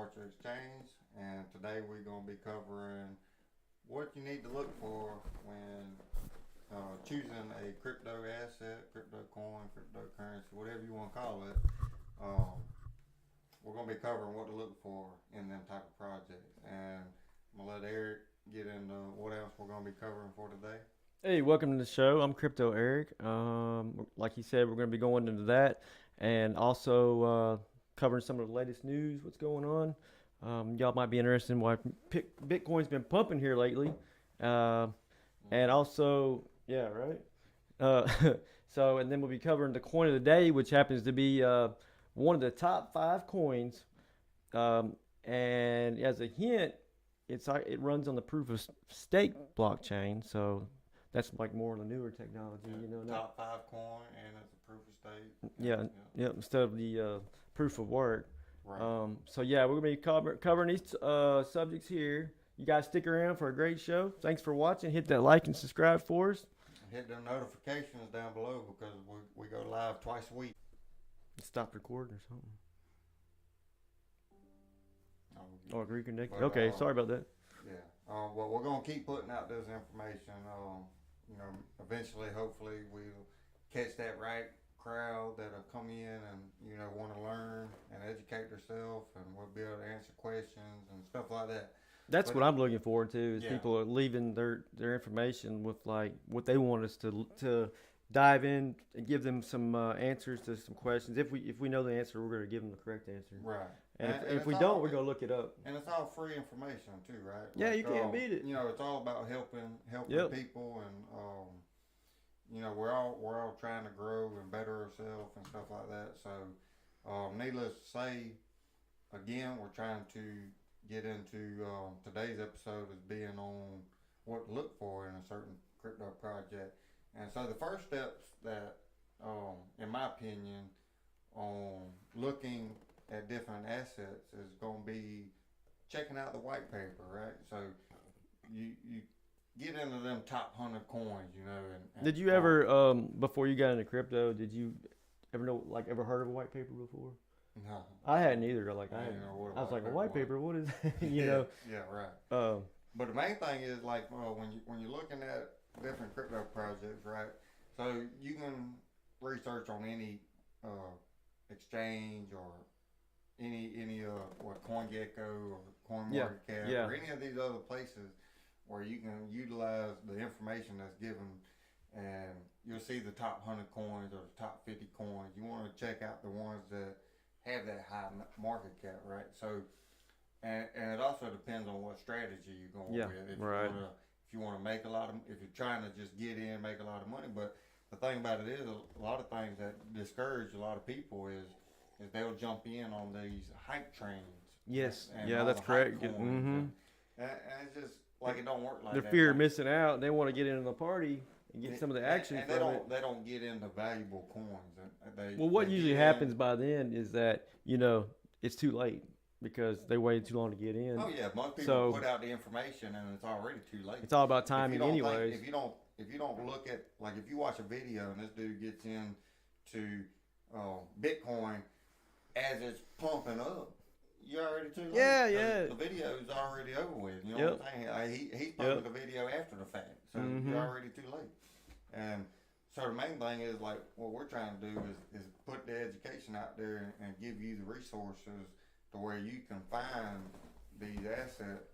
Departure Exchange, and today we're going to be covering what you need to look for when choosing a crypto asset, crypto coin, cryptocurrency, whatever you want to call it. Um, we're going to be covering what to look for in them type of projects, and I'm going to let Eric get into what else we're going to be covering for today. Hey, welcome to the show. I'm Crypto Eric. Like you said, we're going to be going into that and also covering some of the latest news, what's going on. Y'all might be interested in why Bitcoin's been pumping here lately. And also, yeah, right? Uh, and then we'll be covering the coin of the day, which happens to be one of the top 5 coins. And as a hint, it runs on the proof of stake blockchain. So that's like more of the newer technology, Top 5 coin, and it's a proof of stake. Yeah, instead of the proof of work. Right. We're gonna be covering these subjects here. You guys stick around for a great show. Thanks for watching. Hit that like and subscribe for us. Hit them notifications down below because we go live twice a week. Stop recording or something. Oh, reconnect. But, Okay, sorry about that. Yeah. Well, we're gonna keep putting out this information. Eventually, hopefully, we'll catch that right crowd that'll come in and want to learn and educate themselves, and we'll be able to answer questions and stuff like that. That's what I'm looking forward to is Yeah. people are leaving their information with like what they want us to dive in and give them some answers to some questions. If we know the answer, we're going to give them the correct answer. Right. And if we don't, we're going to look it up. And it's all free information too, right? Yeah, you can't beat it. It's all about helping Yep. people, and we're all trying to grow and better ourselves and stuff like that. So, needless to say, again, we're trying to get into today's episode as being on what to look for in a certain crypto project. And so the first steps that, in my opinion, on looking at different assets is going to be checking out the white paper, right? So you get into them top 100 coins, and Did you ever, before you got into crypto, did you ever heard of a white paper before? No. I hadn't either. I didn't know what I was like, a a white paper, what is that? Yeah, right. Um, But the main thing is when you're looking at different crypto projects, right? So you can research on any exchange or any CoinGecko or CoinMarketCap or any of these other places where you can utilize the information that's given, and you'll see the top 100 coins or the top 50 coins. You want to check out the ones that have that high market cap, right? So, and it also depends on what strategy you're going with. If you want to make if you're trying to just get in, make a lot of money. But the thing about it is, a lot of things that discourage a lot of people is they'll jump in on these hype trains. Yes, that's correct. And it's just like it don't work like that. The fear of missing out. They want to get into the party and get some of the action and from it. They don't get into valuable coins. What usually happens by then is that it's too late because they waited too long to get in. Oh yeah, most people put out the information and it's already too late. It's all about timing, anyways. If you don't look at, like, if you watch a video and this dude gets into Bitcoin as it's pumping up, you're already too late. Yeah. The video is already over with. You know what I'm saying? He's posted the video after the fact, so you're already too late. And so the main thing is, like, what we're trying to do is put the education out there and give you the resources to where you can find these assets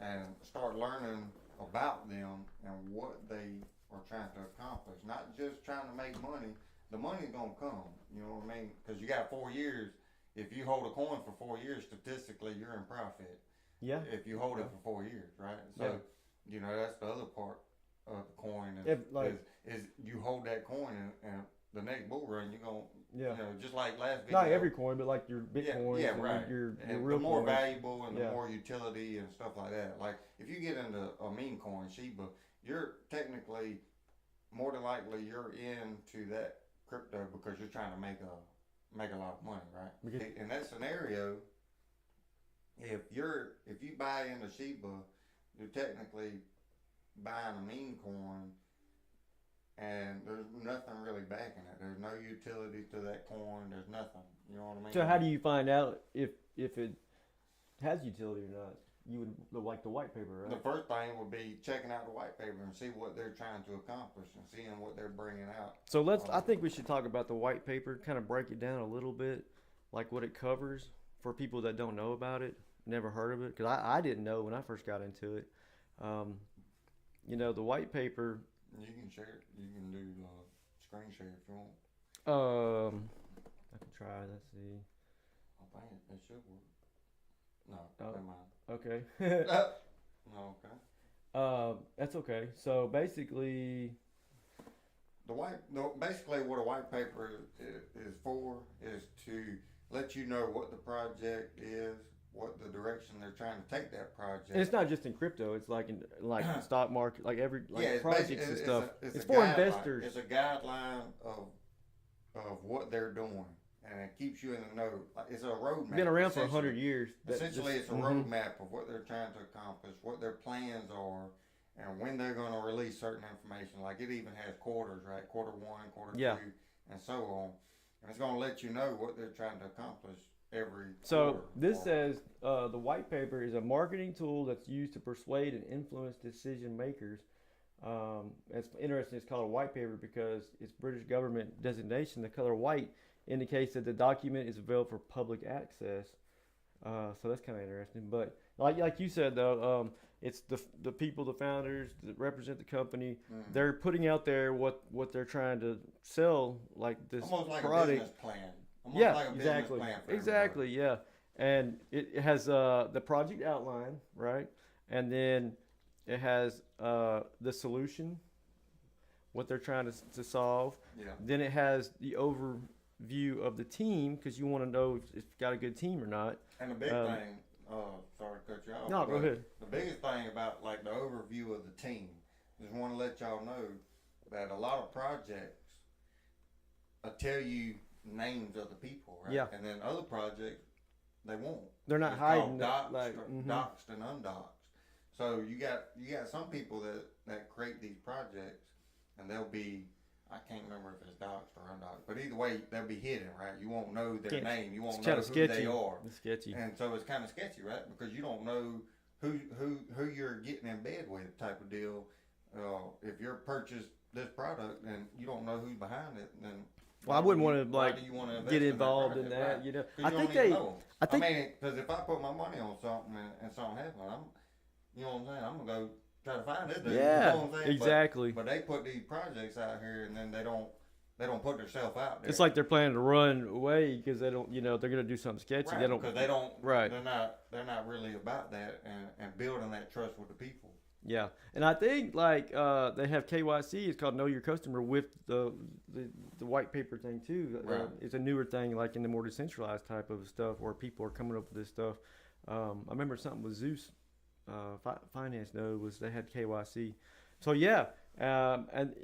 and start learning about them and what they are trying to accomplish. Not just trying to make money. The money's gonna come. You know what I mean? Because you got 4 years. If you hold a coin for 4 years, statistically, you're in profit. Yeah. If you hold it for 4 years, right? So, that's the other part of the coin is you hold that coin and the next bull run, you're going just like last video. Not every coin, but like your Bitcoin. Yeah, right. Your and real the more coins. valuable and the more utility and stuff like that. Like, if you get into a meme coin, Shiba, you're technically, more than likely, you're into that crypto because you're trying to make a lot of money, right? In that scenario, if you buy into Shiba, you're technically buying a meme coin, and there's nothing really backing it. There's no utility to that coin. There's nothing. You know what I mean? So how do you find out if it has utility or not. You would like the white paper, right? The first thing would be checking out the white paper and see what they're trying to accomplish and seeing what they're bringing out. So I think we should talk about the white paper, kind of break it down a little bit, like what it covers for people that don't know about it, never heard of it. Because I didn't know when I first got into it. The white paper. You can share it. You can do screen share if you want. I can try. Let's see. I think it should work. No, Oh. never mind. Okay. No, okay. That's okay. So basically, basically what a white paper is for is to let you know what the project is, what the direction they're trying to take that project. and it's not just in crypto. It's like in stock market, like it's projects and stuff. It's It's for guideline. investors. It's a guideline of what they're doing, and it keeps you in the know. Like, it's a roadmap. Been around for 100 years. Essentially, it's a roadmap of what they're trying to accomplish, what their plans are, and when they're going to release certain information. Like it even has quarters, right? Quarter 1, quarter 2, and so on. And it's going to let you know what they're trying to accomplish every quarter. This says the white paper is a marketing tool that's used to persuade and influence decision makers. It's interesting. It's called a white paper because its British government designation, the color white, indicates that the document is available for public access. So that's kind of interesting. But like you said though, it's the people, the founders that represent the company. They're putting out there what they're trying to sell, like this almost like product. A business plan. Almost Yeah, like a exactly. Business plan for Exactly, yeah. And it has the project outline, right? And then it has the solution, what they're trying to solve. Yeah. Then it has the overview of the team, because you want to know if you've got a good team or not. And the big thing, sorry to cut you off. No, go ahead. The biggest thing about like the overview of the team is want to let y'all know that a lot of projects tell you names of the people, right? Yeah. And then other projects, they won't. They're not It's hiding called it, doxed and undoxed. So you got some people that create these projects, and they'll be, I can't remember if it's doxed or undoxed, but either way they'll be hidden, right? You won't know their name, you won't know who they are. It's sketchy. And so it's kind of sketchy, right? Because you don't know who you're getting in bed with, type of deal. If you're purchased this product and you don't know who's behind it, then well, I wouldn't want to get involved in that, right? you know. I think because if I put my money on something and something happens, you know what I'm saying, I'm gonna go try to find this dude. Yeah, you know what I'm saying? exactly. But they put these projects out here, and then they don't put themselves out there. It's like they're planning to run away because they don't, they're gonna do something sketchy. Right, they don't because they don't. Right. They're not really about that and building that trust with the people. Yeah, and I think they have KYC. It's called Know Your Customer with the white paper thing too. Right. It's a newer thing, like in the more decentralized type of stuff where people are coming up with this stuff. I remember something with Zeus Finance Node was they had KYC. So yeah, and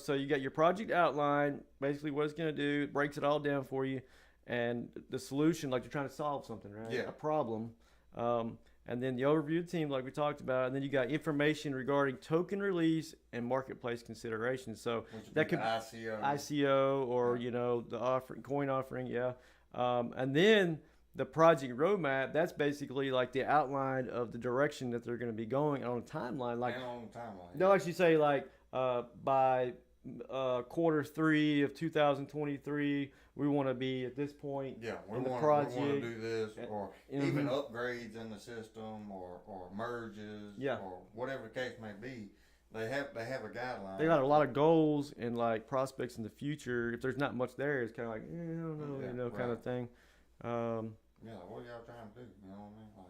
so you got your project outline, basically what it's gonna do. It breaks it all down for you, and the solution, like you're trying to solve something, right? Yeah. A problem. And then the overview of the team, like we talked about, and then you got information regarding token release and marketplace considerations. So that could be ICO or the coin offering, yeah. And then the project roadmap, that's basically like the outline of the direction that they're going to be going on a timeline. Like they'll actually say like by Q3 of 2023. We want to be at this point in the project. We want to do this, or even upgrades in the system, or merges, or whatever the case may be. They have a guideline. They got a lot of goals and like prospects in the future. If there's not much there, it's kind of like I don't know, kind of thing. What are y'all trying to do? You know what I mean?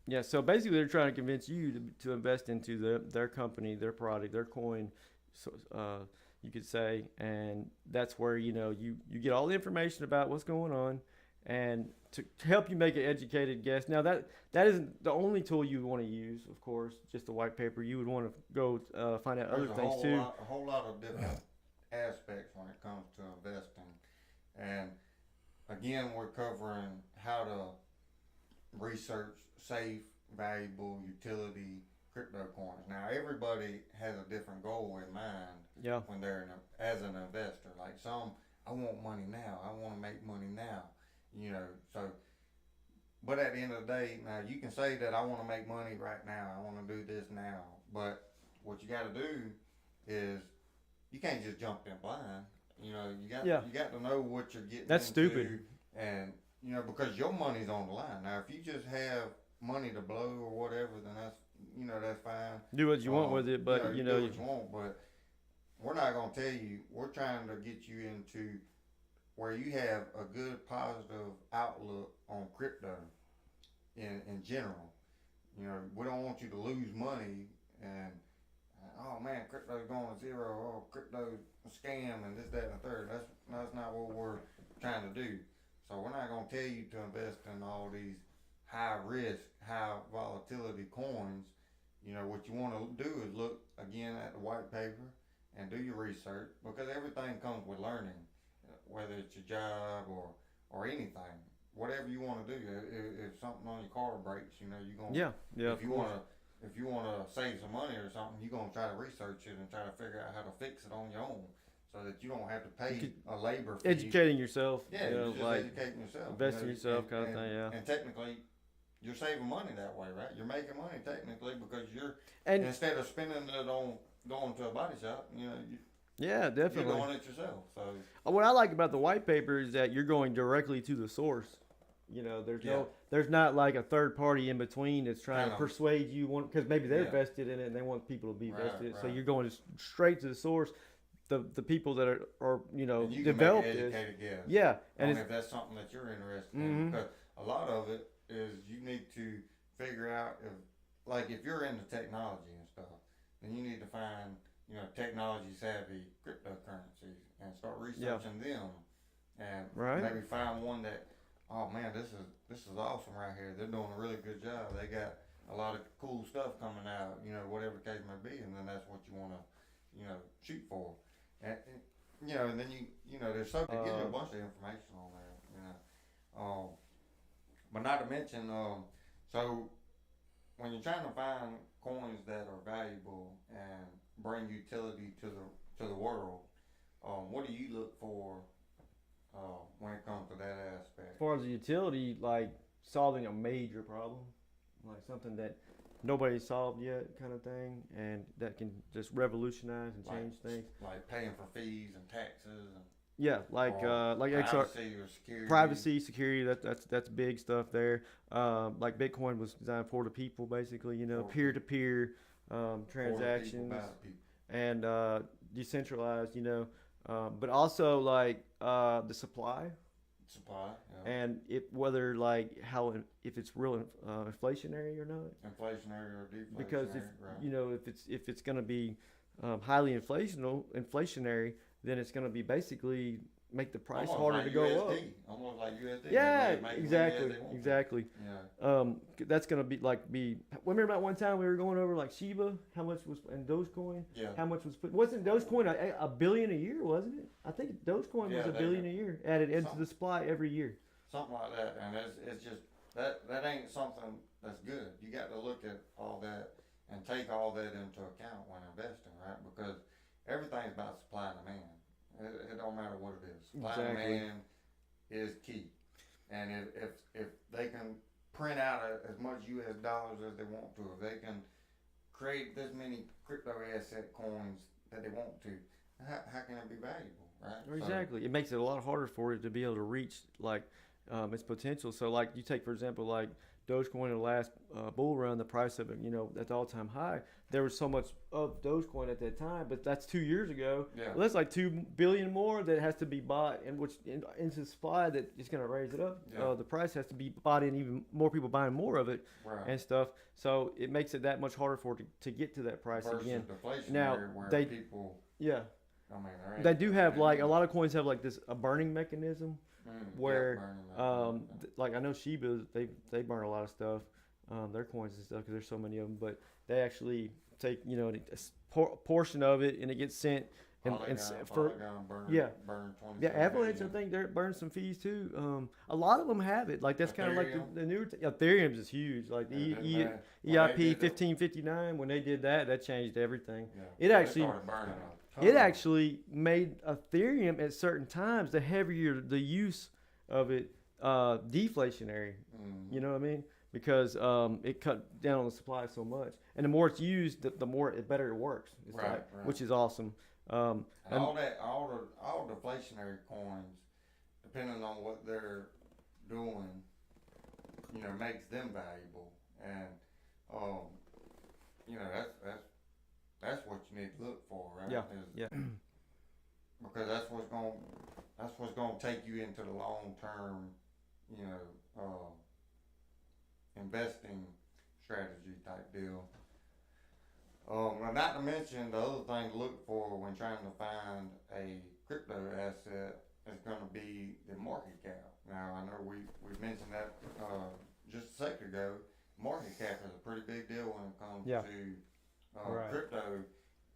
Yeah. So basically, they're trying to convince you to invest into their company, their product, their coin. So, you could say, and that's where you get all the information about what's going on, and to help you make an educated guess. Now that isn't the only tool you want to use, of course, just the white paper. You would want to go find out other things too. A whole lot of different aspects when it comes to investing, and again, we're covering how to research safe, valuable, utility crypto coins. Now everybody has a different goal in mind when they're as an investor. Like some, I want money now. I want to make money now. So but at the end of the day, now you can say that I want to make money right now. I want to do this now. But what you got to do is you can't just jump in blind. You know, you got to know what you're getting That's into, stupid. and you know, because your money's on the line. Now, if you just have money to blow or whatever, then that's fine. Do what you want with it, but you do what you want. But we're not gonna tell you. We're trying to get you into where you have a good positive outlook on crypto in general. You know, we don't want you to lose money and oh man, crypto's going to zero. Oh, crypto's a scam and this, that, and the third. That's not what we're trying to do. So we're not going to tell you to invest in all these high risk, high volatility coins. You know, what you want to do is look again at the white paper and do your research, because everything comes with learning, whether it's your job or anything. Whatever you want to do, if something on your car breaks, you know, you're going to, if you want to save some money or something, you're going to try to research it and try to figure out how to fix it on your own, so that you don't have to pay a labor fee. Educating yourself. Yeah, you're just educating yourself. Investing yourself kind of thing, yeah. And technically, you're saving money that way, right? You're making money technically, because instead of spending it on going to a body shop, you know, yeah, definitely. You're doing it yourself. So what I like about the white paper is that you're going directly to the source. You know, there's not like a third party in between that's trying to persuade you, because maybe they're vested in it and they want people to be vested in it. So you're going straight to the source. The people that are you know, and you developed can make an educated guess. Yeah, and if that's something that you're interested in, because a lot of it is you need to figure out if you're into technology and stuff, then you need to find, you know, technology savvy cryptocurrencies and start researching them, and maybe find one that, oh man, this is awesome right here. They're doing a really good job. They got a lot of cool stuff coming out, you know, whatever the case may be, and then that's what you want to, you know, shoot for. And you know, and then you know, there's something gives you a bunch of information on there, you know. But not to mention, so when you're trying to find coins that are valuable and bring utility to the world, what do you look for when it comes to that aspect? As far as the utility, like solving a major problem, like something that nobody solved yet, kind of thing, and that can just revolutionize and change things. Like paying for fees and taxes. Like privacy, security. That's big stuff there. Like Bitcoin was designed for the people, basically. You know, peer to peer transactions and decentralized. You know, but also like the supply, and if it's real inflationary or not. Inflationary or deflationary. Because you know, if it's going to be highly inflationary, then it's going to be basically make the price harder to go up. Almost like USD. Yeah, exactly. Yeah. That's going to remember that one time we were going over like Shiba, how much was, and Dogecoin, how much was put, wasn't Dogecoin a billion a year, wasn't it? I think Dogecoin was $1 billion a year added into the supply every year. Something like that, and it's just, that ain't something that's good. You got to look at all that and take all that into account when investing, right? Because everything's about supply and demand. It don't matter what it is. Supply and demand is key. And if they can print out as much U.S. dollars as they want to, if they can create this many crypto asset coins that they want to, how can it be valuable, right? Exactly. So, it makes it a lot harder for it to be able to reach like its potential. So like you take, for example, like Dogecoin in the last bull run, the price of it, you know, at the all-time high, there was so much of Dogecoin at that time, but that's 2 years ago. Yeah. Well, that's like 2 billion more that has to be bought, and which into supply that is going to raise it up. Yeah. The price has to be bought in, even more people buying more of it, and stuff. So it makes it that much harder for it to get to that price again. Now people, they do have like a lot of coins have like a burning mechanism. Where like I know Shiba, they burn a lot of stuff, their coins and stuff, because there's so many of them, but they actually take, you know, a portion of it and it gets sent Avalanche, I think they burn some fees too. A lot of them have it, like that's kind of like the newer Ethereum's is huge, like the EIP 1559, when they did that changed everything. It actually made Ethereum at certain times, the heavier the use of it, deflationary. You know what I mean? Because it cut down on the supply so much, and the more it's used, the more it better it works. It's right. which is awesome. And all deflationary coins, depending on what they're doing, makes them valuable, and that's what you need to look for, right? Yeah. Because that's what's gonna take you into the long term, investing strategy type deal. Now not to mention the other thing to look for when trying to find a crypto asset is going to be the market cap. Now I know we mentioned that just a second ago. Market cap is a pretty big deal when it comes to crypto,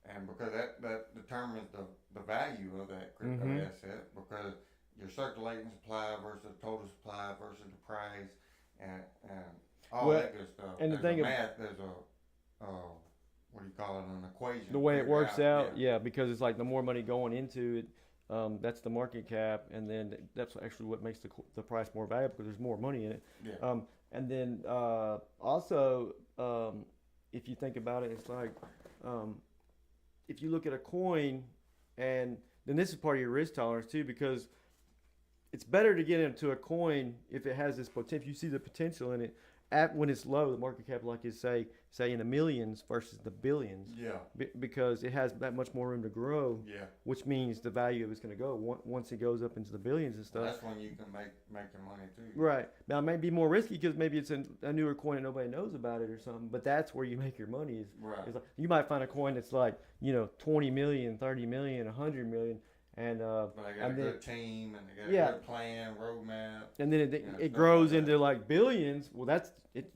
and because that determines the value of that crypto asset, because your circulating supply versus the total supply versus the price and all that good stuff. And there's the thing there's a what do you call it, an equation. The way it works out, because it's like the more money going into it, that's the market cap, and then that's actually what makes the price more valuable because there's more money in it. Yeah. And then also, if you think about it, it's like if you look at a coin, and then this is part of your risk tolerance too, because it's better to get into a coin if it has this potential. You see the potential in it. When it's low, the market cap, like you say in the millions versus the billions. Yeah. Because it has that much more room to grow. Yeah. Which means the value of it's going to go once it goes up into the billions and stuff. Well, that's when you can make your money too. Right. Now it may be more risky because maybe it's a newer coin and nobody knows about it or something. But that's where you make your money. Is like, you might find a coin that's like 20 million, 30 million, 100 million. And but they got a good team, and they got a good plan, roadmap. And then it grows into like billions. Well, that's it.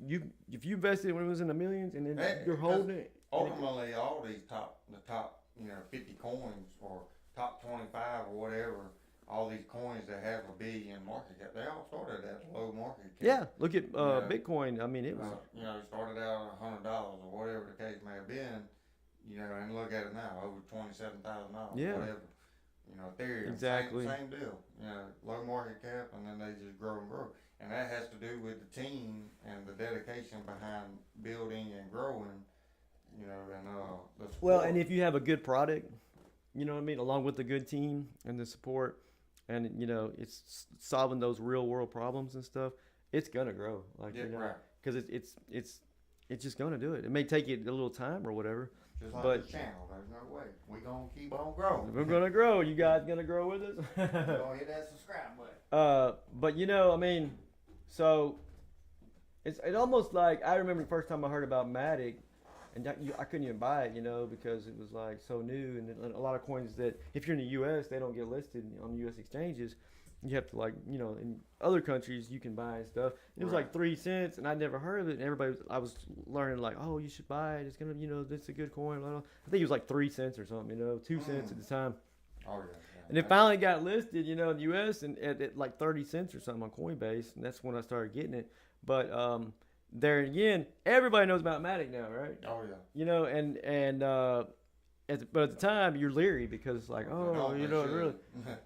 If you invested when it was in the millions, and then you're holding it. Ultimately, all these the top 50 coins or top 25 or whatever, all these coins that have a billion market cap, they all started at low market cap. Yeah, look at Bitcoin. I mean, it was it started out at $100 or whatever the case may have been. And look at it now, over $27,000. Yeah. Whatever. Ethereum, exactly. Same deal. Low market cap, and then they just grow and grow. And that has to do with the team and the dedication behind building and growing, and the support. Well, and if you have a good product, you know what I mean, along with the good team and the support, and it's solving those real world problems and stuff, it's gonna grow. Like right. Because it's just gonna do it. It may take it a little time or whatever. Just like this channel, there's no way. We're going to keep on growing. We're going to grow. You guys going to grow with us? We're going to hit that subscribe button. But, I mean, so it's almost like, I remember the first time I heard about Matic, and I couldn't even buy it, because it was like so new. And a lot of coins that, if you're in the U.S., they don't get listed on U.S. exchanges. You have to in other countries you can buy and stuff. And it was like 3 cents, and I never heard of it. And I was learning oh, you should buy it. It's gonna, this is a good coin. Blah, blah. I think it was like 3 cents or something, 2 cents at the time. Oh yeah. And it finally got listed, in the U.S. and at like 30 cents or something on Coinbase, and that's when I started getting it. But there again, everybody knows about Matic now, right? Oh yeah. But at the time you're leary because it's like, oh, really.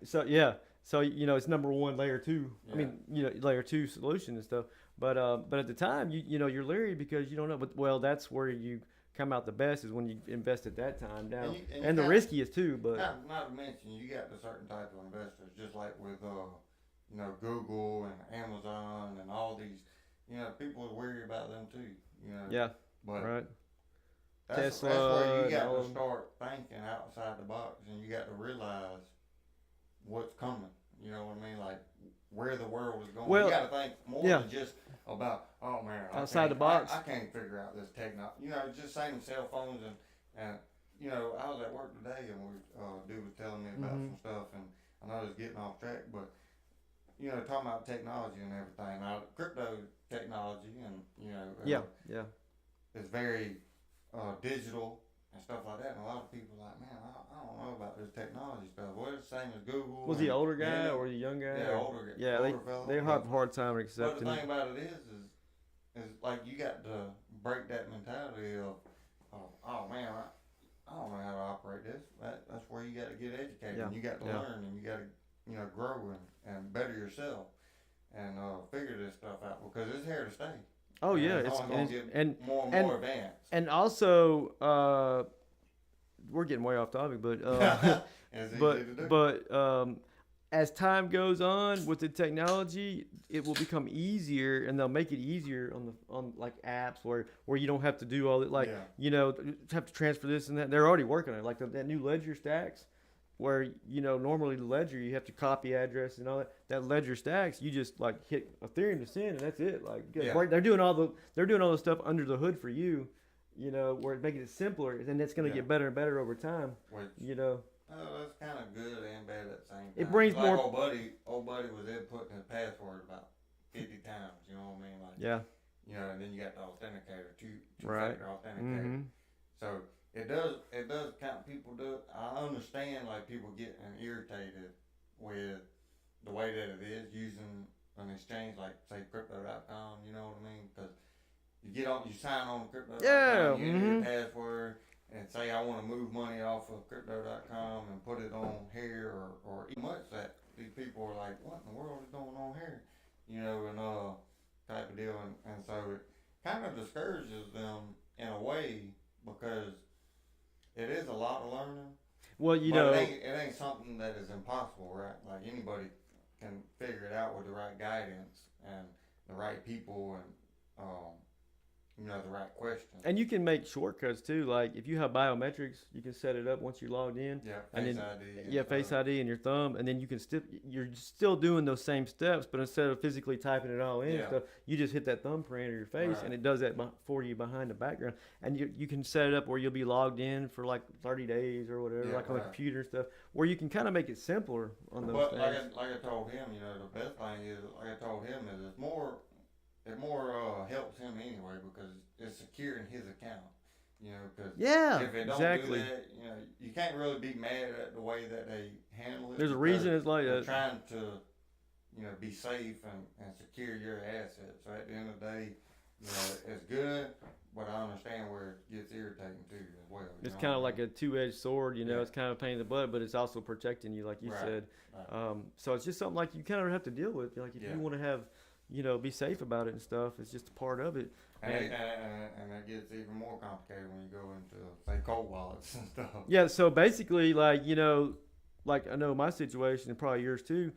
So yeah. So it's number one, layer two. Yeah. I mean, layer two solution and stuff. But at the time, you're leery because you don't know. But that's where you come out the best is when you invest at that time down, and the riskiest too. But not to mention, you got the certain type of investors, just like with Google and Amazon and all these. People are worried about them too. Yeah. But right. That's where you got to start thinking outside the box, and you got to realize what's coming. You know what I mean? Like where the world is going. You got to think more than just about, oh man, outside the box. I can't figure out this technology. Just same cell phones and I was at work today and dude was telling me about some stuff, and I know it's getting off track, but talking about technology and everything. Now crypto technology and it's very digital and stuff like that, and a lot of people are like, man, I don't know about this technology stuff. Well, it's the same as Google. Was he older guy or the young guy? Yeah, older. Yeah, they have a hard time accepting. But the thing about it is like you got to break that mentality of, oh man, I don't know how to operate this. That's where you got to get educated. And you got to learn, and you got to grow and better yourself. and figure this stuff out because it's here to stay. Oh And yeah, it's only going to get more and more advanced. And also, we're getting way off topic, but It's easy to do. as time goes on with the technology, it will become easier, and they'll make it easier on like apps where you don't have to do all it, like have to transfer this and that. They're already working on it, like that new Ledger Stacks, where normally the Ledger you have to copy address and all that. That Ledger Stacks, you just like hit Ethereum to send, and that's it. Like right, they're doing all the stuff under the hood for you. Where it's making it simpler, and it's going to get better and better over time. Which, that's kind of good and bad at the same time. It brings like more. Old buddy was inputting his password about 50 times. You know what I mean? Like, and then you got the authenticator, two-factor authenticator. Mm-hmm. So it does kind of people do. I understand like people getting irritated with the way that it is using an exchange like say crypto.com. You know what I mean? Because you sign on crypto.com, you enter your password, and say I want to move money off of crypto.com and put it on here or much that these people are like, what in the world is going on here? And type of deal, and so it kind of discourages them in a way because it is a lot of learning. Well, it ain't something that is impossible, right? Like anybody can figure it out with the right guidance and the right people and the right question. And you can make shortcuts too. Like if you have biometrics, you can set it up once you're logged in. Face ID and your thumb, and then you can you're still doing those same steps, but instead of physically typing it all in, stuff, you just hit that thumbprint or your face, and it does that for you behind the background. And you can set it up where you'll be logged in for like 30 days or whatever, on the computer and stuff, where you can kind of make it simpler on those things. Like I told him, the best thing is, like I told him, is it more helps him anyway because it's secure in his account. Because if it don't do that, you can't really be mad at the way that they handle it. There's a reason it's like that. Trying to, be safe and secure your assets. So at the end of the day, it's good, but I understand where it gets irritating too as well. It's kind of like a two-edged sword. It's kind of a pain in the butt, but it's also protecting you, like you said. Right. So it's just something like you kind of have to deal with. Like if you want to have be safe about it and stuff. It's just a part of it. And it gets even more complicated when you go into, say, cold wallets and stuff. Yeah, so basically, like I know my situation and probably yours too,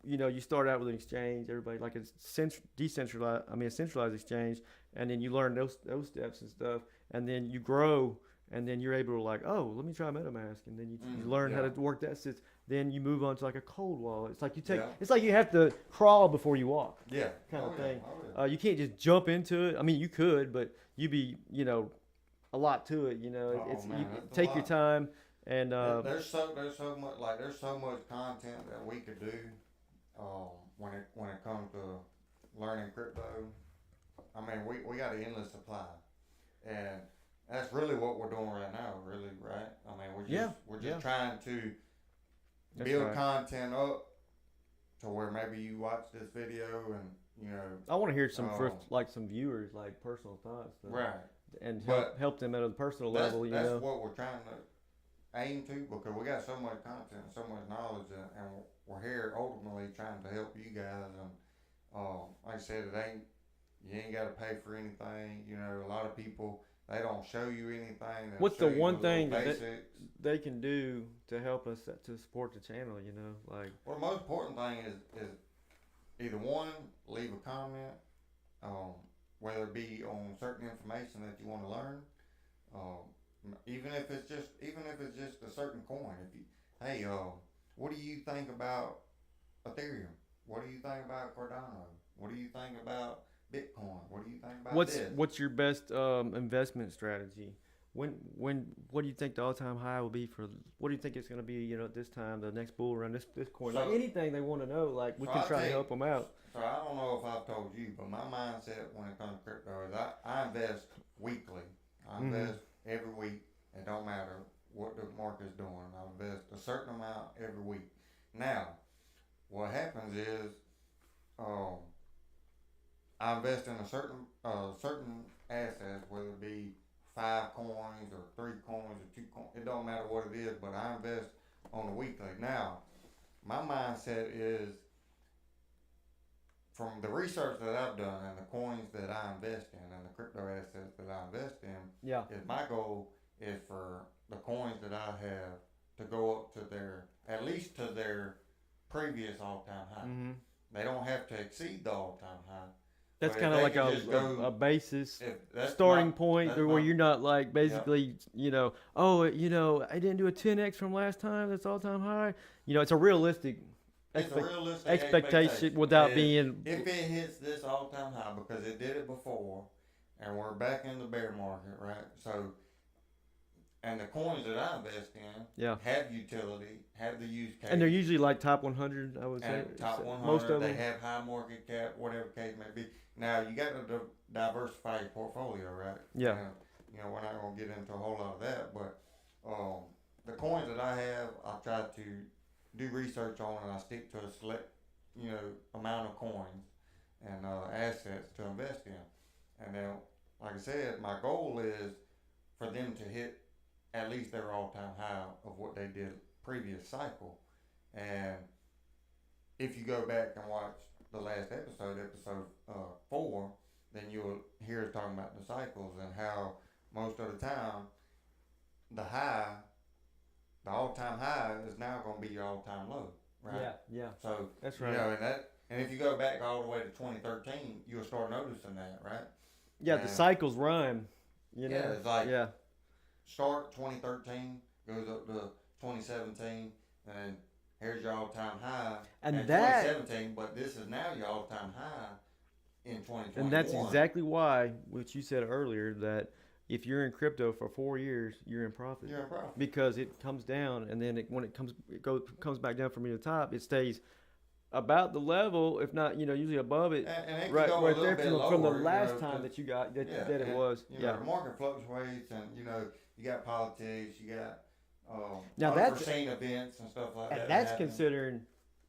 you start out with an exchange, everybody, like a centralized exchange, and then you learn those steps and stuff, and then you grow, and then you're able to like, oh, let me try MetaMask, and then you learn how to work that system. Then you move on to like a cold wallet. It's like it's like you have to crawl before you walk. Yeah. Kind of thing. Oh, yeah. You can't just jump into it. I mean, you could, but you'd be, a lot to it. Take your time and. There's so much content that we could do, when it comes to learning crypto. I mean, we got an endless supply, and that's really what we're doing right now. Really, right? I mean, we're just trying to build content up to where maybe you watch this video and I want to hear some some viewers like personal thoughts, and help them at a personal level. That's what we're trying to aim to, because we got so much content and so much knowledge, and we're here ultimately trying to help you guys. And like I said, you ain't got to pay for anything. A lot of people, they don't show you anything. What's the one thing that they can do to help us to support the channel? Well, the most important thing is either one, leave a comment, whether it be on certain information that you want to learn, even if it's just a certain coin. What do you think about Ethereum? What do you think about Cardano? What do you think about Bitcoin? What do you think about this? What's your best investment strategy? What do you think the all-time high will be for? What do you think it's going to be? At this time, the next bull run, this coin, like anything they want to know, like we can try to help them out. So I don't know if I've told you, but my mindset when it comes to crypto is I invest weekly. I invest every week. It don't matter what the market's doing. I invest a certain amount every week. Now, what happens is, I invest in a certain assets, whether it be 5 coins or 3 coins or 2 coins. It don't matter what it is, but I invest on a weekly. Now, my mindset is from the research that I've done and the coins that I invest in and the crypto assets that I invest in, Yeah. is my goal is for the coins that I have to go up to at least to their previous all-time high. Mm-hmm. They don't have to exceed the all-time high. That's But kind of if like they can just a basis that's starting my- point that's where my- you're not like basically, oh, I didn't do a 10x from last time. That's all time high. It's a realistic It's a realistic expectation without If- being. If it hits this all-time high, because it did it before, and we're back in the bear market, right? So, and the coins that I invest in have utility, have the use case. And they're usually like top 100, I would say. Top 100, most of they them. have high market cap, whatever case may be. Now, you got to diversify your portfolio, right? Yeah. We're not going to get into a whole lot of that, but the coins that I have, I try to do research on, and I stick to a select, amount of coins and assets to invest in. And then, like I said, my goal is for them to hit at least their all-time high of what they did previous cycle. And if you go back and watch the last episode 4, then you'll hear us talking about the cycles and how most of the time the all-time high is now going to be your all-time low, right? Yeah. So that's right. And if you go back all the way to 2013, you'll start noticing that, right? Yeah, the cycles rhyme. Yeah, it's like start 2013, goes up to 2017, and here's your all-time high. And in that 2017, but this is now your all-time high in 2021. And that's exactly why, which you said earlier, that if you're in crypto for 4 years, you're in profit. You're in profit because it comes down, and then when it comes back down from the top, it stays about the level, if not, usually above it, and it right there from the last time that you got that it was. The market fluctuates, and you got politics, you got now unforeseen events and stuff like that. And that's considering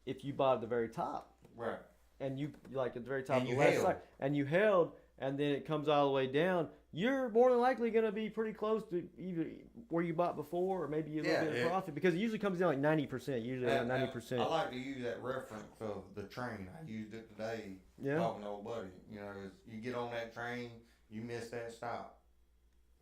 if you bought at the very top, right? And you like at the very top of the last cycle, and you held, and then it comes all the way down. You're more than likely going to be pretty close to either where you bought before, or maybe a little bit of profit, because it usually comes down like 90%. Usually around 90%. I like to use that reference of the train. I used it today. Talking to old buddy. You get on that train, you miss that stop.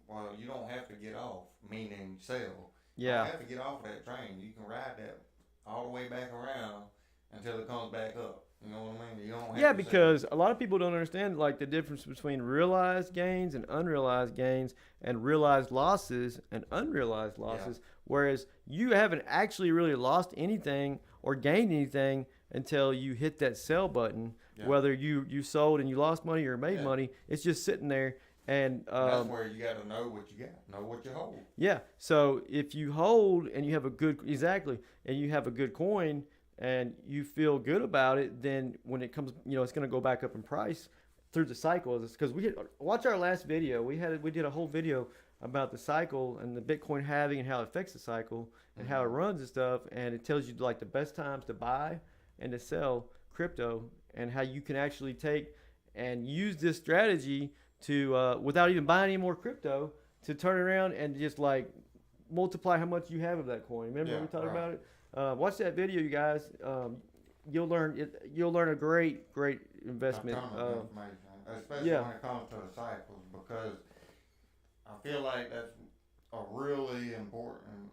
Well, you don't have to get off, meaning sell. You don't have to get off that train. You can ride that all the way back around until it comes back up. You know what I mean? You don't have to because a lot of people don't understand like the difference between realized gains and unrealized gains, and realized losses and unrealized losses. Whereas you haven't actually really lost anything or gained anything until you hit that sell button. Whether you sold and you lost money or made money, it's just sitting there. And that's where you got to know what you got, know what you hold. Yeah. So if you hold and you have a good and you have a good coin, and you feel good about it, then when it comes, it's going to go back up in price through the cycle. Because watch our last video. We did a whole video about the cycle and the Bitcoin halving and how it affects the cycle and how it runs and stuff. And it tells you like the best times to buy and to sell crypto, and how you can actually take and use this strategy to without even buying any more crypto, to turn around and just like multiply how much you have of that coin. Remember we talked about it? Watch that video, you guys. You'll learn a great investment. Information, especially when it comes to the cycles, because I feel like that's a really important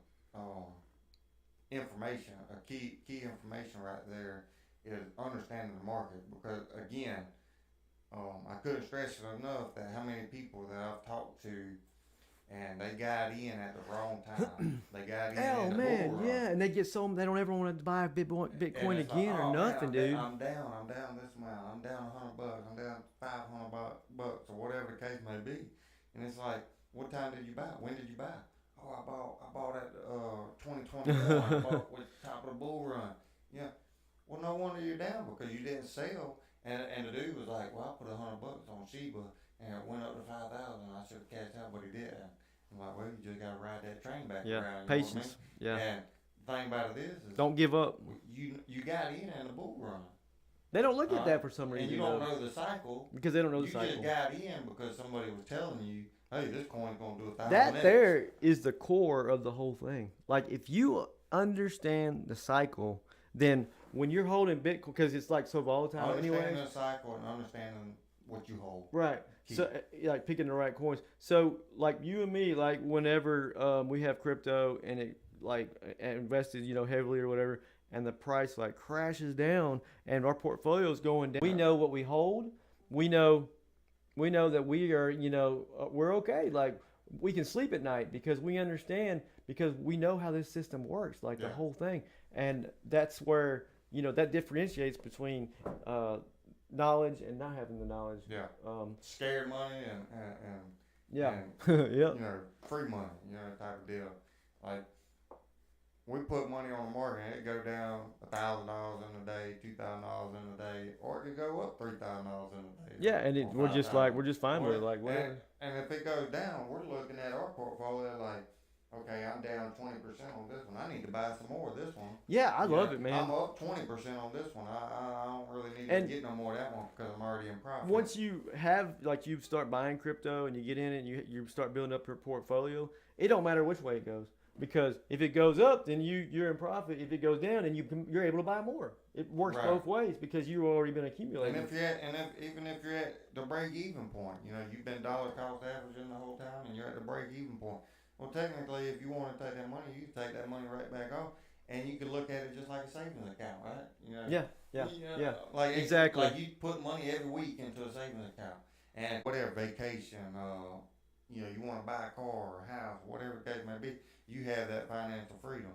information. A key information right there is understanding the market, because again, I couldn't stress it enough that how many people that I've talked to, and they got in at the wrong time. They got in. And they get they don't ever want to buy Bitcoin again or nothing, dude. I'm down this amount. I'm down $100. I'm down $500 bucks, or whatever the case may be. And it's like, what time did you buy? When did you buy? Oh, I bought at 2021. I bought with the top of the bull run. Yeah. Well, no wonder you're down, because you didn't sell. And the dude was like, well, I put $100 on Shiba, and it went up to 5,000. I should have cashed out, but he did. I'm like, well, you just gotta ride that train back around. Patience. And the thing about it is don't give up. You got in the bull run. They don't look at that for some reason. And you don't know the cycle, because they don't know the cycle. You just got in because somebody was telling you, hey, this coin's gonna do 1,000. That there is the core of the whole thing. Like if you understand the cycle, then when you're holding Bitcoin, because it's like so volatile anyway. Understanding the cycle and understanding what you hold. Right. So like picking the right coins. So like you and me, like whenever we have crypto and it like invested, heavily or whatever, and the price like crashes down and our portfolio is going down, we know what we hold. We know that we are, we're okay. Like we can sleep at night because we understand, because we know how this system works, like the whole thing. And that's where, that differentiates between knowledge and not having the knowledge. Yeah. Scared money and yeah. And, free money, type of deal. Like we put money on the market and it go down $1,000 in a day, $2,000 in a day, or it could go up $3,000 in a day. Yeah, and we're just fine with it, like whatever. And if it goes down, we're looking at our portfolio like, okay, I'm down 20% on this one. I need to buy some more of this one. Yeah, I love it, man. I'm up 20% on this one. I don't really need to get no more of that one because I'm already in profit. Once you have, like, you start buying crypto and you get in it and you start building up your portfolio, it don't matter which way it goes. Because if it goes up, then you're in profit. If it goes down, then you're able to buy more. It works both ways because you've already been accumulating. Even if you're at the break-even point, you've been dollar cost averaging the whole time, and you're at the break-even point. Well, technically, if you want to take that money, you can take that money right back off, and you can look at it just like a savings account, right? Yeah. Like exactly. Like you put money every week into a savings account, and whatever vacation, you want to buy a car or a house, whatever the case may be, you have that financial freedom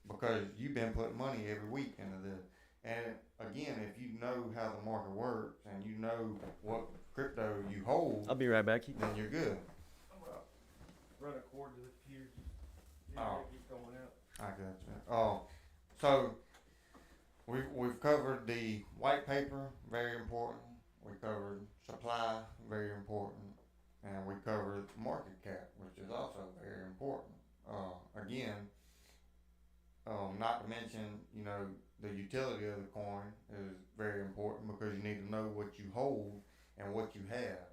because you've been putting money every week into this. And again, if you know how the market works and you know what crypto you hold, I'll be right back. Then you're good. Run a cord to the computer. Keep going out. I got you. So we've covered the white paper, very important. We covered supply, very important, and we covered market cap, which is also very important. Again, not to mention, the utility of the coin is very important because you need to know what you hold and what you have.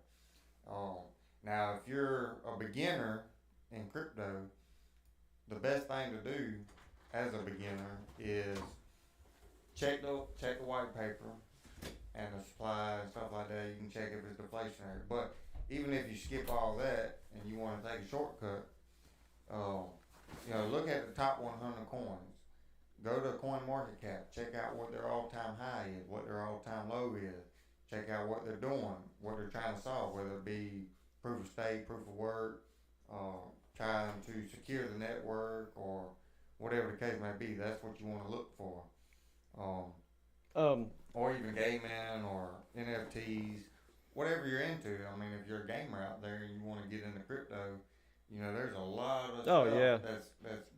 Now, if you're a beginner in crypto, the best thing to do as a beginner is check the white paper and the supply and stuff like that. You can check if it's deflationary. But even if you skip all that and you want to take a shortcut, look at the top 100 coins. Go to CoinMarketCap. Check out what their all-time high is, what their all-time low is. Check out what they're doing, what they're trying to solve, whether it be proof of stake, proof of work, trying to secure the network, or whatever the case may be. That's what you want to look for. Or even gaming or NFTs, whatever you're into. I mean, if you're a gamer out there and you want to get into crypto, there's a lot of stuff that's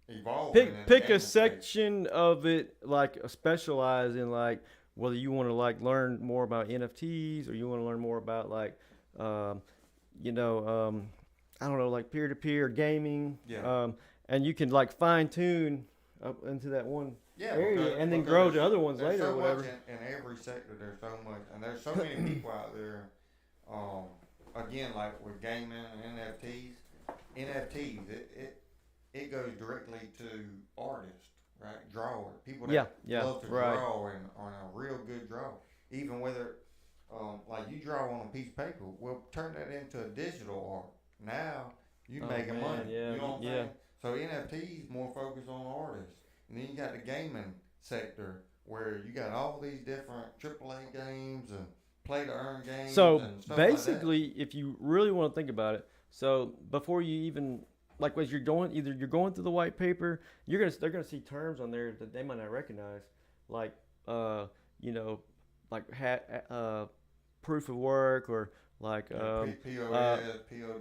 evolving. Pick a section of it, like specialize in, like whether you want to like learn more about NFTs or you want to learn more about like, I don't know, like peer-to-peer gaming. Yeah. And you can like fine tune up into that one area and then grow to other ones later so or whatever. Much in every sector, there's so much, and there's so many people out there. Again, like with gaming and NFTs, it goes directly to artists, right? Drawers, people that love to draw and on a real good draw. Even whether like you draw on a piece of paper, we'll turn that into a digital art. Now you're making money. Yeah, you know what I'm saying? So NFTs more focused on artists. And then you got the gaming sector where you got all these different AAA games and play to earn games. So and stuff basically, like that. if you really want to think about it, so before you even like as you're going through the white paper, they're gonna see terms on there that they might not recognize, like like proof of work or like POS, POW,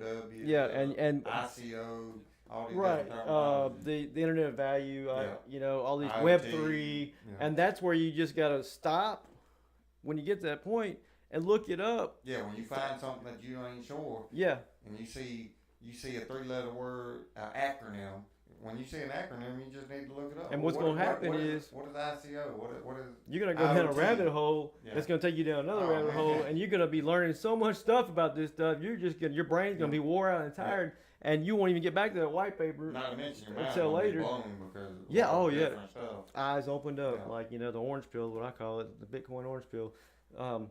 and ICO. All these the internet of value, all these IoT, Web3, and that's where you just gotta stop when you get to that point and look it up. Yeah, when you find something that you ain't sure. Yeah. And you see a 3-letter word, acronym. When you see an acronym, you just need to look it up. And what's going to happen is what is ICO? What is you're going to go down a rabbit hole. That's going to take you down another rabbit hole, and you're going to be learning so much stuff about this stuff. Your brain's going to be wore out and tired. and you won't even get back to that white paper Not to mention your mind's until gonna be later. blown because of Yeah, all oh the yeah, different stuff. eyes opened up, Yeah. like the orange pill, what I call it, the Bitcoin orange pill. Um,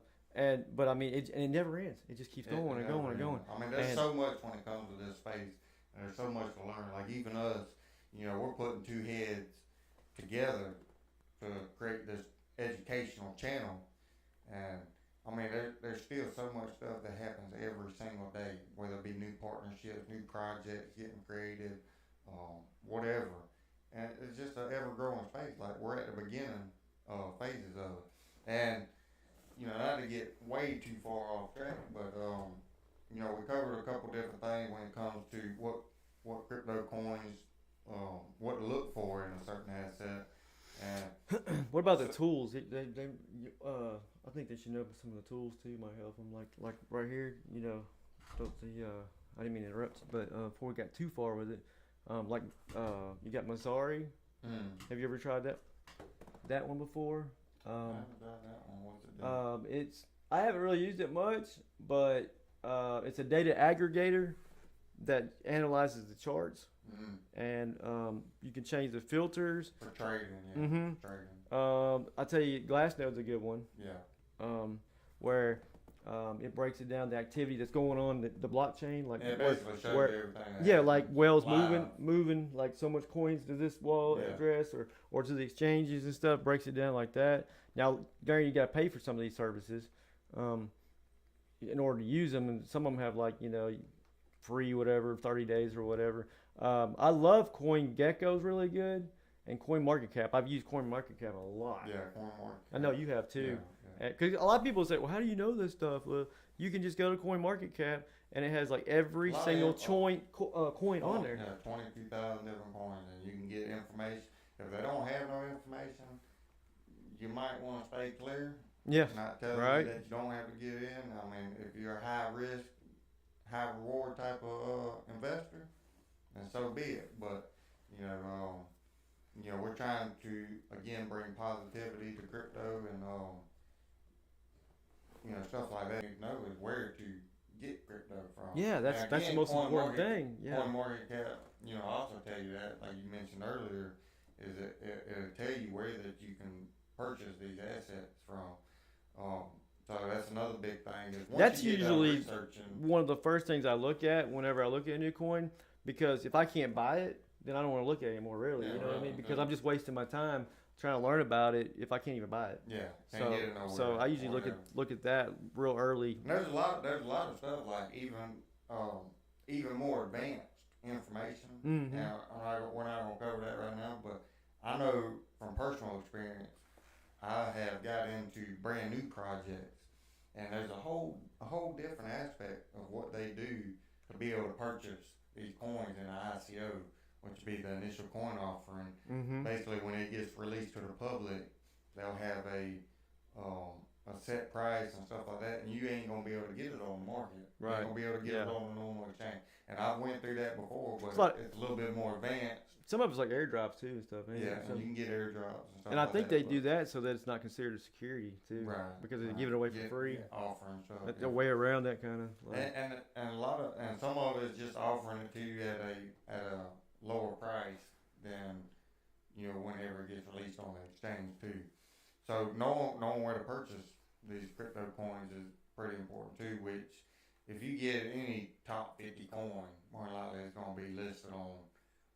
but I mean, it never ends. It just keeps going and going and going. I mean, there's And so much when it comes to this space, and there's so much to learn. Like even us, we're putting two heads together to create this educational channel, and I mean, there's still so much stuff that happens every single day, whether it be new partnerships, new projects getting created, whatever. And it's just an ever growing space. Like we're at the beginning phases of it, and not to get way too far off track, but we covered a couple different things when it comes to what crypto coins, what to look for in a certain asset, and what about the tools? I think they should know some of the tools too. Might help them. Like right here, I didn't mean to interrupt, but before we got too far with it, you got Mazari. Have you ever tried that one before? I haven't done that one. What's it do? I haven't really used it much, but it's a data aggregator that analyzes the charts, and you can change the filters For trading, yeah. Mm-hmm. Trading. I tell you, Glassnode's a good one. Yeah. Where it breaks it down the activity that's going on the blockchain, like It basically shows you everything. yeah, like whales live. moving like so much coins to this wall Yeah. address or to the exchanges and stuff. Breaks it down like that. Now, Gary, you got to pay for some of these services in order to use them, and some of them have free whatever 30 days or whatever. I love CoinGecko's really good, and CoinMarketCap. I've used CoinMarketCap a lot. Yeah, CoinMarketCap. I know you have too. Yeah. Because a lot of people say, well, how do you know this stuff? Well, you can just go to CoinMarketCap, and it has like every single coin on there. Yeah, 22,000 different coins, and you can get information. If they don't have no information, you might want to stay clear. Yeah, Not tell right. you that you don't have to get in. I mean, if you're a high risk, high reward type of investor, then so be it. But we're trying to again bring positivity to crypto and stuff like that. You know is where to get crypto from. Yeah, that's the most important thing. Yeah. CoinMarketCap, also tell you that, like you mentioned earlier, is that it'll tell you where that you can purchase these assets from. So that's another big thing. Is once That's you get usually researching, one of the first things I look at whenever I look at a new coin, because if I can't buy it, then I don't want to look at it anymore, really. Yeah, You know what I mean? right, Because yeah. I'm just wasting my time trying to learn about it if I can't even buy it. yeah, can't get it nowhere. So I usually look at that real early. And there's a lot of stuff like even more advanced information. Mm-hmm. Now we're not gonna cover that right now, but I know from personal experience, I have got into brand new projects, and there's a whole different aspect of what they do to be able to purchase these coins in an ICO, which would be the initial coin offering. Mm-hmm. Basically, when it gets released to the public, they'll have a set price and stuff like that, and you ain't gonna be able to get it on the market. Right. You ain't gonna be able to get it on the normal exchange. And I went through that before, but it's a little bit more advanced. Some of it's like airdrops too and stuff. Yeah, and you can get airdrops and stuff. And I like think that, they do that so that it's not considered a security too, right? because they give it away for free. Offering stuff. That's a way around that kind of. And some of it is just offering it to you at a lower price than whenever it gets released on the exchange too. So knowing where to purchase these crypto coins is pretty important too. Which if you get any top 50 coin, more likely it's going to be listed on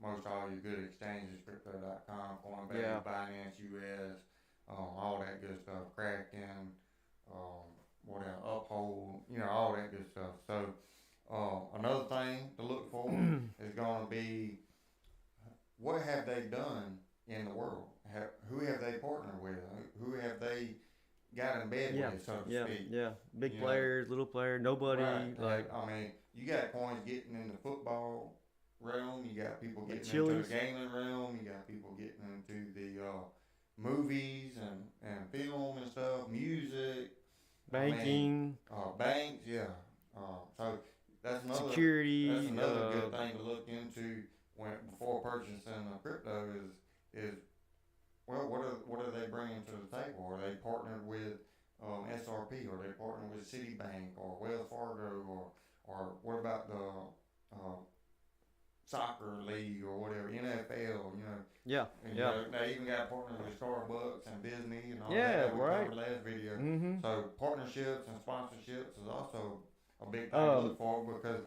most all your good exchanges, crypto.com, Coinbase, Yeah. Binance US, all that good stuff, Kraken, what else, Uphold, all that good stuff. So another thing to look for is going to be what have they done in the world? Who have they partnered with? Who have they got in bed with, so to speak? Yeah, big players, little player, nobody. Right. I mean, you got coins getting in the football realm. You got people getting into Chili's. the gaming realm. You got people getting into the movies and film and stuff, music, banking, banks. Yeah. So that's another security. That's another good thing to look into before purchasing a crypto is well, what are they bringing to the table? Are they partnered with SRP? Or are they partnered with Citibank or Wells Fargo or what about the soccer league or whatever, NFL, Yeah. and, Yeah. they even got partners with Starbucks and Disney and all Yeah. that we Right. covered last video. Mm-hmm. So partnerships and sponsorships is also a big thing to Um, look for because,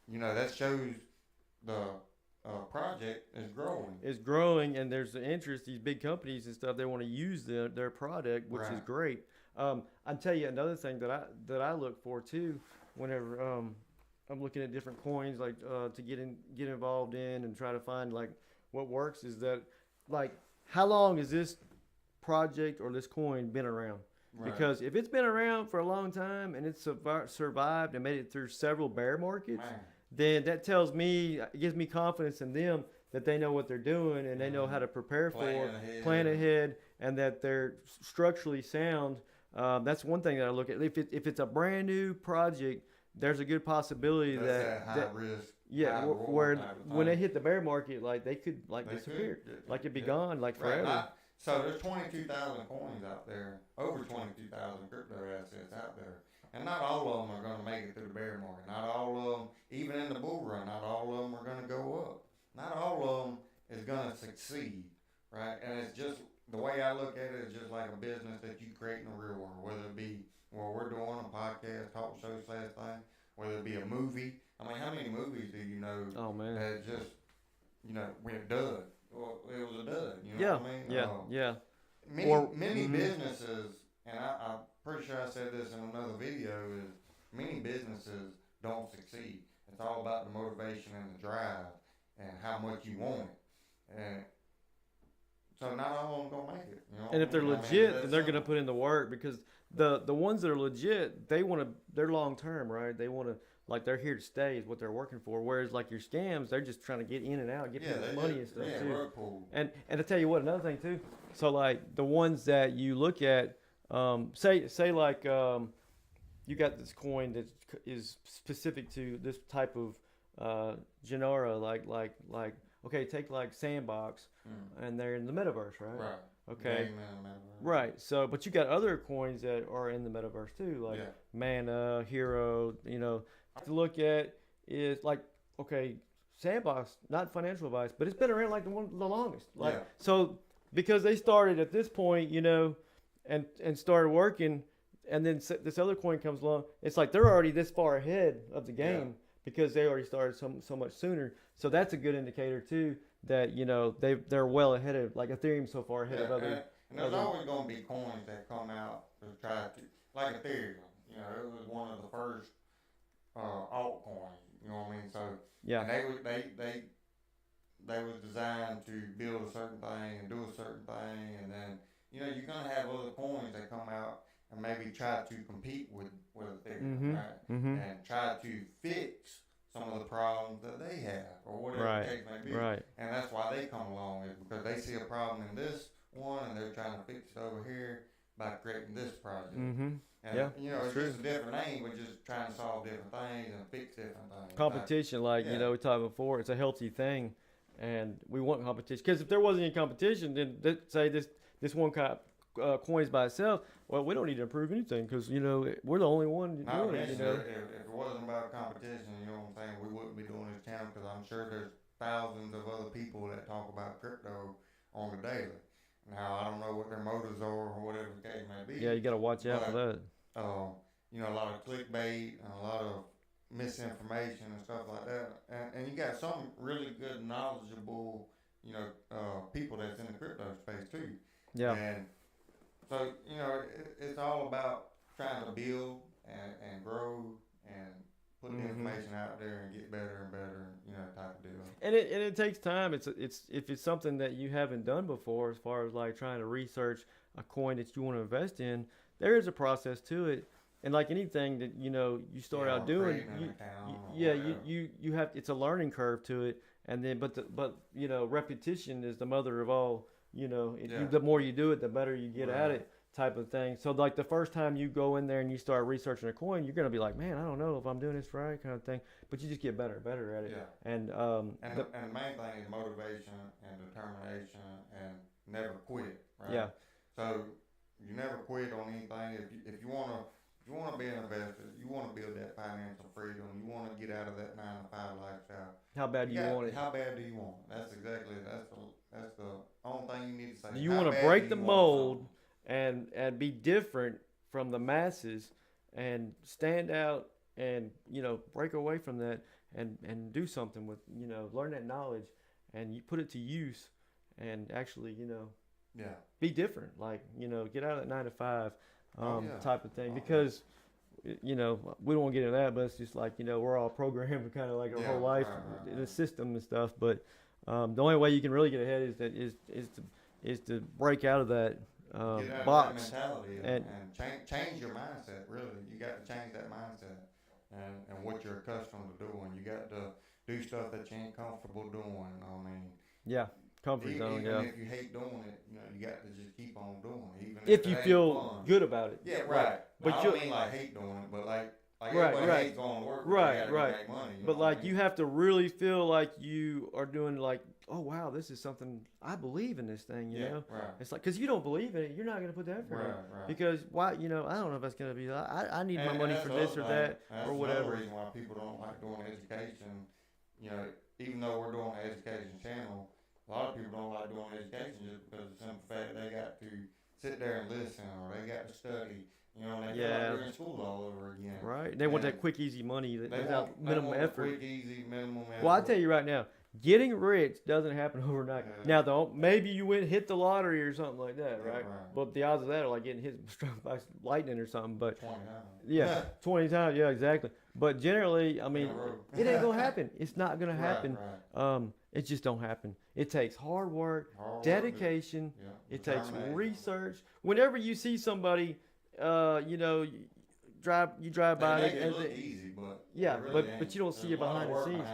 that shows the project is growing. It's growing, and there's the interest. These big companies and stuff, they want to use their product, which is Right. great. I'll tell you another thing that I look for too, whenever I'm looking at different coins, like to get involved in and try to find like what works is that, like, how long has this project or this coin been around? Right. Because if it's been around for a long time and it's survived and made it through several bear markets, Man. then that tells me, it gives me confidence in them that they know what they're doing and they know how to prepare plan ahead, and that they're structurally sound. That's one thing that I look at. If it's a brand new project, there's a good possibility That's high risk. yeah, high reward where type of when they thing. hit the bear market, like they could They disappear, could. like it'd be Yeah. gone, like Right. forever. So there's 22,000 coins out there, over 22,000 crypto assets out there. And not all of them are going to make it through the bear market. Not all of them, even in the bull run, not all of them are going to go up. Not all of them is going to succeed, right? And it's just, the way I look at it is just like a business that you create in the real world, whether it be what we're doing, a podcast, talk show slash thing, whether it be a movie. I mean, how many movies do you know Oh man. that just, went dud? Well, it was a dud, you know Yeah. what I mean? Yeah. Many Mhm. businesses, and I'm pretty sure I said this in another video, is many businesses don't succeed. It's all about the motivation and the drive and how much you want it. And so not all of them gonna make it. And if they're I mean, legit, that's then they're gonna simple. put in the work, because the ones that are legit, they're long term, right? They want to, like, they're here to stay is what they're working for. Whereas like your scams, they're just trying to get in and out, get people's money and stuff too. Rug pull. And to tell you what, another thing too. So like the ones that you look at, say like you got this coin that is specific to this type of genre, like okay, take like Sandbox, and they're in the metaverse, right? Right. Okay. Game in the metaverse. Right. So, but you got other coins that are in the metaverse too, like Yeah. Mana, Hero. To look at is like, okay, Sandbox, not financial advice, but it's been around like the longest. Like, Yeah. so because they started at this point, and started working, and then this other coin comes along, it's like they're already this far ahead of the game because they already started so much sooner. So that's a good indicator too, that they're well ahead of, like, Ethereum so far ahead of other. And there's always going to be coins that come out to try to, like Ethereum. It was one of the first altcoins. You know what I mean? So Yeah. and they was designed to build a certain thing and do a certain thing, and then you're gonna have other coins that come out and maybe try to compete with Ethereum, right? And try to fix some of the problems that they have, or whatever the case may be. Right. And that's why they come along, is because they see a problem in this one and they're trying to fix it over here by creating this project. And Yeah, it's true. just a different name, but just trying to solve different things and fix different things. Competition, like Yeah. we talked before, it's a healthy thing, and we want competition. Because if there wasn't any competition, then say this one coins by itself, well, we don't need to improve anything, because we're the only one Not doing it. necessarily. If it wasn't about competition, you know what I'm saying, we wouldn't be doing this channel, because I'm sure there's thousands of other people that talk about crypto on the daily. Now, I don't know what their motives are or whatever the case may be. Yeah, you got to watch out for that. A lot of clickbait and a lot of misinformation and stuff like that. And you got some really good, knowledgeable, people that's in the crypto space too. Yeah. And so, it's all about trying to build and grow and put the information out there and get better and better, type of deal. And it takes time. It's if it's something that you haven't done before, as far as like trying to research a coin that you want to invest in, there is a process to it. And like anything that you start out doing, you have, it's a learning curve to it. And then but repetition is the mother of all. The more you do it, the better you get at it, type of thing. So like the first time you go in there and you start researching a coin, you're gonna be like, man, I don't know if I'm doing this right, kind of thing. But you just get better at it. Yeah. And the main thing is motivation and determination and never quit. Right? Yeah. So you never quit on anything. If you wanna be an investor, you wanna build that financial financial freedom. You want to get out of that 9 to 5 lifestyle. How bad do you want it? How bad do you want it? That's the only thing you need to say. Do you want to break the mold and be different from the masses and stand out and break away from that and do something with learn that knowledge and you put it to use and actually be different, like get out of that 9 to 5 type of thing, because we don't want to get into that, but it's just like we're all programmed kind of like our whole life in the system and stuff, but the only way you can really get ahead is to break out of that box that mentality and change your mindset. Really, you got to change that mindset and what you're accustomed to doing. You got to do stuff that you ain't comfortable doing. I mean, comfort zone. Even if you hate doing it, you got to just keep on doing it. Even if you feel good about it. Yeah, right. But I don't mean like hate doing it, but like everybody hates going to work. Right. Make money, but like you have to really feel like you are doing like, oh wow, this is something I believe in this thing. You know, right. It's like, because you don't believe in it, you're not going to put the effort in. Right. Because why? I don't know if that's going to be. I need my money for this or that or whatever. That's another reason why people don't like doing education. Even though we're doing an education channel, a lot of people don't like doing education just because of the simple fact they got to sit there and listen, or they got to study. And they feel like they're in school all over again. Right. They want that quick, easy money without minimum effort. Quick, easy, minimum effort. Well, I tell you right now, getting rich doesn't happen overnight. Yeah. Now, maybe you hit the lottery or something like that, right? But the odds of that are like getting hit struck by lightning or something. But 20 times. Yeah, 20 times. Yeah, exactly. But generally, I mean, it ain't gonna happen. It's not gonna happen. Right. It just don't happen. It takes hard work, dedication. It takes research. Whenever you see somebody, you drive by. It look easy, but but you don't see it behind the scenes.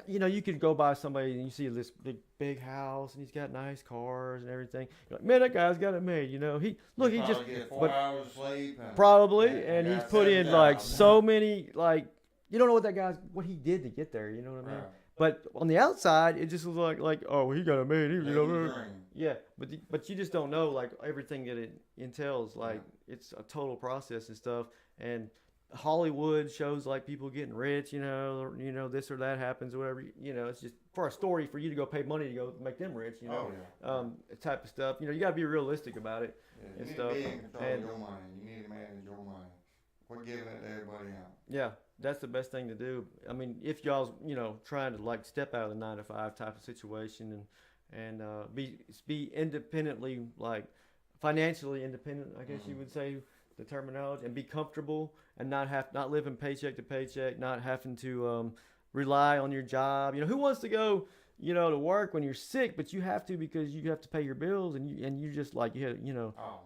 You could go by somebody and you see this big house and he's got nice cars and everything. You're like, man, that guy's got it made. He just get 4 hours of sleep. And he's put in like so many, like, you don't know what he did to get there. You know what I mean? Right. But on the outside, it just looks like oh, he got it made. But you just don't know like everything that it entails. Like it's a total process and stuff. And Hollywood shows like people getting rich, this or that happens or whatever. It's just for a story for you to go pay money to go make them rich. Type of stuff. You got to be realistic about it and stuff. You need to be in control of your money. You need to manage your money. Quit giving it to everybody else. Yeah, that's the best thing to do. I mean, if y'all's trying to like step out of the 9 to 5 type of situation and be independently, like financially independent, I guess you would say the terminology, and be comfortable and not living paycheck to paycheck, not having to rely on your job. Who wants to go to work when you're sick, but you have to because you have to pay your bills and you just like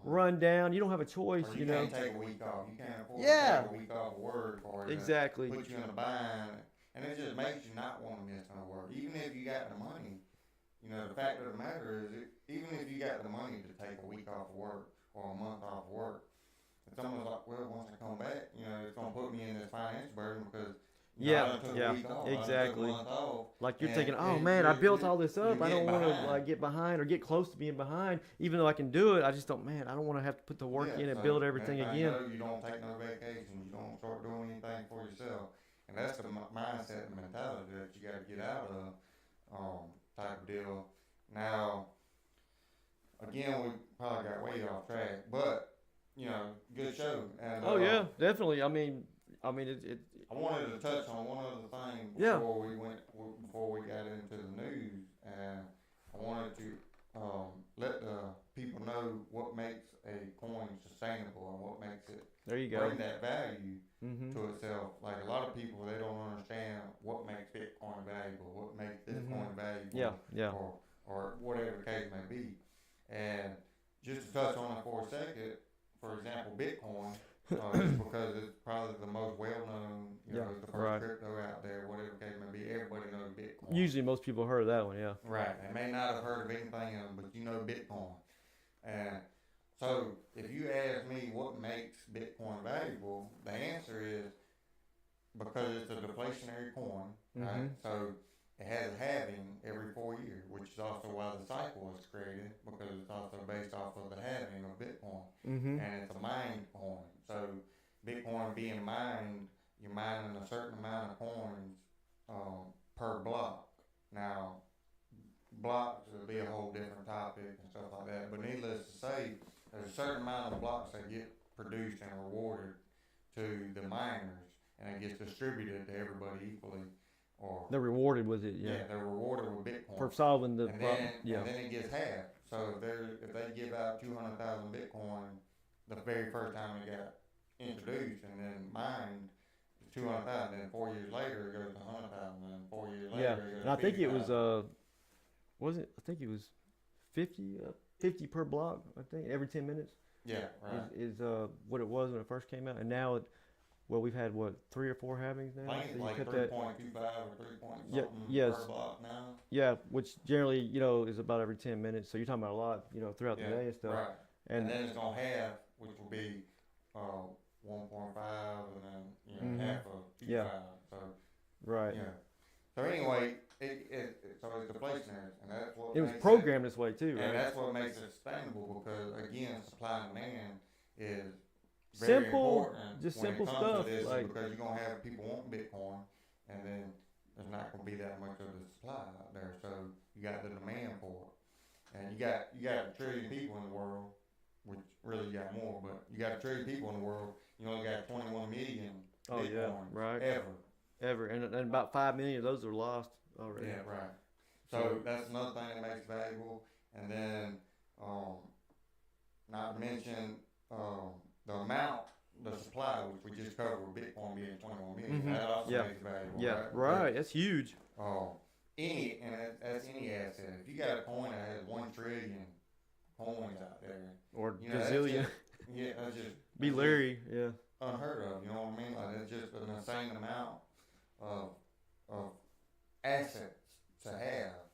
run down. You don't have a choice. Or you can't take a week off. You can't afford to take a week off of work, or exactly put you in a bind, and it just makes you not want to miss no work, even if you got the money. The fact of the matter is, even if you got the money to take a week off of work or a month off of work, it's almost like, well, once I come back, it's gonna put me in this financial burden because. Exactly. Like you're thinking, oh man, I built all this up. I don't want to like get behind or get close to being behind, even though I can do it. I just don't, man. I don't want to have to put the work in and build everything again. You don't take no vacation. You don't start doing anything for yourself, and that's the mindset and mentality that you got to get out of, type of deal. Now, again, we probably got way off track, but good show. And, definitely. I mean, it. I wanted to touch on one other thing before we got into the news, and I wanted to let the people know what makes a coin sustainable and what makes it bring that value to itself. Like a lot of people, they don't understand what makes Bitcoin valuable, what makes this coin valuable, or whatever the case may be. And just to touch on it for a second, for example, Bitcoin. Just because it's probably the most well-known, the first crypto out there, whatever the case may be, everybody knows Bitcoin. Usually most people heard of that one, yeah. Right. They may not have heard of anything else, but you know Bitcoin. And so if you ask me what makes Bitcoin valuable, the answer is because it's a deflationary coin, right? So it has a halving every 4 years, which is also why the cycle was created, because it's also based off of the halving of Bitcoin. And it's a mined coin. So Bitcoin being mined, you're mining a certain amount of coins per block. Now, blocks would be a whole different topic and stuff like that. But needless to say, there's a certain amount of blocks that get produced and rewarded to the miners, and it gets distributed to everybody equally. Or they're rewarded with it. Yeah, they're rewarded with Bitcoin for solving the problem. And then it gets halved. So if they give out 200,000 Bitcoin the very first time it got introduced and then mined 200,000, then 4 years later it goes to 100,000, and 4 years later it goes to and I think it was 50,000. I think it was 50 per block. I think every 10 minutes. Yeah, right. Is what it was when it first came out, and now we've had what 3 or 4 halvings now. I think it's like 3.25 or 3 point something per block now. Yeah, which generally is about every 10 minutes. So you're talking about a lot throughout the day and stuff. Right. And then it's gonna halve, which will be 1.5, and then half of 2.5. So right. Yeah. So anyway, so it's deflationary, and that's what it was programmed this way too, right? And that's what makes it sustainable, because again, supply and demand is very important. Just when simple it comes stuff, to this, like, because you're gonna have people wanting Bitcoin, and then there's not gonna be that much of the supply out there. So you got the demand for it, and you got a trillion people in the world, which really you got more, but you got a trillion people in the world. You only got 21 million Bitcoin ever, and about 5 million of those are lost already. Yeah, right. So that's another thing that makes it valuable. And then, not to mention the amount, the supply, which we just covered with Bitcoin being 21 million. That also makes it valuable. Yeah, right. That's huge. That's any asset. If you got a coin that has 1 trillion coins out there, or gazillion, that's just be leery. Yeah, unheard of. You know what I mean? Like, it's just an insane amount of assets to have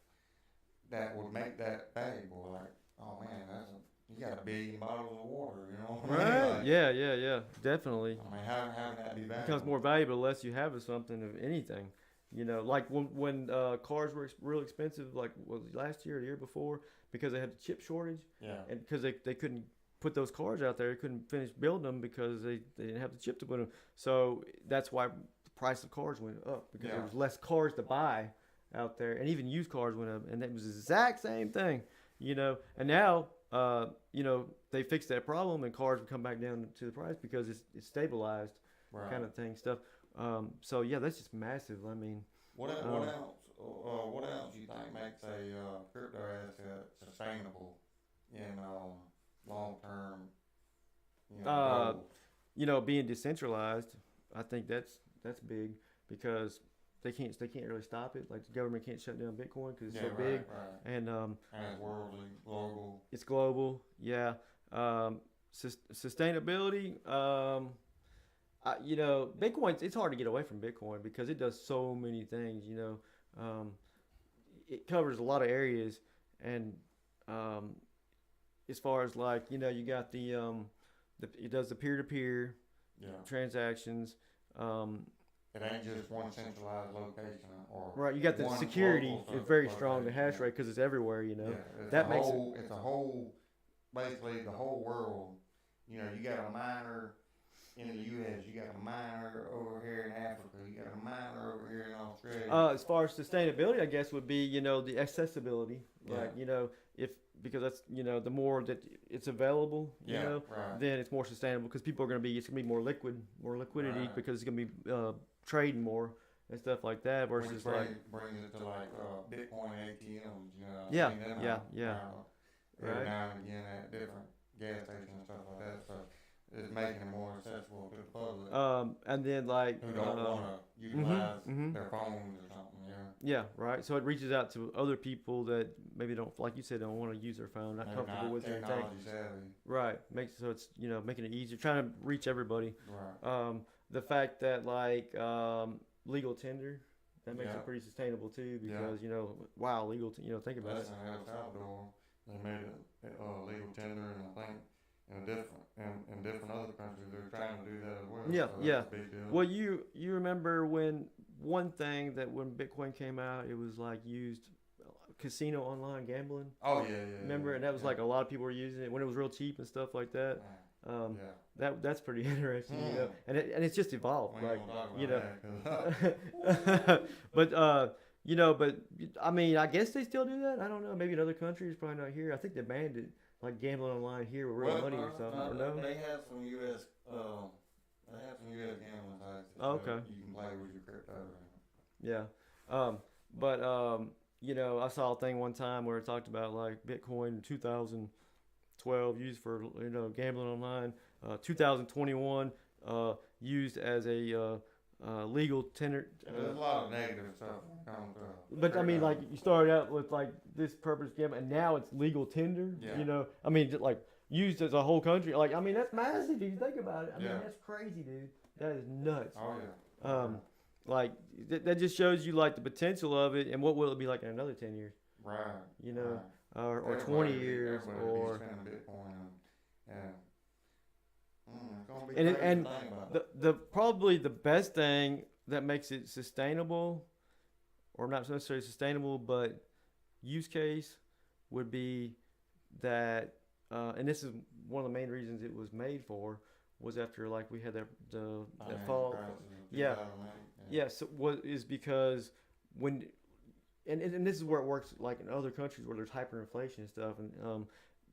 that would make that valuable. Like, oh man, you got 1 billion bottles of water. You know what I mean? Right. Like, yeah, definitely. I mean, how can that be valuable? It becomes more valuable the less you have of something, of anything. Like when cars were real expensive, like was it last year or the year before, because they had the chip shortage. Yeah. And because they couldn't put those cars out there, they couldn't finish building them because they didn't have the chip to put them. So that's why the price of cars went up, because there was less cars to buy out there, and even used cars went up, and it was the exact same thing, And now, they fixed that problem, and cars would come back down to the price because it's stabilized, kind of thing, stuff. So yeah, that's just massive. I mean, what else do you think makes a crypto asset sustainable in long term? Being decentralized, I think that's big, because they can't really stop it. Like, the government can't shut down Bitcoin because it's so big, and it's worldly, global. It's global, yeah. Sustainability. Bitcoin, it's hard to get away from Bitcoin because it does so many things. It covers a lot of areas, and as far as you got it does the peer-to-peer transactions. It ain't just one centralized location, or right. You got the security is very strong. The hash rate, because it's everywhere. That makes it's a whole, basically the whole world. You got a miner in the U.S., you got a miner over here in Africa, you got a miner over here in Australia. As far as sustainability, I guess would be the accessibility. Because that's the more that it's available, then it's more sustainable, because people are going to be, it's going to be more liquidity, because it's going to be trading more and stuff like that, versus which brings it to Bitcoin ATMs. Yeah. Every now and again at different gas stations and stuff like that. So it's making it more accessible to the public. And then who don't want to utilize their phones or something. Yeah, right. So it reaches out to other people that maybe don't, like you said, don't want to use their phone, not comfortable with their technology savvy. Right. So it's making it easier, trying to reach everybody. Right. The fact that legal tender, that makes it pretty sustainable too, because legal think about it. In El Salvador, they made it legal tender, and I think in different other countries they're trying to do that as well. Yeah, so that's a big deal. Well, you remember when Bitcoin came out, it was used casino online gambling. Oh yeah. Remember, and that was a lot of people were using it when it was real cheap and stuff like that. That's pretty interesting, you know, and it's just evolved, We like, ain't gonna talk you about know. that, 'cause But you know, but I mean, I guess they still do that. I don't know. Maybe in other countries, probably not here. I think they banned it, like gambling online here with real well, money or something. Or no? they have some U.S. They have some U.S. gambling sites that Oh, okay. you can play with your crypto. Yeah. But you know, I saw a thing one time where it talked about like Bitcoin in 2012 used for gambling online. 2021 used as a legal tender. There's a lot of negative stuff when it comes to But I mean, crypto. like you started out with like this purpose gambling, and now it's legal tender. Yeah. You know, I mean, like used as a whole country. Like, I mean, that's massive if you think about it. I mean, Yeah. that's crazy, dude. That is nuts. Oh yeah. Like that just shows you like the potential of it, and what will it be like in another 10 years? Right. You know, Right. or Everybody 20 be- years, everybody be or spending Bitcoin and it's gonna be and crazy and to think about. the probably the best thing that makes it sustainable, or not necessarily sustainable, but use case would be that, and this is one of the main reasons it was made for, was after like we had that Financial fall. crisis of Yeah. 2008, Yes, what is because when, and this is where it works like in other countries where there's hyperinflation and stuff, and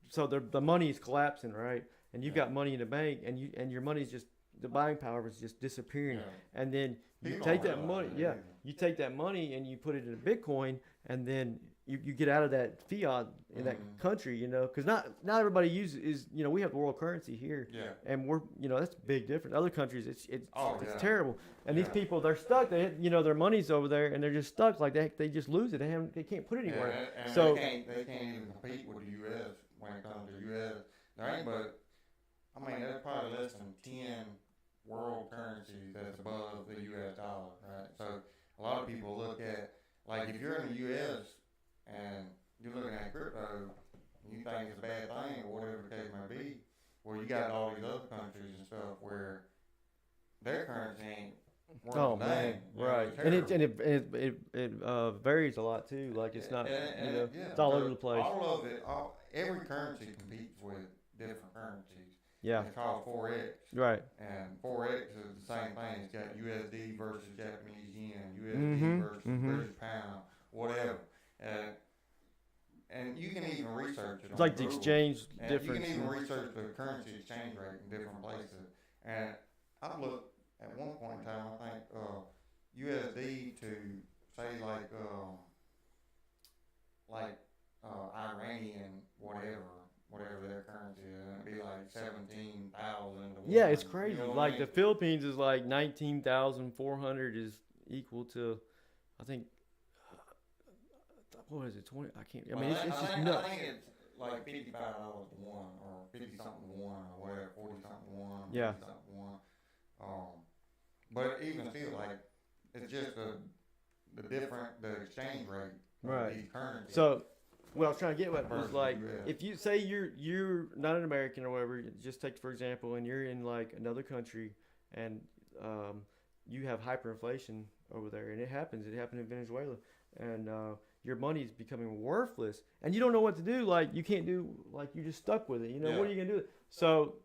so the money is collapsing, right? And you've Yeah. got money in the bank, and your money's just, the buying power is just disappearing, Yeah. and then you People take don't that money, realize that yeah, either. you take that money and you put it in Bitcoin, and then you get out of that fiat in that Mhm. country, you know, because not everybody uses we have the world currency here, Yeah. and we're that's a big difference. Other countries, it's Oh, it's yeah. terrible, and these Yeah. people, they're stuck. Their money's over there, and they're just stuck. Like they just lose it. They can't put it Yeah, anywhere. and So- they can't even compete with the U.S. when it comes to U.S. There ain't but, I mean, there's probably less than 10 world currencies that's above the U.S. dollar, right? So a lot of people look at, like, if you're in the U.S. and you're looking at crypto, and you think it's a bad thing or whatever the case may be, well, you got all these other countries and stuff where their currency ain't worth Oh a man, dang. You know, right. it's And terrible. it varies a lot too. Like it's not And, yeah, it's all over because the place. All of it, every currency competes with different currencies. Yeah, It's called Forex, right. and Forex is the same thing. It's got USD versus Japanese yen, USD Mhm, versus mhm. British pound, whatever. And you can even research it. It's like the exchange And difference. you can even research the currency exchange rate in different places. And I looked at one point in time, I think USD to say like Iranian whatever their currency is, and it'd be like 17,000 to Yeah, 1. it's crazy. You know what Like I the mean? Philippines is like 19,400 is equal to, I think, what is it? 20? I can't. I mean, it's just nuts. I think it's like $55 to 1, or 50 something to 1, or whatever, 40 something to 1, Yeah. 50 something to 1. But even still, like, it's just the exchange rate of Right. these currencies. So, what I was trying to get at was Versus like, US. if you say you're not an American or whatever, just take for example, and you're in like another country, and you have hyperinflation over there, and it happens. It happened in Venezuela, and your money's becoming worthless, and you don't know what to do. Like you can't do, like you're just stuck with it. You know, what Yeah. are you gonna do? So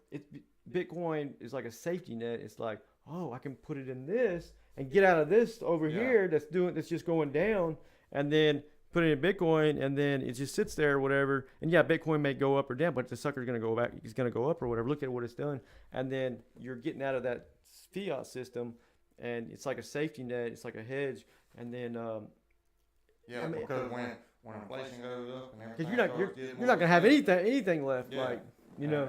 Bitcoin is like a safety net. It's like, oh, I can put it in this and get out of this over Yeah. here that's just going down, and then put it in Bitcoin, and then it just sits there or whatever. And yeah, Bitcoin may go up or down, but the sucker's gonna go back. It's gonna go up or whatever. Look at what it's done, and then you're getting out of that fiat system, and it's like a safety net. It's like a hedge, and then Yeah, I mean- because when inflation goes up and everything, because you're not starts getting you're more not gonna have expensive, anything left, Yeah. like you know.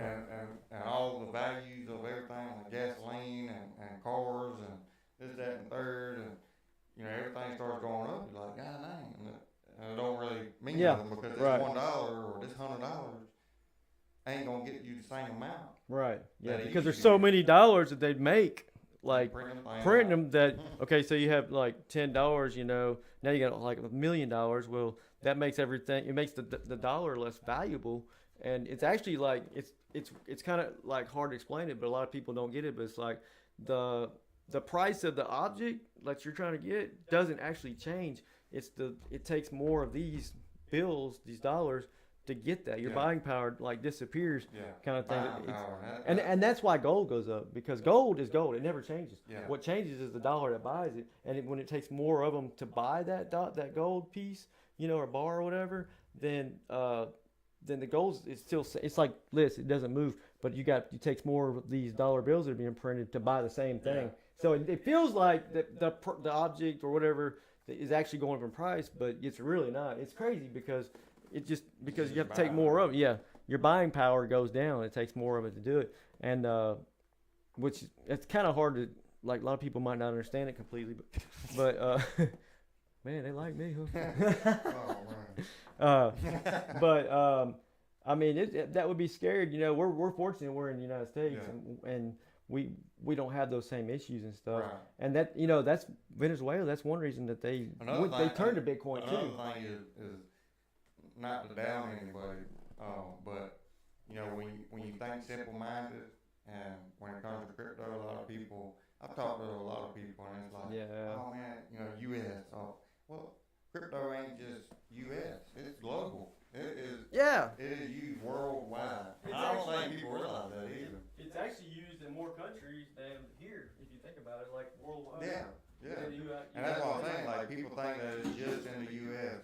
and all the values of everything, like gasoline and cars and this, that, and third, and everything starts going up. You're like, God dang, and it don't really mean Yeah, nothing because this right. $1 or this $100 ain't gonna get you the same amount. Right. Yeah, that it because there's used so to be. many dollars that they'd make, like Printing printing out. them. That okay, so you have like $10, now you got like $1 million. Well, that makes everything. It makes the dollar less valuable, and it's actually like it's kind of like hard to explain it, but a lot of people don't get it. But it's like the price of the object that you're trying to get doesn't actually change. It takes more of these bills, these dollars, to get that. Your Yeah. buying power like disappears, Yeah. kind of thing. Buying power. And that's why gold goes up, because gold is gold. It never changes. Yeah. What changes is the dollar that buys it. And when it takes more of them to buy that gold piece, or bar or whatever, then the gold is still, it's like this. It doesn't move, but it takes more of these dollar bills that are being printed to buy the same thing. Yeah. So it feels like the object or whatever is actually going up in price, but it's really not. It's crazy because you have to take more of it. Yeah, your buying power goes down. It takes more of it to do it, and which it's kind of hard to, like, a lot of people might not understand it completely, but man, they like me, huh? Oh, man. But I mean, that would be scared. We're fortunate we're in the United States, Yeah. and we don't have those same issues and stuff. Right. And that's Venezuela. That's one reason that they turned to Bitcoin too. Another thing is not to down anybody, but when you think simple-minded, and when it comes to crypto, a lot of people, I've talked to a lot of people, and it's like, oh man, U.S. Oh, well, crypto ain't just U.S. It's global. It is. Yeah. It is used worldwide. It's I don't actually- think people realize that either. It's actually used in more countries than here, if you think about it, like worldwide. Yeah, yeah. And that's what I'm saying. Like, people think that it's just in the U.S.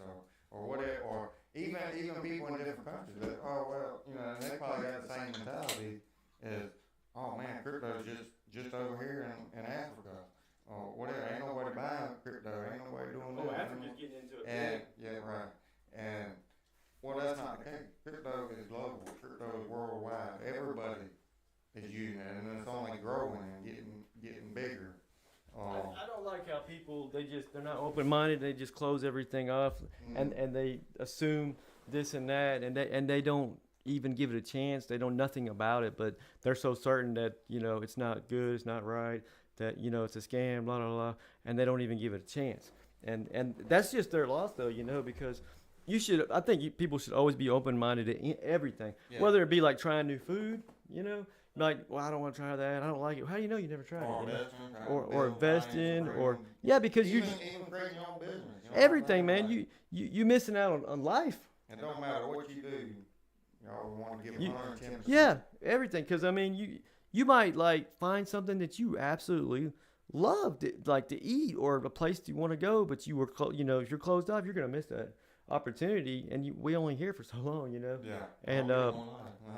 or whatever, or even people in different countries. That, oh well, and they probably got the same mentality as, oh man, crypto's just over here in Africa or whatever. Ain't nobody buying crypto. Ain't nobody doing that. Africa's getting into it. And yeah, right. And well, that's not the case. Crypto is global. Crypto is worldwide. Everybody is using it, and it's only growing and getting bigger. I don't like how people they're not open minded. They just close everything off, and they assume this and that, and they don't even give it a chance. They know nothing about it, but they're so certain that it's not good, it's not right, that it's a scam, blah blah blah, and they don't even give it a chance. And that's just their loss, though, because I think people should always be open minded to everything, whether it be like trying new food, like, well, I don't want to try that, I don't like it. How do you know you never tried it? Or investing, or because even creating your own business. Everything, man. You missing out on life. It don't matter what you do. Y'all want to give 110%. Yeah, everything. Because I mean, you might like find something that you absolutely love, like to eat, or a place you want to go, but if you're closed off, you're gonna miss that opportunity. And we only here for so long, Yeah.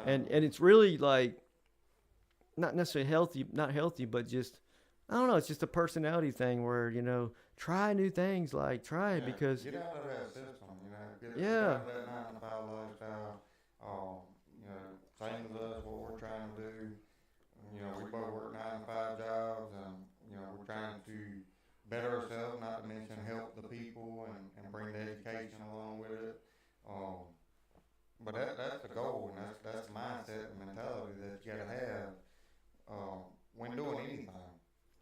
And it's really like not necessarily not healthy, but just, I don't know. It's just a personality thing where try new things, like try it because get out of that system, get yeah. out of that 9-to-5 lifestyle. Same as us, what we're trying to do. We both work 9-to-5 jobs, and we're trying to better ourselves, not to mention help the people and bring the education along with it. But that's the goal, and that's the mindset and mentality that you gotta have when doing anything.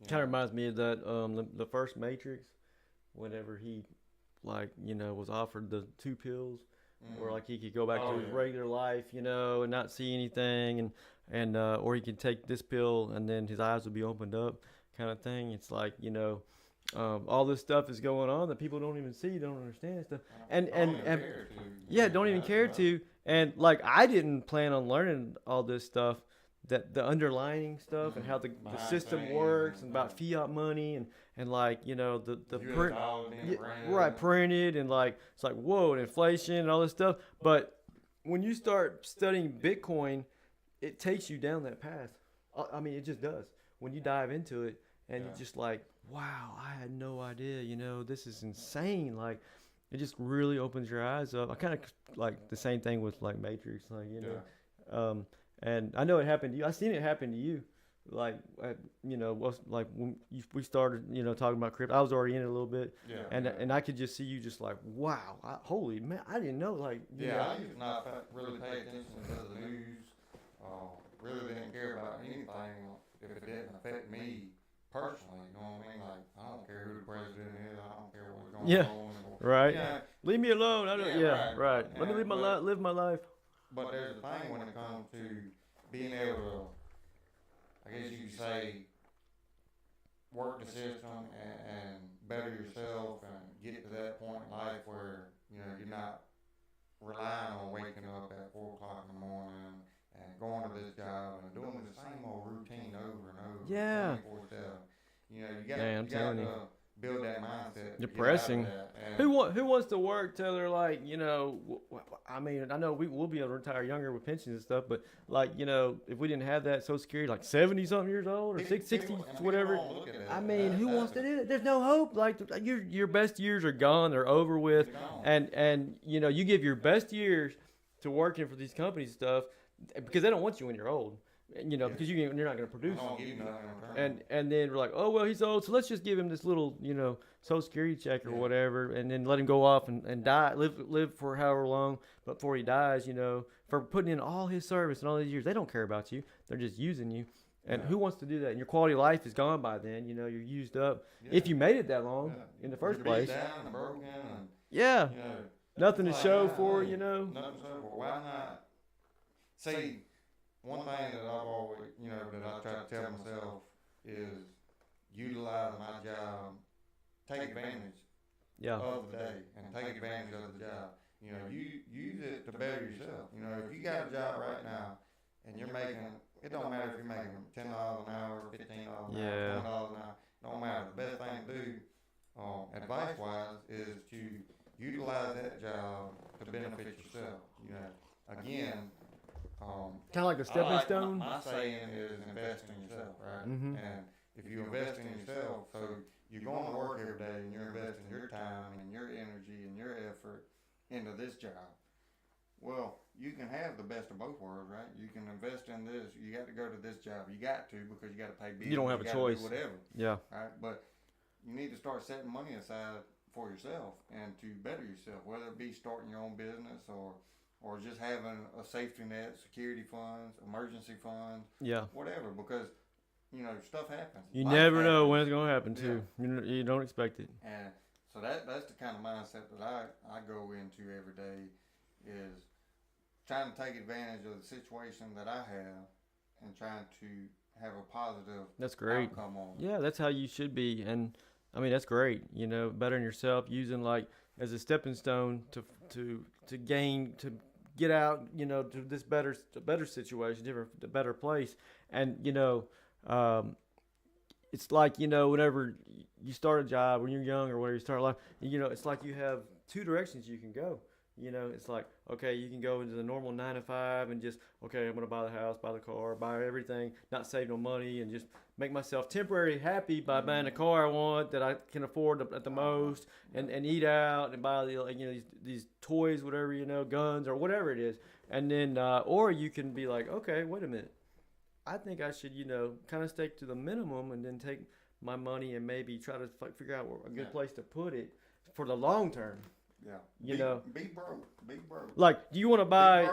Kind of reminds me of that the first Matrix, whenever he was offered the 2 pills, where like he could go back to his regular life, and not see anything, and or he could take this pill and then his eyes would be opened up, kind of thing. It's like all this stuff is going on that people don't even see, don't understand stuff, and don't even care to. And like, I didn't plan on learning all this stuff, that the underlying stuff, and how the system works, and about fiat money, and like the printed, and like it's like, whoa, and inflation and all this stuff. But when you start studying Bitcoin, it takes you down that path. I mean, it just does. When you dive into it, and you're just like, wow, I had no idea, this is insane. Like, it just really opens your eyes up. I kind of like the same thing with like Matrix, like, and I know it happened to you. I seen it happen to you. Like, like when we started, talking about crypto, I was already in it a little bit. Yeah. And I could just see you just like, wow, holy man, I didn't know. Like, I used to not really pay attention to the news. Really didn't care about anything if it didn't affect me personally. You know what I mean? Like, I don't care who the president is. I don't care what's going on. Right. Leave me alone. I don't. Right. Let me live my life. But there's a thing when it comes to being able to, I guess you could say, work the system and better yourself and get to that point in life where you're not relying on waking up at 4 o'clock in the morning and going to this job and doing the same old routine over and over, Yeah. 24/7. You know, Man, I'm telling you. build that mindset. Depressing. To get out of that. Who wants to work till they're like, you know, I mean, I know we'll be able to retire younger with pensions and stuff, but like, you know, if we didn't have that Social Security, like 70-something years old or 60, whatever. I mean, who wants to do that? There's no hope. Like your best years are gone. They're over with. And you know, you give your best years to working for these companies and stuff because they don't want you when you're old. You know, because you're not going to produce. And then we're like, oh well, he's old, so let's just give him this little, you know, Social Security check or whatever, and then let him go off and die, live for however long, but before he dies, you know, for putting in all his service and all these years. They don't care about you; they're just using you. And who wants to do that? And your quality of life is gone by then. You know, you're used up if you made it that long in the first place. Down and broken and, you know, nothing to show for. You know, nothing to show for. Why not? See. One thing that I've always, you know, that I try to tell myself is utilize my job, take advantage of the day, and take advantage of the job. You know, you use it to better yourself. You know, if you got a job right now and you're making, it don't matter if you're making $10 an hour, $15 an hour, $20 an hour, don't matter. The best thing to do, advice-wise, is to utilize that job to benefit yourself. You know, again. Kind of like a stepping stone. My saying is invest in yourself, right? Mm-hmm. And if you invest in yourself, so you're going to work every day and you're investing your time and your energy and your effort into this job. Well, you can have the best of both worlds, right? You can invest in this. You got to go to this job. You got to because you got to pay bills. You don't have a choice. Do whatever. Yeah. Right. But you need to start setting money aside for yourself and to better yourself, whether it be starting your own business or just having a safety net, security funds, emergency funds, whatever, because, you know, stuff happens. You never know when it's going to happen, too. You don't expect it. And so that's the kind of mindset that I go into every day is trying to take advantage of the situation that I have and trying to have a positive outcome on it. Yeah, that's how you should be. And, I mean, that's great. You know, bettering yourself, using, like, as a stepping stone to gain, to get out, you know, to this better situation, a better place. And, you know, it's like, you know, whenever you start a job when you're young or whenever you start life, you know, it's like you have two directions you can go. You know, it's like, okay, you can go into the normal 9 to 5 and just, okay, I'm going to buy the house, buy the car, buy everything, not save no money, and just make myself temporarily happy by buying the car I want that I can afford at the most, and eat out and buy the, you know, these toys, whatever, you know, guns or whatever it is. And then, or you can be like, okay, wait a minute. I think I should, you know, kind of stick to the minimum and then take my money and maybe try to figure out a good place to put it for the long term. Yeah. You know. Be broke. Be broke. Like, do you want to buy?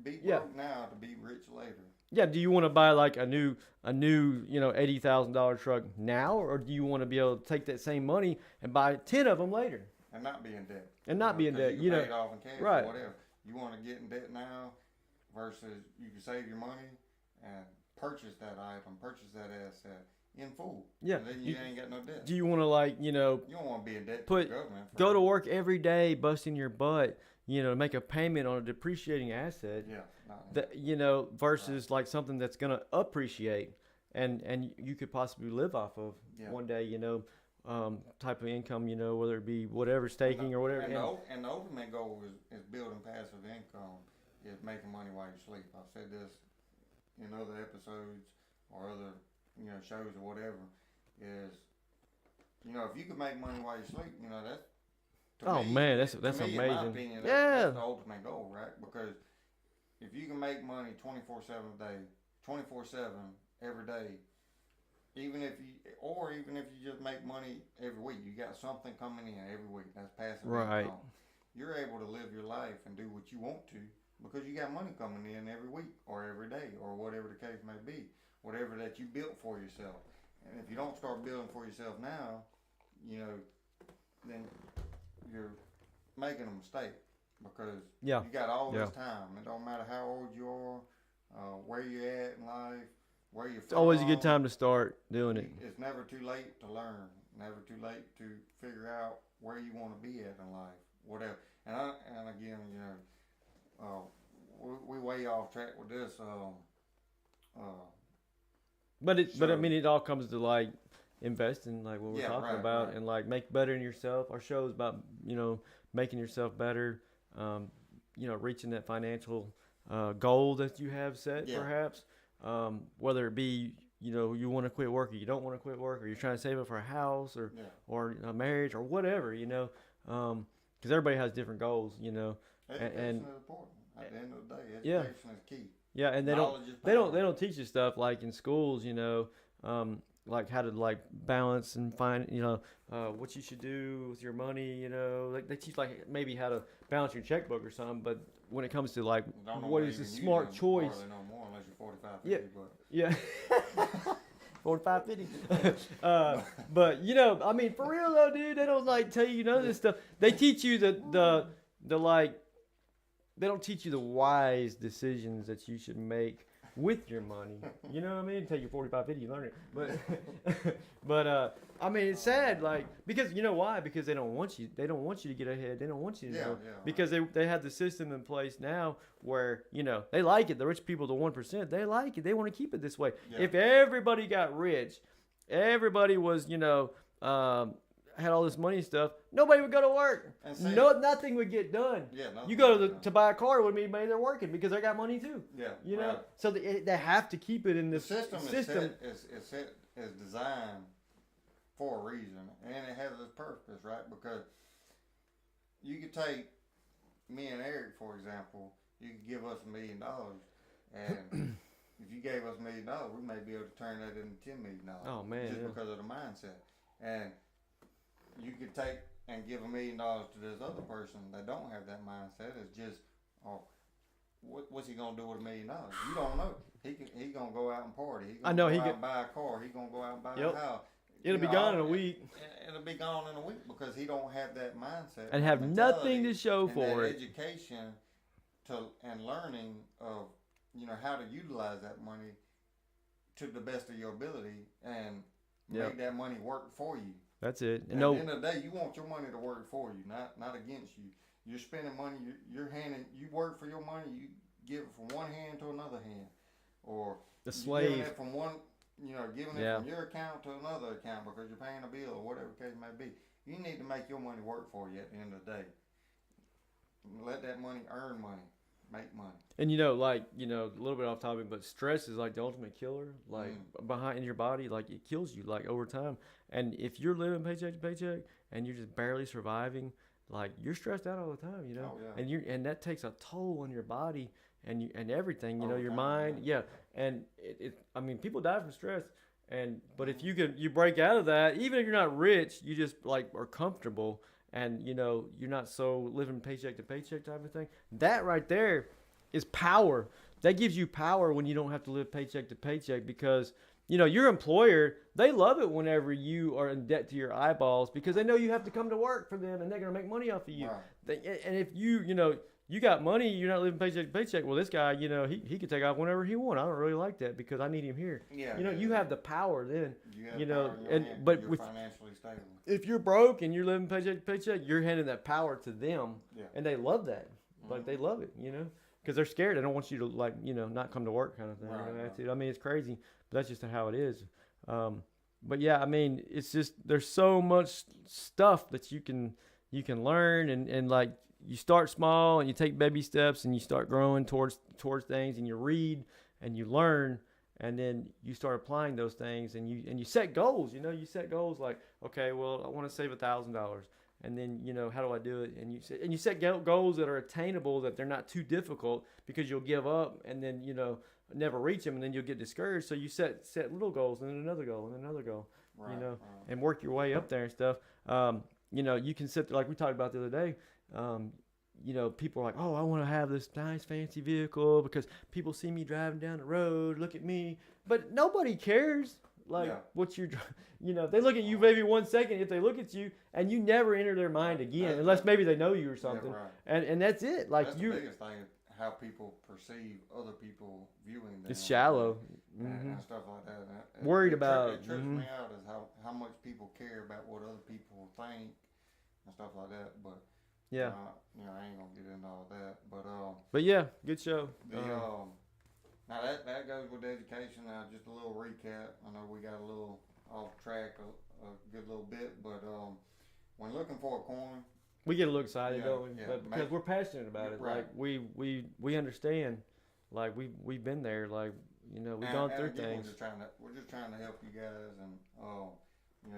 Be broke now to be rich later. Yeah. Do you want to buy like a new, you know, $80,000 truck now, or do you want to be able to take that same money and buy 10 of them later? And not be in debt. And not be in debt. You know. Pay it off in cash or whatever. You want to get in debt now, versus you can save your money and purchase that item, purchase that asset in full. Yeah. And then you ain't got no debt. Do you want to, like, you know, you don't want to be in debt to the government. Go to work every day, busting your butt, you know, make a payment on a depreciating asset. Yeah. That, you know, versus like something that's going to appreciate and you could possibly live off of one day, you know, type of income, you know, whether it be whatever, staking or whatever. And the ultimate goal is building passive income, is making money while you sleep. I've said this in other episodes or other, you know, shows or whatever, is, you know, if you can make money while you sleep, you know, that's, man, that's me, amazing. In my opinion, that's the ultimate goal, right? Because if you can make money 24/7 a day, 24/7 every day, even if you just make money every week, you got something coming in every week. That's passive income. You're able to live your life and do what you want to because you got money coming in every week or every day or whatever the case may be. Whatever that you built for yourself. And if you don't start building for yourself now, you know, then you're making a mistake because you got all this time. It don't matter how old you are, where you're at in life, where you're from. It's always a good time to start doing it. It's never too late to learn. Never too late to figure out where you want to be at in life. Whatever. And again, you know, we way off track with this. But I mean, it all comes to like investing, like what we're talking about, right. and like make better in yourself. Our show is about making yourself better, reaching that financial goal that you have set, perhaps, whether it be you want to quit work or you don't want to quit work, or you're trying to save up for a house or a marriage or whatever, because everybody has different goals, Education is important. At the end of the day, education is key. Yeah, and they don't teach you stuff like in schools, like how to like balance and find, what you should do with your money, like they teach like maybe how to balance your checkbook or something, but when it comes to like what is a smart choice, they know more unless you're 45, 50, but 45, 50. But I mean, for real though, dude, they don't like tell you none of this stuff. They teach you the like. They don't teach you the wise decisions that you should make with your money. You know what I mean? Take your 45, 50, you learn it. But I mean, it's sad, like, because you know why? Because they don't want you to get ahead. They don't want you to know. Because they have the system in place now where, they like it. The rich people, the 1%, they like it. They want to keep it this way. Yeah. If everybody got rich, everybody was, had all this money and stuff, nobody would go to work. Nothing would get done. Yeah, you go to buy a car with me, maybe they're working because they got money too. Yeah, know. So they have to keep it in this system. Is designed for a reason, and it has its purpose, right? Because you could take me and Eric, for example. You could give us $1 million, and if you gave us $1 million, we may be able to turn that into $10 million. Oh man! Just because of the mindset. And you could take and give $1 million to this other person that don't have that mindset. It's just, what's he gonna do with $1 million? You don't know. He gonna go out and party. He gonna go out and buy a car. He gonna go out and buy a house. It'll be gone in a week. It'll be gone in a week because he don't have that mindset and have nothing to show for it. Education and learning of how to utilize that money to the best of your ability and make that money work for you. That's it. At the end of the day, you want your money to work for you, not against you. You're spending money. You work for your money. You give it from one hand to another hand, or the slave. Giving it from one, giving it from your account to another account because you're paying a bill or whatever the case may be. You need to make your money work for you at the end of the day. Let that money earn money, make money. And a little bit off topic, but stress is like the ultimate killer. Like behind your body, like it kills you like over time. And if you're living paycheck to paycheck and you're just barely surviving, like you're stressed out all the time, and that takes a toll on your body and everything, your mind, and I mean, people die from stress, but if you break out of that, even if you're not rich, you just like are comfortable, and you're not so living paycheck to paycheck type of thing. That right there is power. That gives you power when you don't have to live paycheck to paycheck because. Your employer, they love it whenever you are in debt to your eyeballs because they know you have to come to work for them and they're going to make money off of you. Right. And if you got money, you're not living paycheck to paycheck. Well, this guy, he could take off whenever he wants. I don't really like that because I need him here. Yeah. You have the power then. But you're financially stable. If you're broke and you're living paycheck to paycheck, you're handing that power to them. Yeah. And they love that. Like they love it, because they're scared. They don't want you to not come to work kind of thing. Right. I mean, it's crazy. That's just how it is. But yeah, I mean, it's just there's so much stuff that you can learn and like you start small and you take baby steps and you start growing towards things and you read and you learn and then you start applying those things and you set goals. You set goals like, okay, well, I want to save $1,000. And then, how do I do it? And you set goals that are attainable, that they're not too difficult because you'll give up and then, never reach them and then you'll get discouraged. So you set little goals and then another goal and another goal, and work your way up there and stuff. You can set, like we talked about the other day, people are like, oh, I want to have this nice fancy vehicle because people see me driving down the road, look at me. But nobody cares. What you're, they look at you maybe 1 second if they look at you and you never enter their mind again unless maybe they know you or something. Yeah, right. And that's it. Like that's the biggest thing, how people perceive other people viewing them. It's shallow. And stuff like that. Worried about. It trips me out is how much people care about what other people think and stuff like that. But Yeah. I ain't gonna get into all that, But yeah, good show. now that goes with education. Now, just a little recap. I know we got a little off track a good little bit, but when looking for a coin, we get a little excited, don't we? Yeah, but because we're passionate about it. Right. Like we understand. Like we've been there. Like we've gone through things. We're just trying to help you guys, and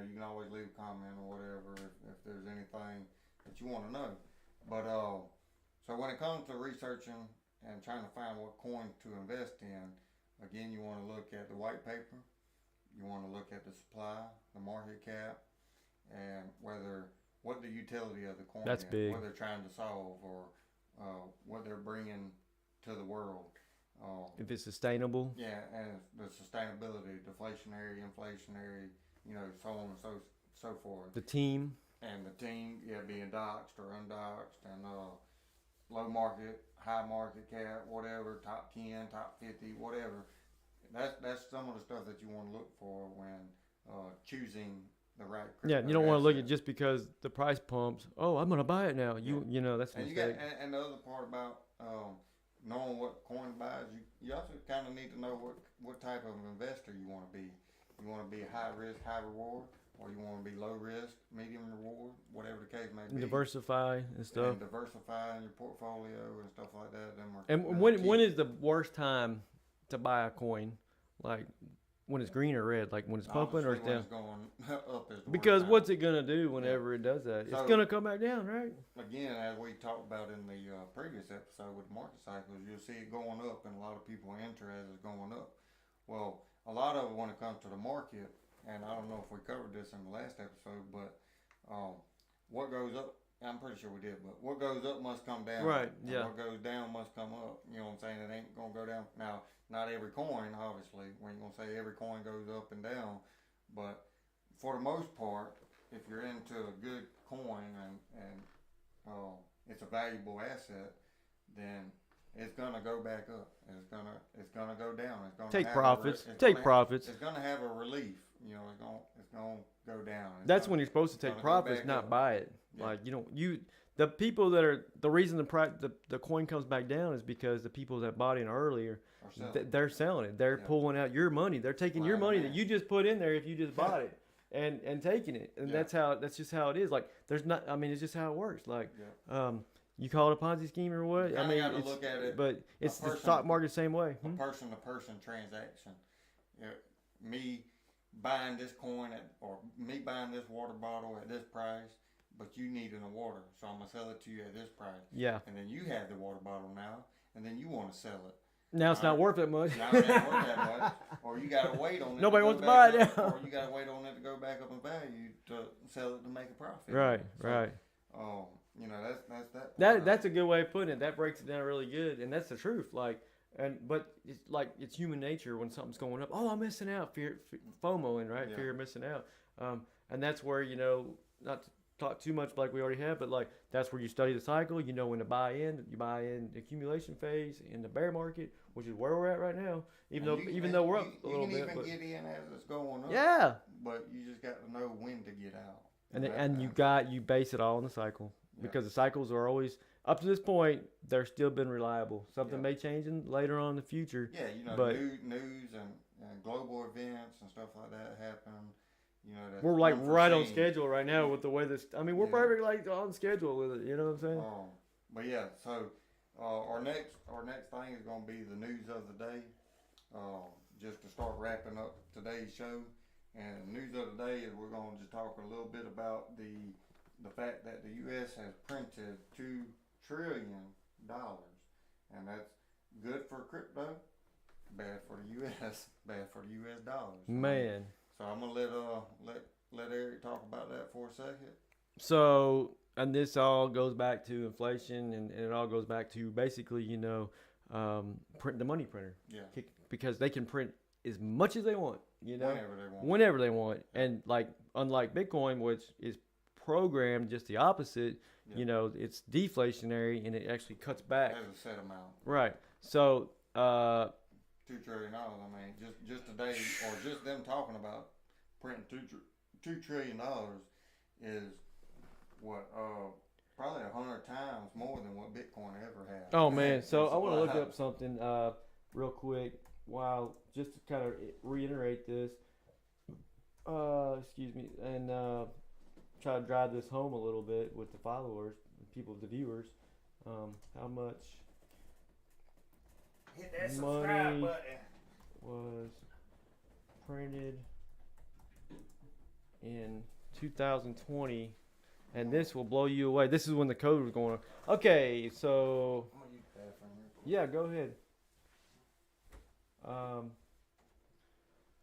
you can always leave a comment or whatever if there's anything that you want to know. But so when it comes to researching and trying to find what coin to invest in, again, you want to look at the white paper. You want to look at the supply, the market cap, and what the utility of the coin That's is, big. what they're trying to solve, or what they're bringing to the world. If it's sustainable. Yeah, and the sustainability, deflationary, inflationary, so on and so forth. The team. And the team, being doxed or undoxed, and low market, high market cap, whatever, top 10, top 50, whatever. That's some of the stuff that you want to look for when choosing the right crypto. Yeah, you don't want to look at just because the price pumps. Oh, I'm gonna buy it now. You know that's a mistake. And the other part about knowing what coin buys, you also kind of need to know what type of investor you want to be. You want to be high risk, high reward, or you want to be low risk, medium reward, whatever the case may be. Diversify and stuff. And diversify in your portfolio and stuff like that. And when is the worst time to buy a coin? Like when it's green or red? Like when it's pumping or it's down? When it's going up is the because worst what's it gonna do whenever it does that? It's gonna come back down, right? Again, as we talked about in the previous episode with market cycles, you'll see it going up, and a lot of people enter as it's going up. Well, a lot of it when it comes to the market, and I don't know if we covered this in the last episode, but what goes up, I'm pretty sure we did, but what goes up must come down. Right, and what goes down must come up. You know what I'm saying? It ain't going to go down. Now, not every coin, obviously. We ain't going to say every coin goes up and down, but for the most part, if you're into a good coin and it's a valuable asset, then it's gonna go back up. It's gonna go down. It's gonna take profits. It's gonna have a relief. It's gonna go down. That's when you're supposed to take profits, not buy it. Yeah. Like the people that are the reason the coin comes back down is because the people that bought in earlier, they're selling it. They're pulling out your money. They're taking your money that you just put in there if you just bought it. And taking it, and that's just how it is. Like it's just how it works. Like, you call it a Ponzi scheme or what? You got to look at it, but it's the stock market the same way. A person-to-person transaction. Me buying this coin or me buying this water bottle at this price, but you needing a water, so I'm gonna sell it to you at this price. Yeah. And then you have the water bottle now, and then you want to sell it. Now it's not worth that much. Now it's not worth that much. Or you got to wait on it. Nobody wants to buy it now. Or you got to wait on it to go back up in value to sell it to make a profit. Right. That's that. That's a good way of putting it. That breaks it down really good, and that's the truth. But it's human nature when something's going up. Oh, I'm missing out. FOMOing, right? Yeah. Fear of missing out. And that's where not to talk too much like we already have, but that's where you study the cycle. You know when to buy in. You buy in the accumulation phase in the bear market, which is where we're at right now. Even though we're up a little bit, you can even get in as it's going up. Yeah. But you just got to know when to get out. And you base it all on the cycle because the cycles are always up to this point. They're still been reliable. Something may change later on in the future. Yeah, but news and global events and stuff like that happen. We're right on schedule right now with the way this. We're perfectly on schedule with it. You know what I'm saying? But yeah, so our next thing is going to be the news of the day. Just to start wrapping up today's show, and the news of the day is we're going to just talk a little bit about the fact that the U.S. has printed $2 trillion, and that's good for crypto, bad for the U.S., bad for the U.S. dollars. Man. So I'm gonna let Eric talk about that for a second. So, and this all goes back to inflation, and it all goes back to basically, print the money printer. Yeah. Because they can print as much as they want, whenever they want. And unlike Bitcoin, which is programmed just the opposite, it's deflationary and it actually cuts back. It has a set amount. Right. So, $2 trillion. Just today, or just them talking about printing $2 trillion is what probably 100 times more than what Bitcoin ever had. Oh man, so I want to look up something real quick. Wow, just to kind of reiterate this. Excuse me, and try to drive this home a little bit with the followers, the viewers. How much hit that subscribe money button was printed in 2020? And this will blow you away. This is when the code was going on. Okay, so I'm gonna use the bathroom real quick. yeah, go ahead.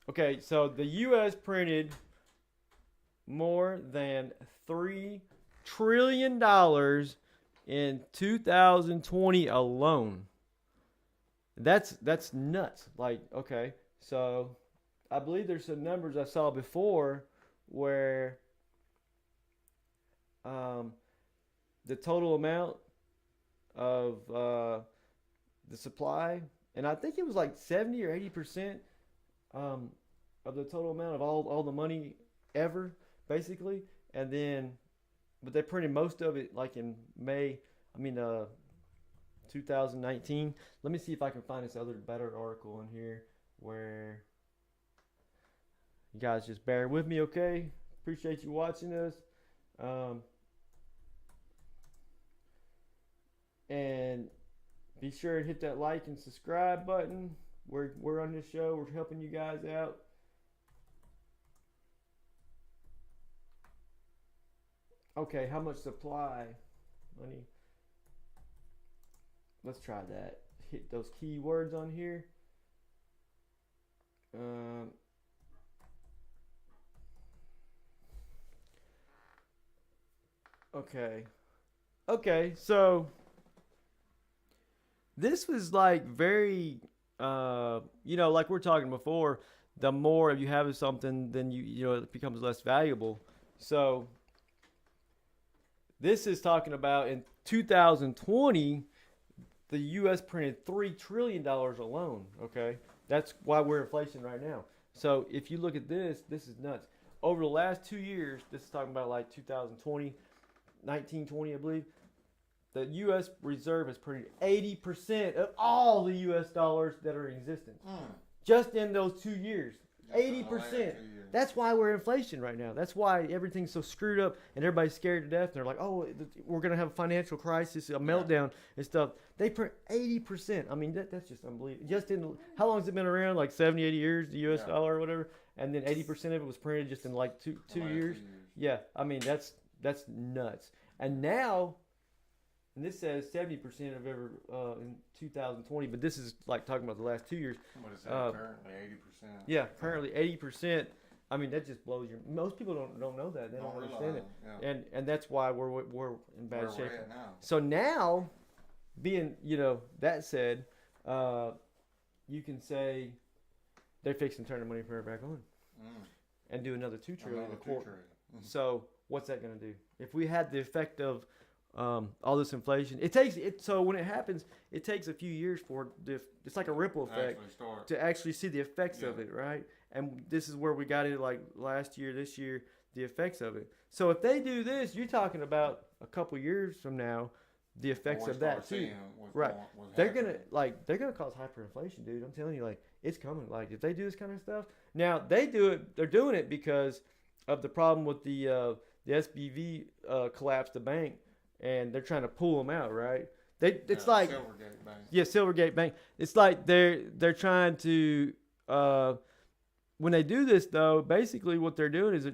Okay, so the U.S. printed more than $3 trillion in 2020 alone. That's nuts. Like, okay, so I believe there's some numbers I saw before where the total amount of the supply, and I think it was like 70 or 80% of the total amount of all the money ever, basically. And then, but they printed most of it like in May. 2019. Let me see if I can find this other better article in here where you guys just bear with me, okay? Appreciate you watching us. And be sure to hit that like and subscribe button. We're on this show. We're helping you guys out. Okay, how much supply money? Let's try that. Hit those keywords on here. Okay, so this was like very, like we're talking before, the more you have of something, then it becomes less valuable. So this is talking about in 2020, the U.S. printed $3 trillion alone, okay? That's why we're in inflation right now. So if you look at this is nuts. Over the last 2 years, this is talking about like 2020, 1920, I believe, the U.S. Reserve has printed 80% of all the U.S. dollars that are in existence. Just in those 2 years. 80%. That's why we're in inflation right now. That's why everything's so screwed up and everybody's scared to death. And they're like, oh, we're going to have a financial crisis, a meltdown and stuff. They print 80%. I mean, that's just unbelievable. Just in, how long has it been around? Like 70, 80 years, the U.S. dollar or whatever. And then 80% of it was printed just in like two years. Yeah, I mean, that's nuts. And now, and this says 70% of ever in 2020, but this is like talking about the last 2 years. What is that, currently 80%? Yeah, currently 80%. I mean, that just blows your. Most people don't know that. They don't understand it, and that's why we're in bad shape. We're at now. So now, being that said, you can say they're fixing to turn the money printer back on and do another $2 trillion a quarter. So what's that going to do? If we had the effect of all this inflation, it takes it. So when it happens, it takes a few years for it's like a ripple effect to actually see the effects of it, right? And this is where we got it like last year, this year, the effects of it. So if they do this, you're talking about a couple years from now, the effects of that too, right? They're gonna cause hyperinflation, dude. I'm telling you, like it's coming. Like if they do this kind of stuff, now they're doing it because of the problem with the SBV collapsed the bank. And they're trying to pull them out, right? It's like Silvergate Bank. Yeah, Silvergate Bank. It's like they're trying to when they do this though, basically what they're doing is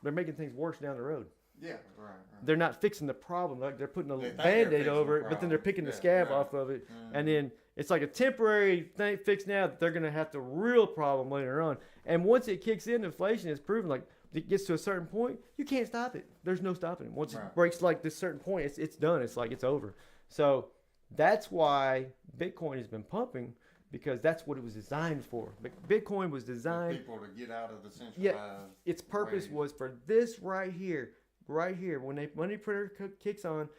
they're making things worse down the road. Yeah, right. They're not fixing the problem. Like they're putting a Band-Aid over it, but then they're picking the scab off of it, and then it's like a temporary thing fix now that they're gonna have the real problem later on. And once it kicks in, inflation is proven like. It gets to a certain point, you can't stop it. There's no stopping it. Once it breaks like this certain point, it's done. It's like it's over. So that's why Bitcoin has been pumping because that's what it was designed for. Bitcoin was designed for people to get out of the centralized. Yeah, its purpose was for this right here. When the money printer kicks on,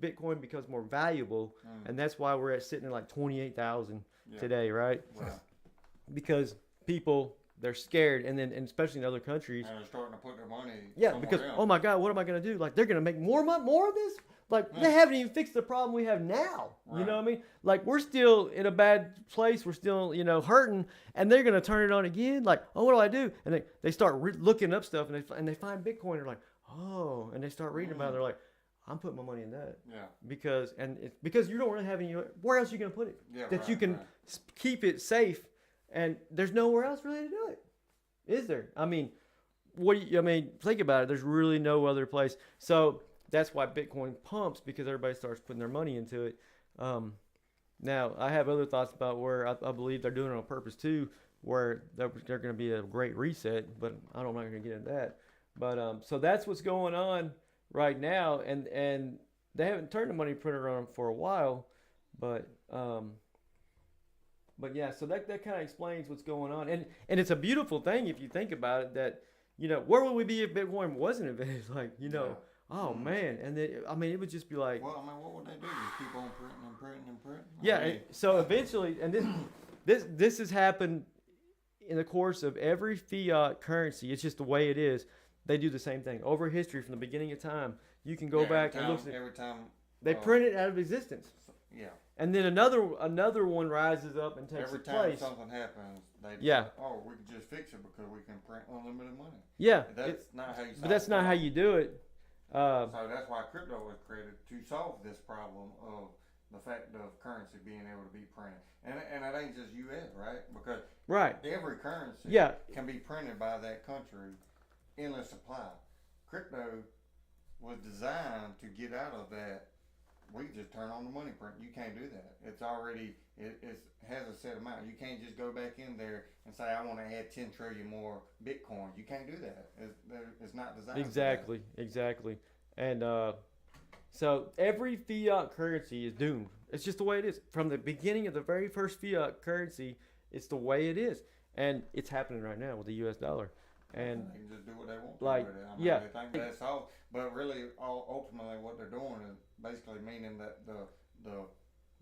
Bitcoin becomes more valuable, and that's why we're sitting at like 28,000 today, right? Because people. They're scared, and especially in other countries. And they're starting to put their money. Yeah, because oh my God, what am I going to do? Like they're going to make more of this. Like they haven't even fixed the problem we have now. Right. You know what I mean? Like we're still in a bad place. We're still, hurting, and they're gonna turn it on again. Like, oh, what do I do? And they start looking up stuff, and they find Bitcoin. They're like, oh, and they start reading about it. They're like, I'm putting my money in that. Yeah. Because you don't really have any. Where else are you gonna put it? Yeah. That you can keep it safe, and there's nowhere else really to do it. Is there? I mean, think about it. There's really no other place. So that's why Bitcoin pumps, because everybody starts putting their money into it. Now, I have other thoughts about where I believe they're doing it on purpose too, where they're going to be a great reset, but I'm not going to get into that. But so that's what's going on right now, and they haven't turned the money printer on for a while, but yeah, so that kind of explains what's going on, and it's a beautiful thing if you think about it. That where would we be if Bitcoin wasn't invented? Like oh man, and it would just be like. Well, what would they do? Just keep on printing and printing and printing. Yeah, so eventually, and this has happened in the course of every fiat currency. It's just the way it is. They do the same thing over history from the beginning of time. You can go back and look at every time they print it out of existence. Yeah. And then another one rises up and takes its place. Every time something happens, they say, oh, we can just fix it because we can print unlimited money. Yeah. That's not how you solve it. But that's not how you do it. So that's why crypto was created, to solve this problem of the fact of currency being able to be printed. And it ain't just U.S., right? Because every currency can be printed by that country, endless supply. Crypto was designed to get out of that. We just turn on the money print. You can't do that. It's already, it has a set amount. You can't just go back in there and say, I want to add 10 trillion more Bitcoin. You can't do that. It's not designed Exactly. And so every fiat currency is doomed. It's just the way it is. From the beginning of the very first fiat currency, it's the way it is. And it's happening right now with the U.S. dollar. And they can just do what they want to with it. They think that's all, but really, ultimately, what they're doing is basically meaning that the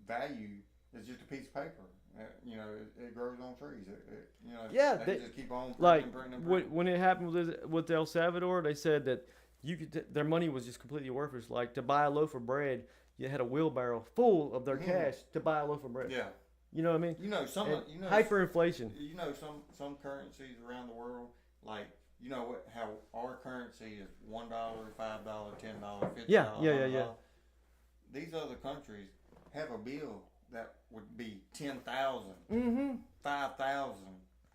value is just a piece of paper. It grows on trees. They just keep on printing. When it happened with El Salvador, they said that their money was just completely worthless. Like to buy a loaf of bread, you had a wheelbarrow full of their cash to buy a loaf of bread. Yeah. You know what I mean? Hyperinflation. Some currencies around the world. Like, how our currency is $1, $5, $10, $50. Yeah. These other countries have a bill that would be 10,000, 5,000.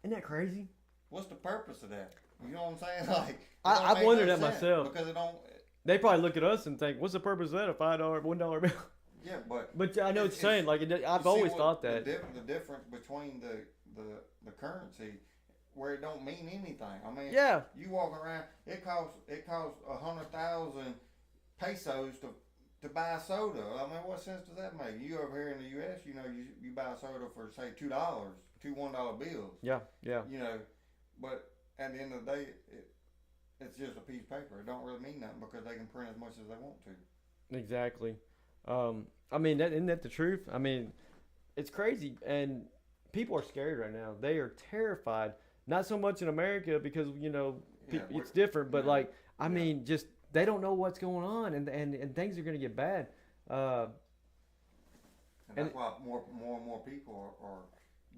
Isn't that crazy? What's the purpose of that? You know what I'm saying? Like, I've wondered that myself. Because it don't. They probably look at us and think, "What's the purpose of that? A $5, $1 bill?" Yeah, but I know what you're saying. Like, I've always thought that the difference between the currency. Where it don't mean anything. You walk around. It costs 100,000 pesos to buy a soda. What sense does that make? You over here in the U.S., you buy a soda for say $2, two $1 bills. Yeah. But at the end of the day, it's just a piece of paper. It don't really mean nothing because they can print as much as they want to. Exactly. Isn't that the truth? It's crazy, and people are scared right now. They are terrified. Not so much in America because it's different, but just they don't know what's going on, and things are going to get bad. And that's why more and more people are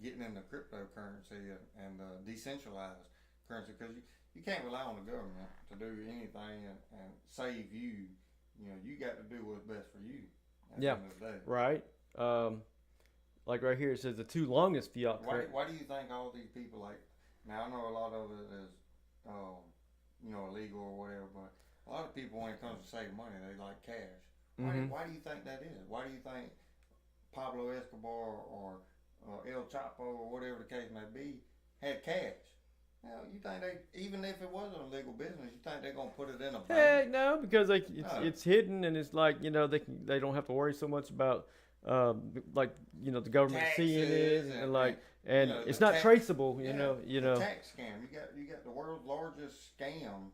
getting into cryptocurrency and decentralized currency, because you can't rely on the government to do anything and save you. You got to do what's best for you. At the end of the day. Right. Like right here, it says the two longest fiat. Why do you think all these people Now I know a lot of it is, illegal or whatever, but a lot of people, when it comes to saving money, they like cash. Why do you think that is? Why do you think Pablo Escobar or El Chapo or whatever the case may be had cash? Now, you think even if it was an illegal business, you think they're gonna put it in a bank? Heck no, because it's hidden, and it's like they don't have to worry so much about the government taxes seeing it and it's not traceable. The tax scam. You got the world's largest scam,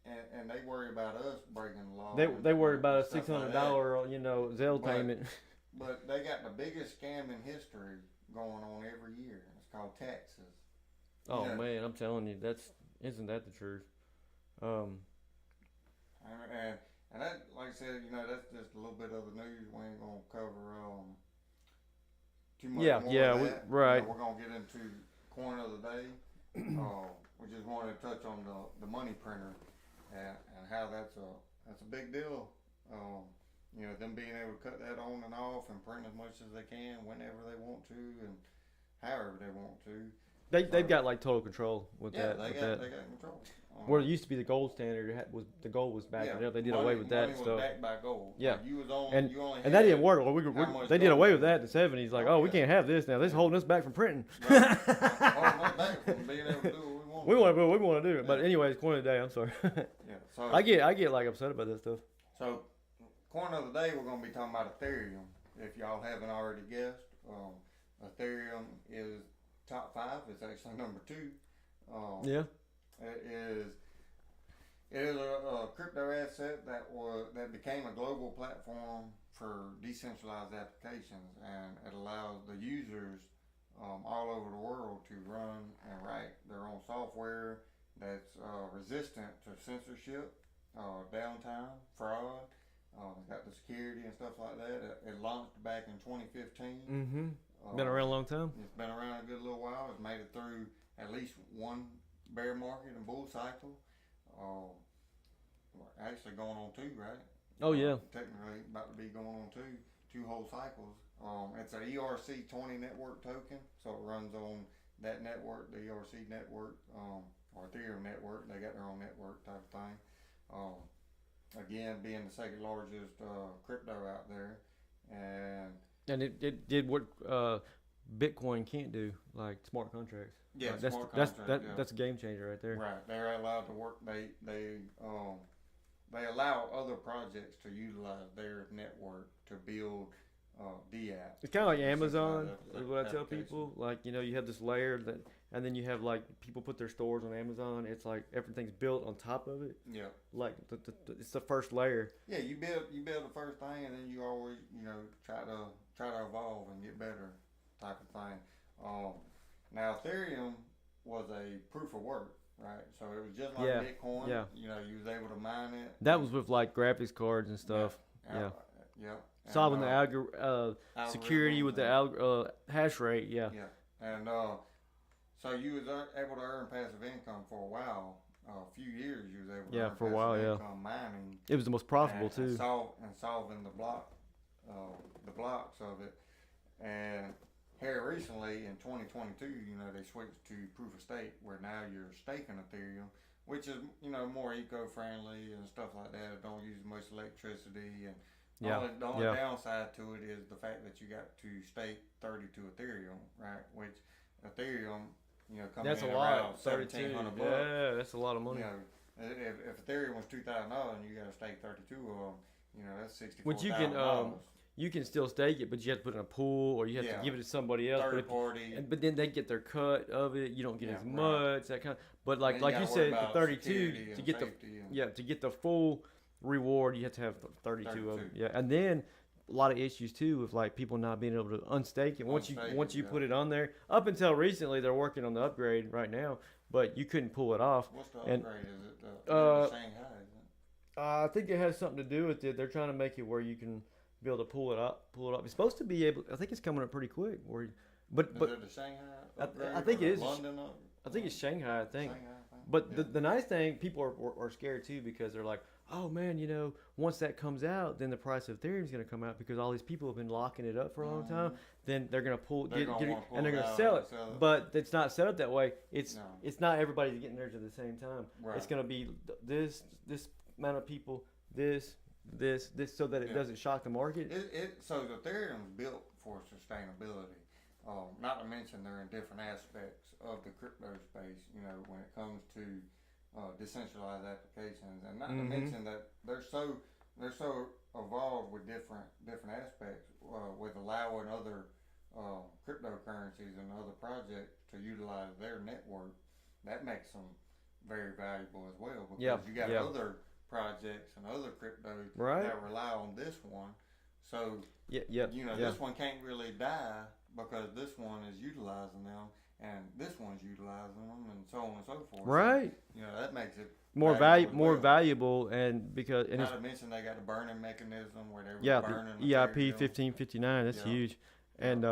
and they worry about us breaking the law. They worry about a $600 Zelle payment. But they got the biggest scam in history going on every year. It's called taxes. Oh man, I'm telling you, isn't that the truth? And that, like I said, that's just a little bit of the news. We ain't gonna cover too much more of that. Right. We're gonna get into coin of the day. We just wanted to touch on the money printer and how that's a big deal. Them being able to cut that on and off and print as much as they can whenever they want to and however they want to. They've got like total control with that. They got control. Where it used to be the gold standard was the gold was back there. They did away with that money stuff. Was backed by gold. Yeah, you was on, and you only and that didn't work. They did away with gold. that in the '70s. Like, we can't have this now. This is holding us back from printing. Right. Holding us back from being able to do what we want. We want to do it. But anyways, coin of the day. I'm sorry. So I get like upset about that stuff. So, coin of the day, we're gonna be talking about Ethereum. If y'all haven't already guessed, Ethereum is top 5. It's actually number 2. It is a crypto asset that became a global platform for decentralized applications, and it allows the users all over the world to run and write their own software that's resistant to censorship, downtime, fraud. It's got the security and stuff like that. It launched back in 2015. Mm-hmm. Been around a long time. It's been around a good little while. It's made it through at least one bear market and bull cycle. Actually going on 2, right? Oh yeah. Technically about to be going on 2 whole cycles. It's a ERC20 network token, so it runs on that network, the ERC network, or Ethereum network. They got their own network type of thing. Again, being the second largest crypto out there, and it did what Bitcoin can't do, like smart contracts. Yeah, smart contracts. That's a game changer right there. Right, they're allowed to work. They allow other projects to utilize their network to build DApps. It's kind of like Amazon, is what I tell people. Like, you have this layer and then you have like people put their stores on Amazon. It's like everything's built on top of it. Yeah. Like it's the first layer. Yeah, you build the first thing, and then you always try to evolve and get better, type of thing. Now Ethereum was a proof of work. Right, so it was just like Bitcoin. Yeah. You was able to mine it. That was with like graphics cards and stuff. Yeah. Solving the security with the hash rate. Yeah. Yeah, and so you was able to earn passive income for a while. A few years you was able to earn for a passive while. income mining. It was the most profitable too. And solving the blocks of it, and. Here recently in 2022, they switched to proof of stake, where now you're staking Ethereum, which is more eco-friendly and stuff like that. It don't use much electricity, and the only downside to it is the fact that you got to stake 32 Ethereum, right? Which Ethereum, comes in around $1,700. Yeah, that's a lot of money. If Ethereum was $2,000 and you got to stake 32 of them, that's $64,000. Which you can still stake it, but you have to put it in a pool, or you have to give it to somebody else. Third party. But then they get their cut of it. You don't get as much. That kind of. But like you said, the 32 to get the full reward, you have to have 32 of them. Yeah, and then a lot of issues too with like people not being able to unstake it. Once you put it on there, up until recently, they're working on the upgrade right now, but you couldn't pull it off. What's the upgrade? Is it Shanghai? Isn't it? I think it has something to do with it. They're trying to make it where you can be able to pull it up. It's supposed to be able. I think it's coming up pretty quick. But is it the Shanghai? I think it is. London. I think it's Shanghai. I think. Shanghai, But the nice thing, people are scared too, because they're like, oh man, once that comes out, then the price of Ethereum is going to come out, because all these people have been locking it up for a long time. Then they're going to pull it and they're going to sell it. But it's not set up that way. It's not everybody's getting theirs at the same time. Right. It's going to be this amount of people, this, so that it doesn't shock the market. So the Ethereum's built for sustainability. Not to mention they're in different aspects of the crypto space. When it comes to decentralized applications, and not to mention that they're so evolved with different aspects, with allowing other cryptocurrencies and other projects to utilize their network. That makes them very valuable as well, because you got other projects and other cryptos that rely on this one. So this one can't really die, because this one is utilizing them, and this one's utilizing them, and so on and so forth. Right. So, that makes it more valuable, and because not to mention they got the burning mechanism where they were burning the EIP 1559. That's huge, and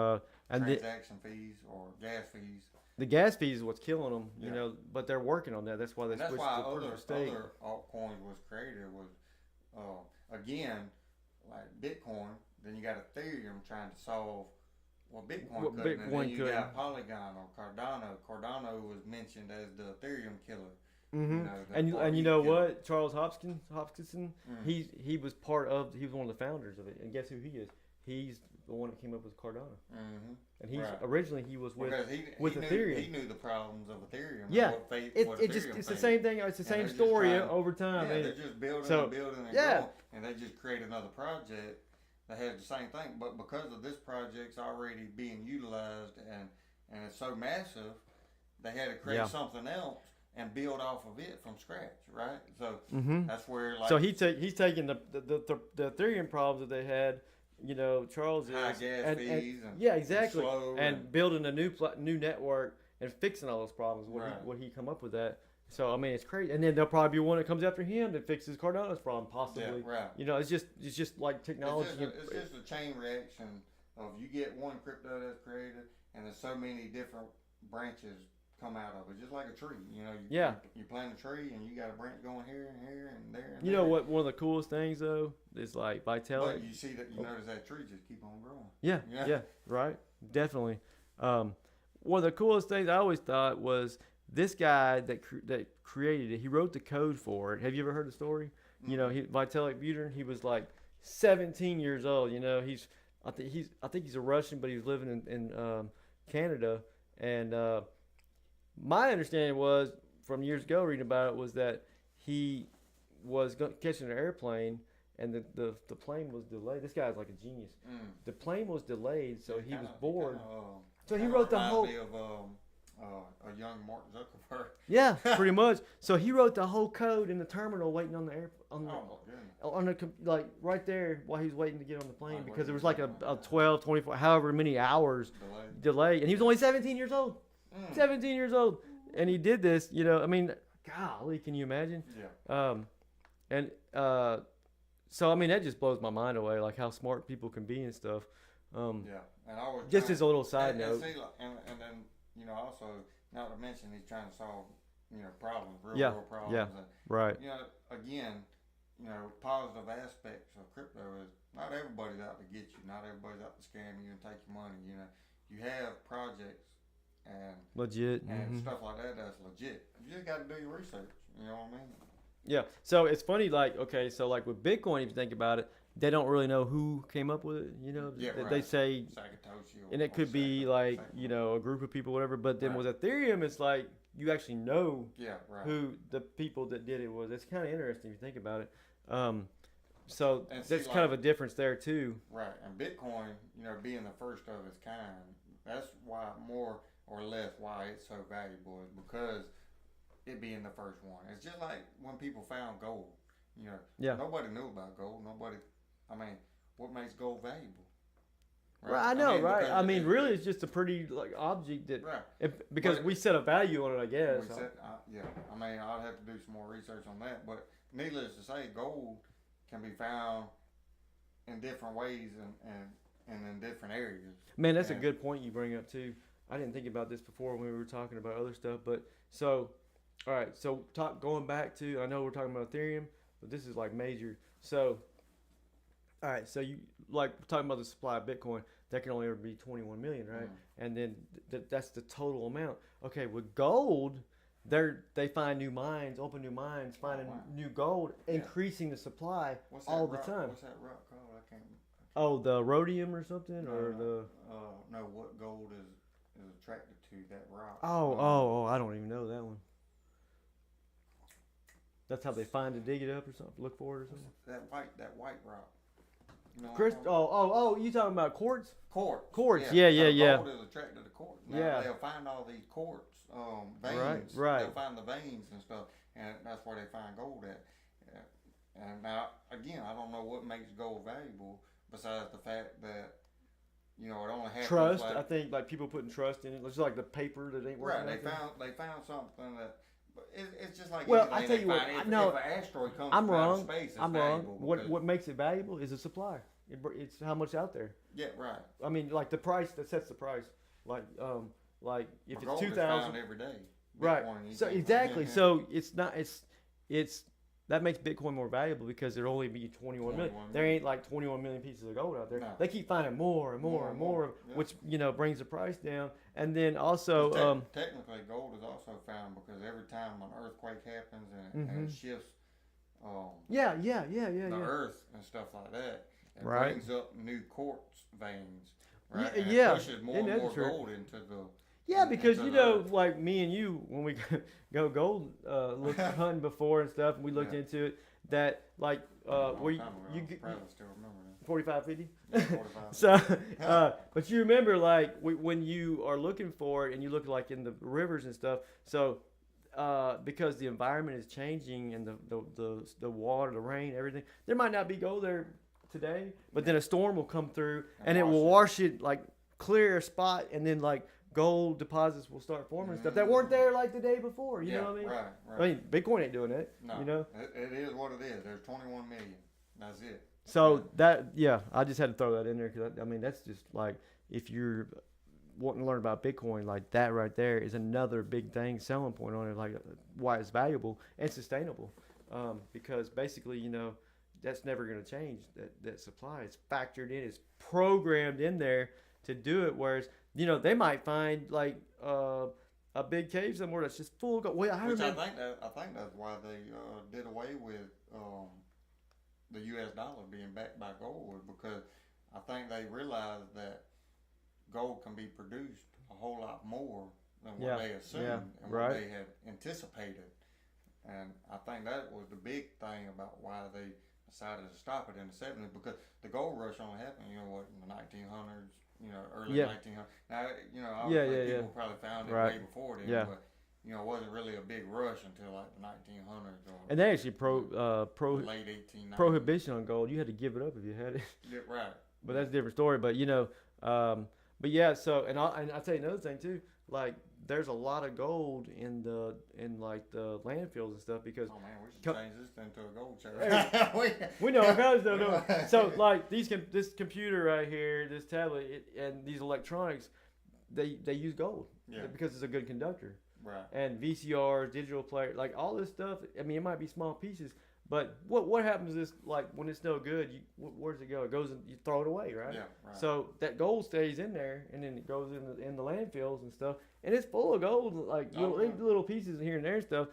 transaction fees or gas fees. The gas fees is what's killing them, but they're working on that. That's why they switched to other altcoins was created was, again, like Bitcoin. Then you got Ethereum trying to solve what Bitcoin couldn't. And then you got Polygon or Cardano. Cardano was mentioned as the Ethereum killer. Mm-hmm. And you know what? Charles Hoskinson, he was one of the founders of it. And guess who he is? He's the one that came up with Cardano. Mm-hmm. And originally he was with Ethereum. He knew the problems of Ethereum. Yeah, it's the same thing. It's the same story over time. Yeah, they're just building and building and growing, and they just create another project that has the same thing. But because of this project's already being utilized and it's so massive, they had to create something else and build off of it from scratch, right? So that's where so he's taking the Ethereum problems that they had. Charles is high gas fees and exactly, and building a new network and fixing all those problems. What he come up with that. So I mean, it's crazy. And then there'll probably be one that comes after him that fixes Cardano's problem, possibly. Yeah, right. It's just like technology. It's just a chain reaction of you get one crypto that's created, and there's so many different branches come out of it, just like a tree. You plant a tree and you got a branch going here and here and there. And know what? One of the coolest things though is like Vitalik. But you see that notice that tree just keep on growing. Yeah, right, definitely. One of the coolest things I always thought was this guy that created it. He wrote the code for it. Have you ever heard the story? Mm-hmm. Vitalik Buterin. He was like 17 years old. I think he's a Russian, but he was living in Canada and. My understanding was from years ago reading about it was that he was catching an airplane and the plane was delayed. This guy's like a genius. The plane was delayed, so he was bored. So he wrote the whole. A young Mark Zuckerberg. Yeah, pretty much. So he wrote the whole code in the terminal, waiting on the like right there while he was waiting to get on the plane because there was like a 12, 24, however many hours delay, and he was only 17 years old. 17 years old, and he did this. I mean, golly, can you imagine? Yeah. So I mean, that just blows my mind away, like how smart people can be and stuff. And I was just as a little side note. And then also not to mention he's trying to solve problems, real world problems. Yeah. Right. Again, positive aspects of crypto is not everybody's out to get you, not everybody's out to scam you and take your money. You have projects. And legit and stuff like that's legit. You just got to do your research. You know what I mean? Yeah. So it's funny, like with Bitcoin, if you think about it, they don't really know who came up with it. They say Satoshi, and it could be like a group of people, whatever. But then with Ethereum, it's like you actually know who the people that did it was. It's kind of interesting if you think about it. So there's kind of a difference there too. Right. And Bitcoin, being the first of its kind, that's why more or less why it's so valuable is because it being the first one. It's just like when people found gold. Nobody knew about gold. What makes gold valuable? Right, I know, right? I mean, really, it's just a pretty object that, because we set a value on it, I guess. I'll have to do some more research on that. But needless to say, gold can be found in different ways and in different areas. Man, that's a good point you bring up too. I didn't think about this before when we were talking about other stuff, but all right. So going back to, I know we're talking about Ethereum, but this is like major. So, all right. So you like talking about the supply of Bitcoin, that can only ever be 21 million, right? And then that's the total amount. Okay, with gold, they find new mines, open new mines, finding new gold, increasing the supply all the time. What's that rock called? I can't. Oh, the rhodium or something, no, what gold is attracted to that rock? Oh, I don't even know that one. That's how they find to dig it up or something, look for it or something. That white rock. You talking about quartz? Quartz. Yeah. Gold is attracted to quartz. They'll find all these quartz veins. Right. They'll find the veins and stuff, and that's where they find gold at. And now, again, I don't know what makes gold valuable besides the fact that it only happens Trust. like, I think like people putting trust in it. It's like the paper that ain't working. right. They found something that. But it's just like Well, anything I tell you what. if No, an asteroid comes I'm from outer wrong. space, it's I'm wrong. valuable. What makes it valuable is the supply. It's how much out there. Yeah, right. I mean, like the price that sets the price. Like if it's gold 2,000 is found every day. right. Bitcoin, So exactly. So it's not. It's that makes Bitcoin more valuable because there'll only be 21 million. There ain't like 21 million pieces of gold out there. No. They keep finding more and more and more, yeah. which brings the price down. And then also, technically, gold is also found because every time an earthquake happens and it shifts, the earth and stuff like that, it brings up new quartz veins. Right? And it pushes more and more gold into the. Yeah, because like me and you, when we go gold hunting before and stuff, and we looked into it. That like where you probably still remember that. 45, 50? Yeah, 45. So, but you remember like when you are looking for it and you look like in the rivers and stuff. So, because the environment is changing and the water, the rain, everything, there might not be gold there today, but then a storm will come through and it will wash it like clear a spot, and then like gold deposits will start forming and stuff that weren't there like the day before. You know what I mean? Right. I mean, Bitcoin ain't doing that. No, it is what it is. There's 21 million. That's it. So I just had to throw that in there because I mean that's just like if you're wanting to learn about Bitcoin, like that right there is another big thing, selling point on it, like why it's valuable and sustainable, because basically that's never going to change. That supply is factored in, it's programmed in there to do it. Whereas they might find like a big cave somewhere that's just full of gold. Well, I think that's why they did away with the U.S. dollar being backed by gold, because I think they realized that gold can be produced a whole lot more than what they assumed and what they had anticipated. And I think that was the big thing about why they decided to stop it in the 70s, because the gold rush only happened, in the 1900s. Early 1900s. Now, obviously people probably found it way before then, but it wasn't really a big rush until like the 1900s or. And they actually late 1890s. prohibition on gold. You had to give it up if you had it. Yeah, right. But that's a different story. But but yeah. So and I'll tell you another thing too. Like there's a lot of gold in the landfills and stuff because. Oh man, we should change this into a gold chart. we know our values don't know. So like this computer right here, this tablet, and these electronics, they use gold because it's a good conductor. Right. And VCRs, digital player, like all this stuff. I mean, it might be small pieces, but what happens is like when it's no good, where does it go? It goes and you throw it away, right? Yeah. Right. So that gold stays in there, and then it goes in the landfills and stuff, and it's full of gold, like little pieces here and there and stuff.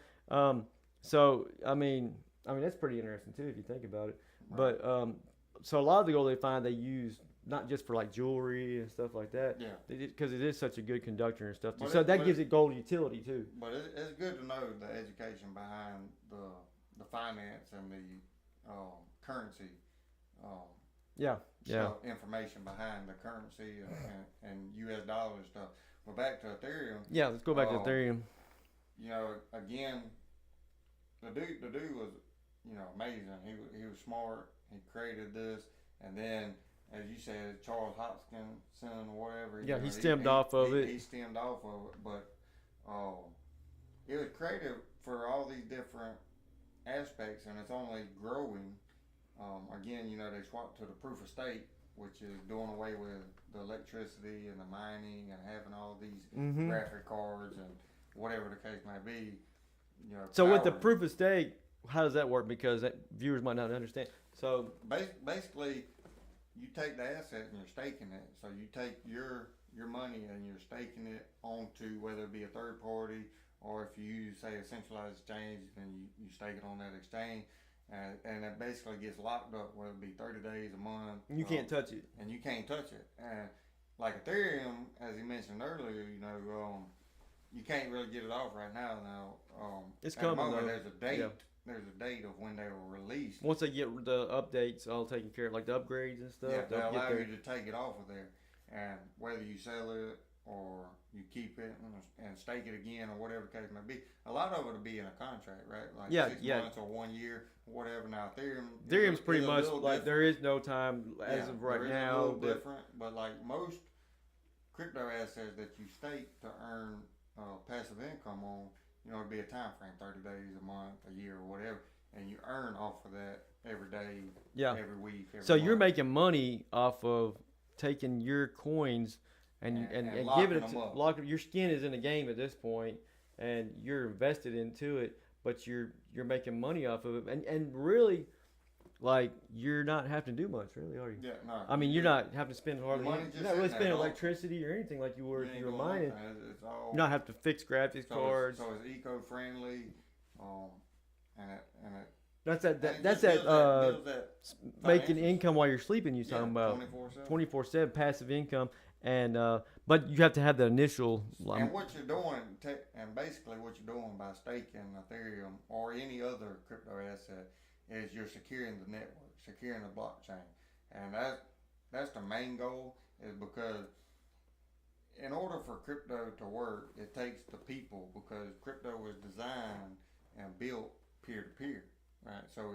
So I mean that's pretty interesting too if you think about it. Right. But so a lot of the gold they find they use not just for like jewelry and stuff like that. Yeah. Because it is such a good conductor and stuff too. So that gives it gold utility too. But it's good to know the education behind the finance and the currency. Information behind the currency and U.S. dollar and stuff. But back to Ethereum. Yeah, let's go back to Ethereum. Again, the dude was amazing. He was smart. He created this, and then. As you said, Charles Hoskinson or whatever. Yeah, he stemmed off of it. He stemmed off of it, but it was created for all these different aspects, and it's only growing. Again, they swapped to the proof of stake, which is doing away with the electricity and the mining and having all these graphic cards and whatever the case may be. So with the proof of stake, how does that work? Because viewers might not understand. So basically. You take the asset and you're staking it. So you take your money and you're staking it onto whether it be a third party or if you use, say, a centralized exchange, then you stake it on that exchange. And it basically gets locked up, whether it be 30 days, a month. You can't touch it. And you can't touch it. And like Ethereum, as you mentioned earlier, you can't really get it off right now. It's coming though. There's a date. Yeah. There's a date of when they were released. Once they get the updates all taken care of, like the upgrades and stuff. Yeah, they allow you to take it off of there. And whether you sell it or you keep it and stake it again, or whatever the case may be. A lot of it will be in a contract, right? Like 6 months or 1 year, or whatever. Now Ethereum's pretty much like there is no time as of right now. A little different, but like most crypto assets that you stake to earn passive income on, it'd be a time frame, 30 days, a month, a year, or whatever, and you earn off of that every day, every week. So month. You're making money off of taking your coins and giving it to lock. Your skin is in the game at this point, and you're invested into it, but you're making money off of it, and really, like, you're not having to do much, really, are you? Yeah, no. I mean, you're not having to spend hardly. You're not really spending electricity or anything like you were if you were mining. It's all, you don't have to fix graphics cards. So it's eco-friendly, and it That's making income while you're sleeping. You're talking about 24/7 passive income, and but you have to have the initial. And what you're doing, and basically what you're doing by staking Ethereum or any other crypto asset, is you're securing the network, securing the blockchain, and that's the main goal. Is because in order for crypto to work, it takes the people, because crypto was designed and built peer to peer. Right, so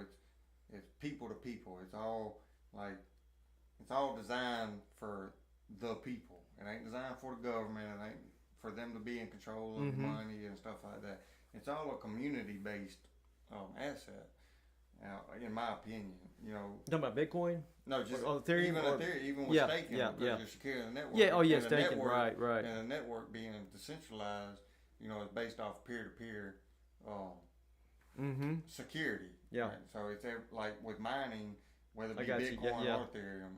it's people to people. It's all designed for the people. It ain't designed for the government. It ain't for them to be in control of money and stuff like that. It's all a community based asset. Now, in my opinion, You talking about Bitcoin? No, just Ethereum, even with staking, because you're securing the network. Staking, right. And the network being decentralized, it's based off peer to peer. Security. Yeah. Right? So it's like with mining, whether it be Bitcoin or Ethereum,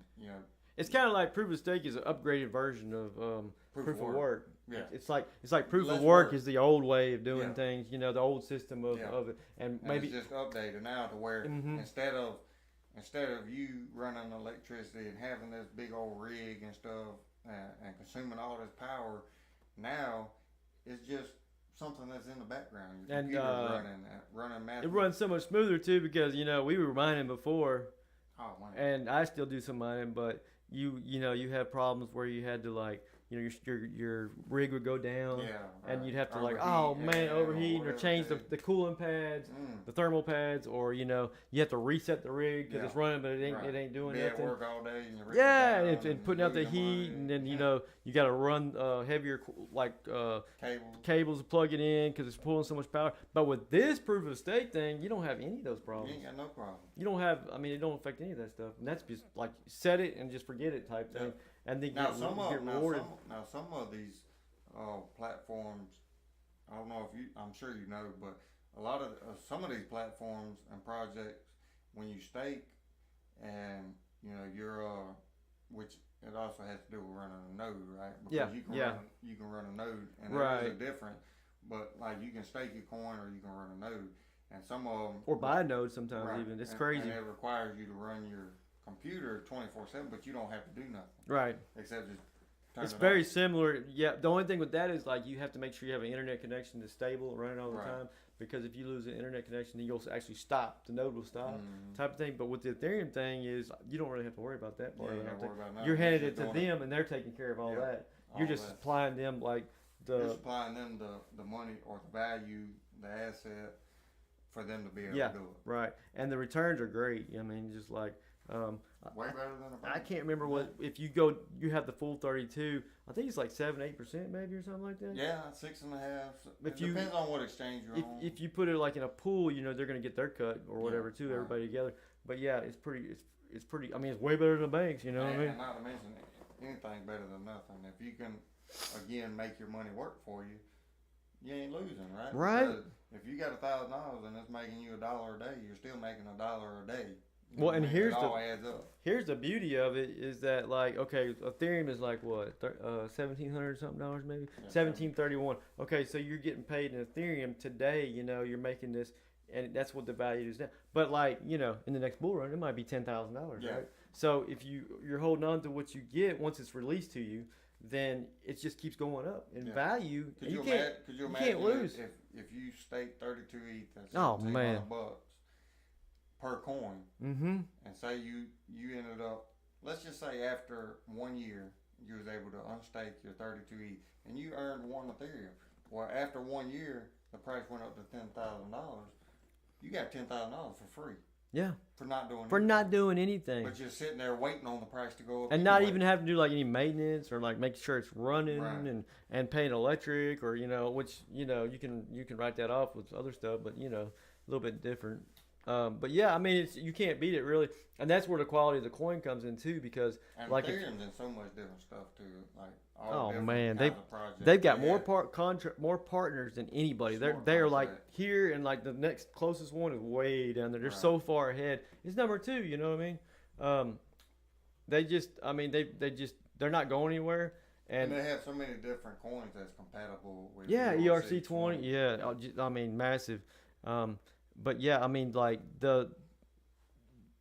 It's kind of like proof of stake is an upgraded version of proof of work. Yeah. It's like proof of work is the old way of doing things. The old system of it, and maybe it's just updated now to where instead of you running electricity and having this big old rig and stuff and consuming all this power, now it's just something that's in the background. Your computer's running math. It runs so much smoother too, because we were mining before, and I still do some mining, but you have problems where you had to your rig would go down, and you'd have to overheat or change the cooling pads, the thermal pads, or you have to reset the rig because it's running, but it ain't doing nothing. At work all day, and putting out the heat, and then you got to run heavier cables to plug it in because it's pulling so much power. But with this proof of stake thing, you don't have any of those problems. You ain't got no problem. You don't have. I mean, it don't affect any of that stuff, and that's just like set it and just forget it type thing. And they get rewarded. Now some of these platforms, I don't know if I'm sure you know, but a lot of some of these platforms and projects, when you stake, and you're which it also has to do with running a node, right? Because you can run a node, and there is a difference. But like you can stake your coin, or you can run a node, and some of them or buy a node sometimes even. It's crazy. And it requires you to run your computer 24/7, but you don't have to do nothing. Right. Except just it's very similar. Yeah. The only thing with that is you have to make sure you have an internet connection that's stable, running all the time. Because if you lose an internet connection, then you'll actually stop. The node will stop, type of thing. But with the Ethereum thing is you don't really have to worry about that part. You're handing it to them, and they're taking care of all that. You're just supplying them You're supplying them the money or the value, the asset, for them to be able to do it. Right. And the returns are great. I mean, just way better than a bank. I can't remember if you have the full 32. I think it's 7-8% maybe or something like that. Yeah, 6.5. It depends on what exchange you're on. If you put it in a pool, they're going to get their cut or whatever too. Right. Everybody together. But it's pretty. It's pretty. I mean, it's way better than banks. You know what I mean? And not to mention anything better than nothing. If you can again make your money work for you, you ain't losing, right? Right. Because if you got $1,000 and it's making you $1 a day, you're still making $1 a day. Well, and it all adds up. Here's the beauty of it is that Ethereum is what $1,700 something dollars maybe, $1,731. Okay, so you're getting paid in Ethereum today. You're making this, and that's what the value is now. But in the next bull run, it might be $10,000, right? So if you're holding on to what you get once it's released to you, then it just keeps going up in value. Could you imagine lose if you stake 32 ETH? That's $1,700 per coin, and say you ended up, let's just say after 1 year you was able to unstake your 32 ETH, and you earned 1 Ethereum. Well, after 1 year, the price went up to $10,000. You got $10,000 for free. Yeah. For not doing for anything. not doing anything. But you're sitting there waiting on the price to go up. And not even having to do like any maintenance or like making sure it's running Right. and paying electric or which you can write that off with other stuff, but a little bit different. But yeah, I mean you can't beat it really, and that's where the quality of the coin comes in too because and like Ethereum's in so much different stuff too. Like oh different man, kinds of projects. they've got Yeah. more partners than anybody. Smart They're like concept. here, and like the next closest one is way down there. They're Right. so far ahead. It's number 2. You know what I mean? They just, I mean, they're not going anywhere. And And they have so many different coins that's compatible with. yeah, the ERC20. Yeah, I mean massive. But yeah, I mean like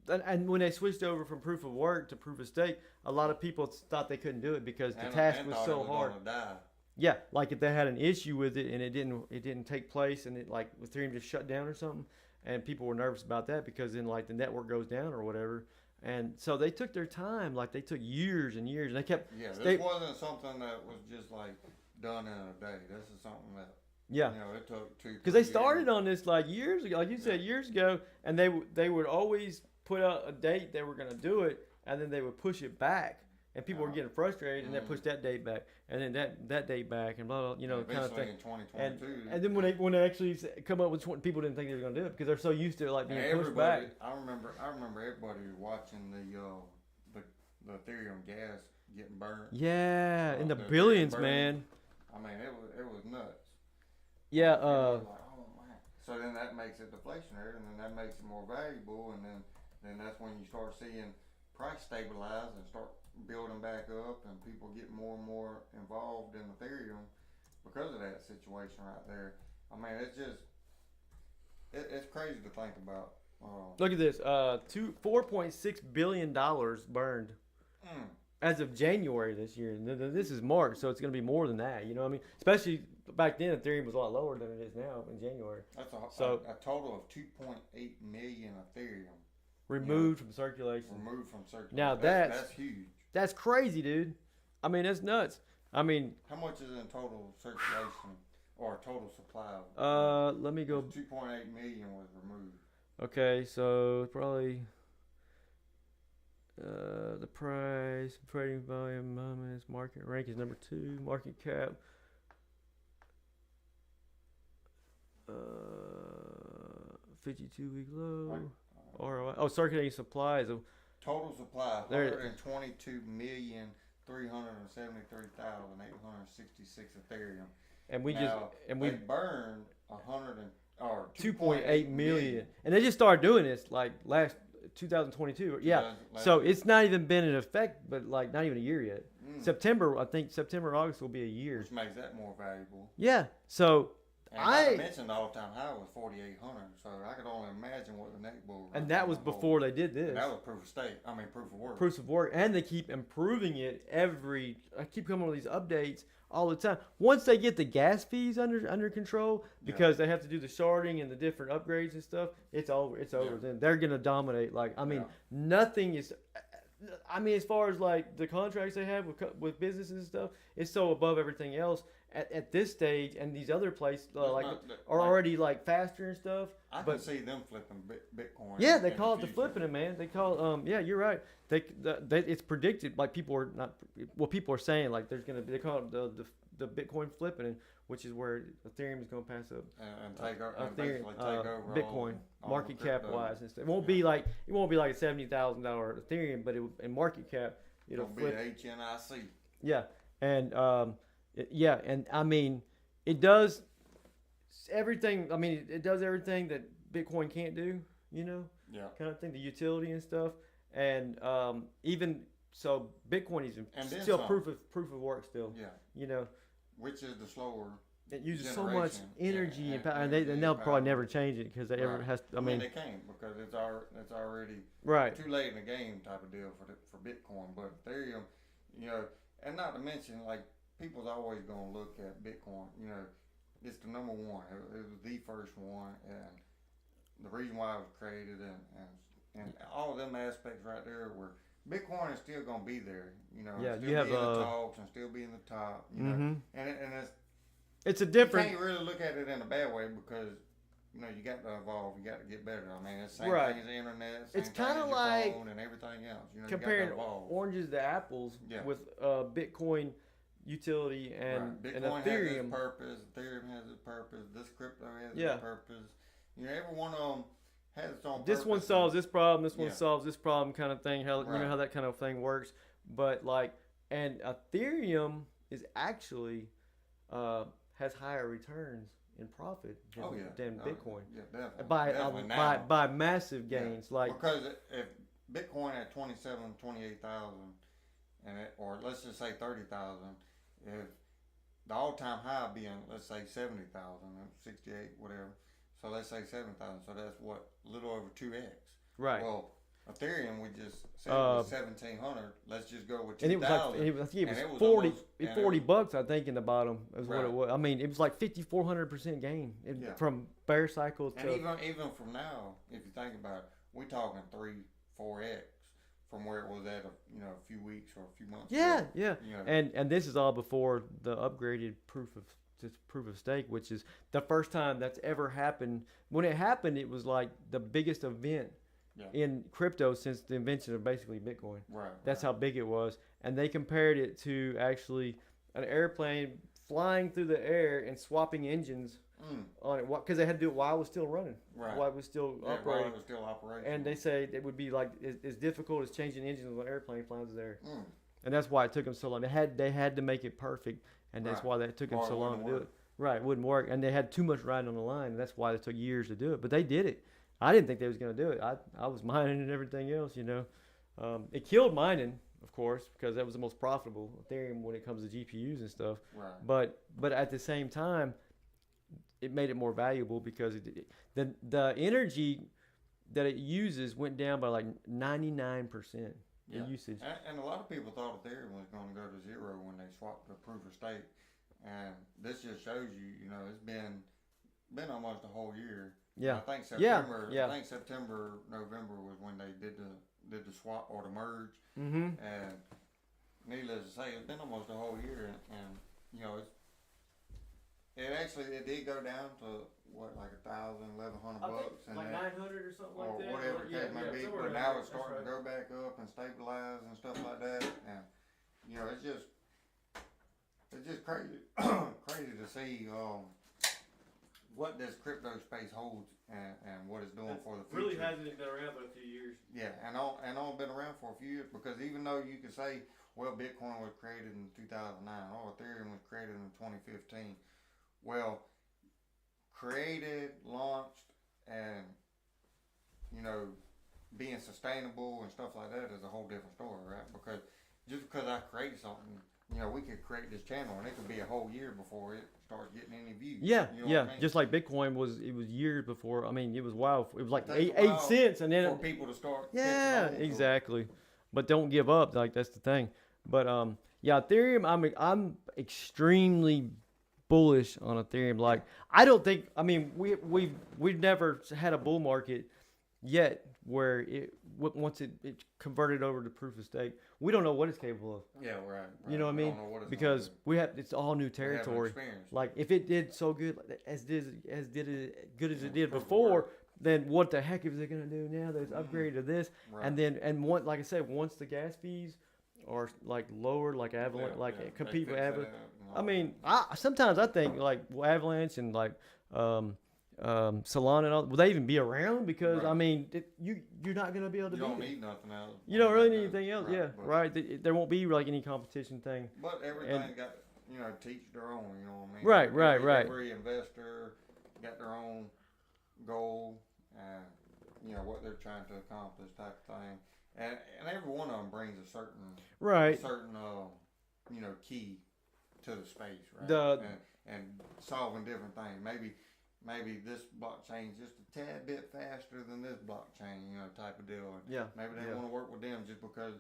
and when they switched over from proof of work to proof of stake, a lot of people thought they couldn't do it because the task was so hard. Die. Yeah, like if they had an issue with it and it didn't take place and it like Ethereum just shut down or something, and people were nervous about that because then like the network goes down or whatever, and so they took their time, like they took years and years, and they kept. Yeah, this wasn't something that was just like done in a day. This is something that it took 2. Because they started on this like years ago, like you said, years ago, and they would always put out a date they were going to do it, and then they would push it back, and people were getting frustrated, and they pushed that date back, and then that date back, and blah, blah, kind of thing. In 2022, and then when they actually come up with people didn't think they were going to do it because they're so used to like being pushed back. I remember everybody watching the Ethereum gas getting burned. Yeah, in the billions, man. I mean, it was nuts. Yeah. Like, oh man. So then that makes it deflationary, and then that makes it more valuable, and then that's when you start seeing price stabilize and start building back up, and people get more and more involved in Ethereum because of that situation right there. I mean, it's just it's crazy to think about. Look at this, $4.6 billion burned as of January this year. This is March, so it's going to be more than that. You know what I mean? Especially back then, Ethereum was a lot lower than it is now in January. That's a total of 2.8 million Ethereum removed from circulation. Now that's huge. That's crazy, dude. I mean, that's nuts. I mean, how much is in total circulation or total supply? Let me go. 2.8 million was removed. Okay, so probably the price, trading volume, moments, market rank is number 2, market cap. 52-week low. ROI. Oh, circulating supplies. Total supply 122,373,866 Ethereum. And we burned 2.8 million. And they just started doing this like last 2022. Yeah. So it's not even been in effect, but like not even a year yet. September, August will be a year. Which makes that more valuable. Yeah. So and I mentioned the all-time high was 4,800, so I could only imagine what the next bull. And that was before they did this. And that was proof of stake. I mean, proof of work. Proof of work, and they keep improving it I keep coming with these updates all the time. Once they get the gas fees under control, because they have to do the sharding and the different upgrades and stuff, it's over. It's over. Then they're gonna dominate. Like nothing is. I mean, as far as like the contracts they have with businesses and stuff, it's so above everything else at this stage, and these other places are already like faster and stuff. I can see them flipping Bitcoin. Yeah, they call it the flipping it, man. They call it, yeah, you're right. It's predicted. Like people are saying like there's gonna be, they call it the Bitcoin flipping, which is where Ethereum is gonna pass up and take over Bitcoin market cap wise and stuff. It won't be like a $70,000 Ethereum, but in market cap it'll flip. Be HNIC. Yeah, and and I mean it does everything. I mean it does everything that Bitcoin can't do. You know, kind of thing, the utility and stuff, and even so, Bitcoin is still proof of work still. Yeah, you know, which is the slower. It uses so much energy and power, and they'll probably never change it because they ever has. I mean, they can't because it's already too late in the game type of deal for Bitcoin. But Ethereum, you know, and not to mention like people's always gonna look at Bitcoin. You know, it's the number one. It was the first one, and the reason why it was created, and all of them aspects right there were Bitcoin is still gonna be there. You know, Yeah, still you have be in the talks and still be in the top. You know, and it's a different. You can't really look at it in a bad way because you know you got to evolve, you got to get better. I mean, it's the same Right. thing as the internet, same It's thing kind as of your like phone and everything else. You know, comparing you got to evolve. oranges to apples Yeah. with Bitcoin utility and Bitcoin Ethereum. has its purpose. Ethereum has its purpose. This crypto has Yeah. its purpose. You know, every one of them has its own This purpose. one solves this problem. This one Yeah. solves this problem, kind of thing. How you know Right. how that kind of thing works. But like, and Ethereum is actually has higher returns in profit than Bitcoin. Yeah, definitely. By massive gains. Yeah. Like because if Bitcoin at 28,000, or let's just say 30,000, if the all-time high being let's say 70,000, 68, whatever. So let's say 7,000. So that's what, a little over 2x. right. Well, Ethereum, we just said it was 1,700. Let's just go with 2,000. And it was like, I think it was 40 bucks, I think, in the bottom is what it was. I mean, it was like 5,400% gain from bear cycle to. And even from now, if you think about it, we're talking 3-4x from where it was at a few weeks or a few months ago. Yeah. You know. And this is all before the upgraded proof of stake, which is the first time that's ever happened. When it happened, it was like the biggest event in crypto since the invention of basically Bitcoin. That's how big it was. And they compared it to actually an airplane flying through the air and swapping engines on it, because they had to do it while it was still running, while it was still operating. While it was still operating. And they say it would be like as difficult as changing engines on an airplane flying through the air. And that's why it took them so long. They had to make it perfect, and that's why it took them so long to do it. Right, it wouldn't work, and they had too much riding on the line, and that's why it took years to do it. But they did it. I didn't think they was going to do it. I was mining and everything else, you know. It killed mining, of course, because that was the most profitable Ethereum when it comes to GPUs and stuff. Right. But at the same time, it made it more valuable because the energy that it uses went down by like 99%. The usage. And a lot of people thought Ethereum was going to go to zero when they swapped the proof of stake. And this just shows you, it's been almost a whole year. Yeah. I think September. Yeah. I think September, November was when they did the swap or the merge. Mm-hmm. And needless to say, it's been almost a whole year, and it did go down to what, like $1,000, $1,100 bucks, and like 900 or something like that, or whatever the case may be. But now it's starting to go back up and stabilize and stuff like that, and it's just crazy, crazy to see what this crypto space holds and what it's doing for the future. Really hasn't been around but a few years. Yeah, and all been around for a few years, because even though you could say, well, Bitcoin was created in 2009, or Ethereum was created in 2015. Well, created, launched, and being sustainable and stuff like that is a whole different story, right? Because just because I create something, we could create this channel and it could be a whole year before it starts getting any views. Yeah, you know what I mean? Just like Bitcoin was years before. I mean, it was wild. It was like It takes 8 cents, and then for people to start. Yeah, exactly. But don't give up. Like, that's the thing. But Ethereum. I'm extremely bullish on Ethereum. Like, I don't think. I mean, we've never had a bull market yet where once it converted over to proof of stake, we don't know what it's capable of. Yeah, right. You know what I mean? Because it's all new territory. Like, if it did so good as good as it did before, then what the heck is it gonna do now that it's upgraded to this? Right. And like I said, once the gas fees are like lower, like Avalanche, compete with Avalanche. I mean, sometimes I think like Avalanche and like Solana and all, will they even be around? Because I mean, you're not gonna be able to. You don't need nothing else. You don't really need anything else. There won't be like any competition thing. But everything got teach their own. You know what I mean? Right. Every investor got their own goal and what they're trying to accomplish, type of thing. And every one of them brings a certain key to the space, right? And solving different things. Maybe this blockchain is just a tad bit faster than this blockchain, type of deal. Yeah. Maybe they want to work with them just because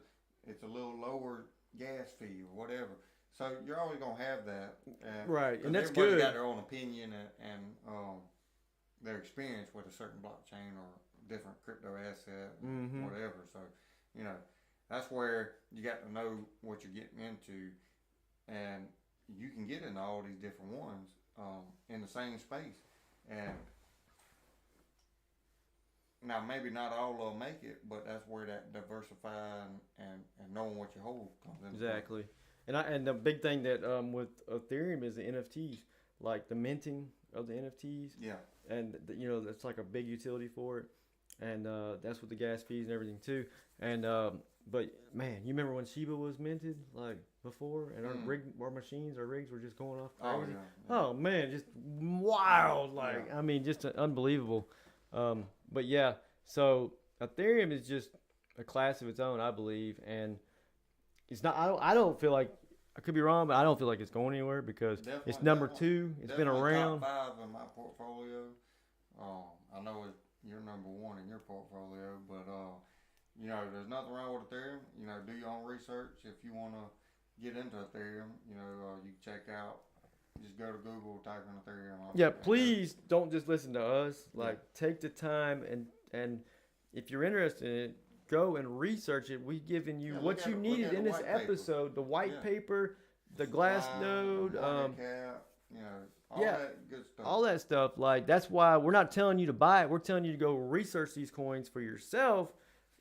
it's a little lower gas fee or whatever. So you're always gonna have that, and that's everybody's good. got their own opinion and their experience with a certain blockchain or different crypto asset, whatever. So that's where you got to know what you're getting into, and you can get into all these different ones in the same space. And now maybe not all of them make it, but that's where that diversifying and knowing what you hold comes in. Exactly. And the big thing that with Ethereum is the NFTs, like the minting of the NFTs. Yeah. And that's like a big utility for it, and that's with the gas fees and everything too. And but man, you remember when Shiba was minted like before, and our machines, our rigs were just going off crazy. Oh, yeah. Oh man, just wild. Like I mean, just unbelievable. But yeah, so Ethereum is just a class of its own, I believe, and it's not. I don't feel like, I could be wrong, but I don't feel like it's going anywhere because it's number 2. It's been around. Top 5 in my portfolio. I know you're number 1 in your portfolio, but there's nothing wrong with Ethereum. Do your own research if you want to get into Ethereum. You can check out. Just go to Google, type in Ethereum. Yeah, please don't just listen to us. Like, take the time and if you're interested in it, go and research it. We've given you what you needed in this episode: the white paper, the glass node, all that good stuff. All that stuff. Like, that's why we're not telling you to buy it. We're telling you to go research these coins for yourself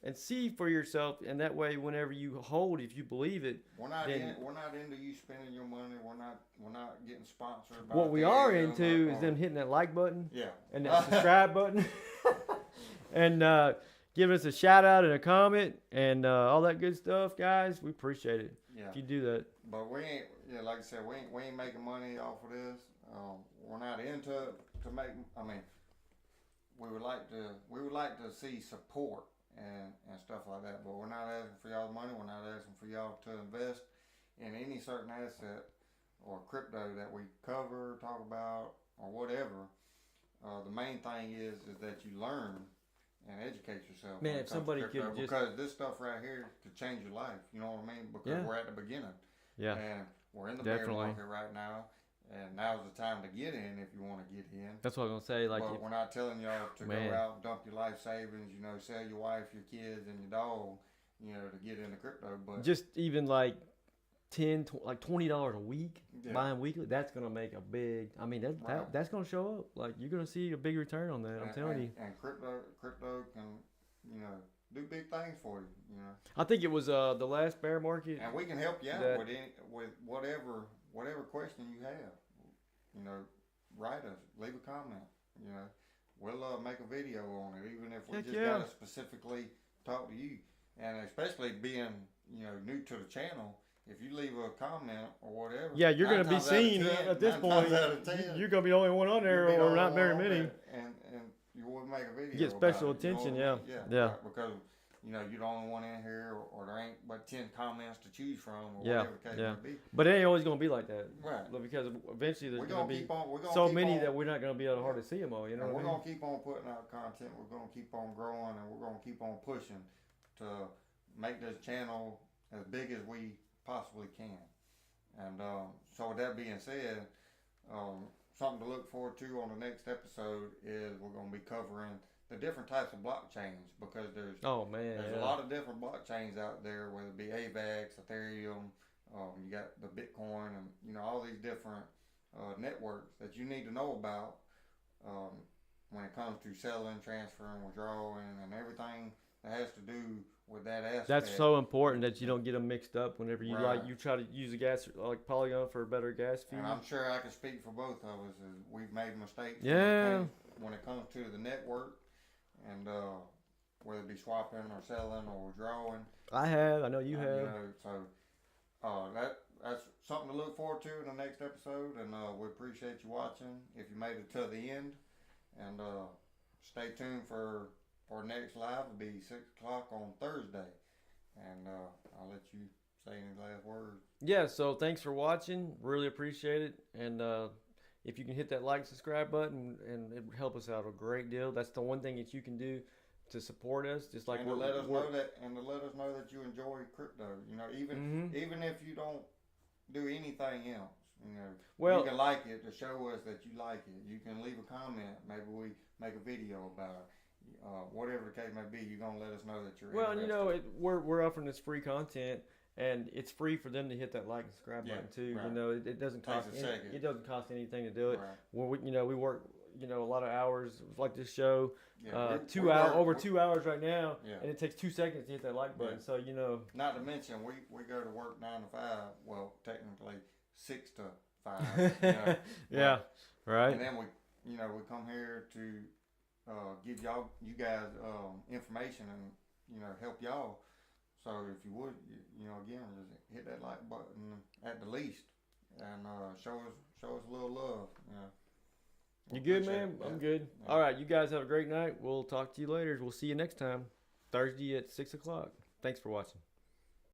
and see for yourself. And that way, whenever you hold, if you believe it, we're not into you spending your money. We're not getting sponsored. By what we are into is them hitting that like button, and that subscribe button, and giving us a shout out and a comment and all that good stuff, guys. We appreciate it if you do that. But we ain't, like I said, we ain't making money off of this. We're not into it to make. I mean, we would like to see support and stuff like that. But we're not asking for y'all's money. We're not asking for y'all to invest in any certain asset or crypto that we cover, talk about, or whatever. The main thing is that you learn and educate yourself. Man, if somebody could just... Because this stuff right here could change your life. You know what I mean? Because we're at the beginning. Yeah. And we're in the bear market right now. And now's the time to get in if you want to get in. That's what I was going to say. Like, but we're not telling y'all to go out and dump your life savings, sell your wife, your kids, and your dog, to get into crypto. But just even like $20 a week, buying weekly, that's going to make a big, I mean, that's going to show up. Like, you're going to see a big return on that. I'm telling you. And crypto can, do big things for you, I think it was the last bear market. And we can help you out with whatever question you have. Write us, leave a comment. We'll make a video on it, even if we gotta specifically talk to you. And especially being, new to the channel, if you leave a comment or whatever, you're gonna be seen at this point. You're gonna be the only one on there, or not very many. And you will make a video. Get special attention, yeah. Because you're the only one in here, or there ain't but 10 comments to choose from, or whatever the case may be. But it ain't always gonna be like that, right? Because eventually there's gonna be so many that we're not gonna be able to hardly see them all. We're gonna keep on putting out content. We're gonna keep on growing, and we're gonna keep on pushing to make this channel as big as we possibly can. And so with that being said, something to look forward to on the next episode is we're going to be covering the different types of blockchains, because there's a lot of different blockchains out there, whether it be AVAX, Ethereum, you got the Bitcoin, and all these different networks that you need to know about when it comes to selling, transferring, withdrawing, and everything that has to do with that aspect. That's so important that you don't get them mixed up whenever you you try to use a gas like Polygon for a better gas fee. And I'm sure I can speak for both of us. We've made mistakes. Yeah. When it comes to the network, and whether it be swapping or selling or withdrawing. I have. I know you have. That's something to look forward to in the next episode, and we appreciate you watching. If you made it to the end, and stay tuned for our next live. It'll be 6 o'clock on Thursday, and I'll let you say any last words. Yeah, so thanks for watching. Really appreciate it, and if you can hit that like, subscribe button, and it would help us out a great deal. That's the one thing that you can do to support us. Just like to let us know that you enjoy crypto. Even if you don't do anything else, you can like it to show us that you like it. You can leave a comment. Maybe we make a video about it. whatever the case may be, you're gonna let us know that you're Well, interested. we're offering this free content, and it's free for them to hit that like and subscribe button too. Right. It doesn't Takes cost a second. it doesn't cost anything to do it. Right. Well, we work a lot of hours like this show. Yeah, 2 hours over 2 hours right now, Yeah. and it takes 2 seconds to hit that like button. Yeah. So Not to mention, we go to work 9 to 5. Well, technically 6 to 5. yeah, right. And then we come here to give you guys information and help y'all. So if you would, again, just hit that like button at the least, and show us a little love. You good, man? It. I'm good. Yeah. All right, you guys have a great night. We'll talk to you later. We'll see you next time, Thursday at 6 o'clock. Thanks for watching.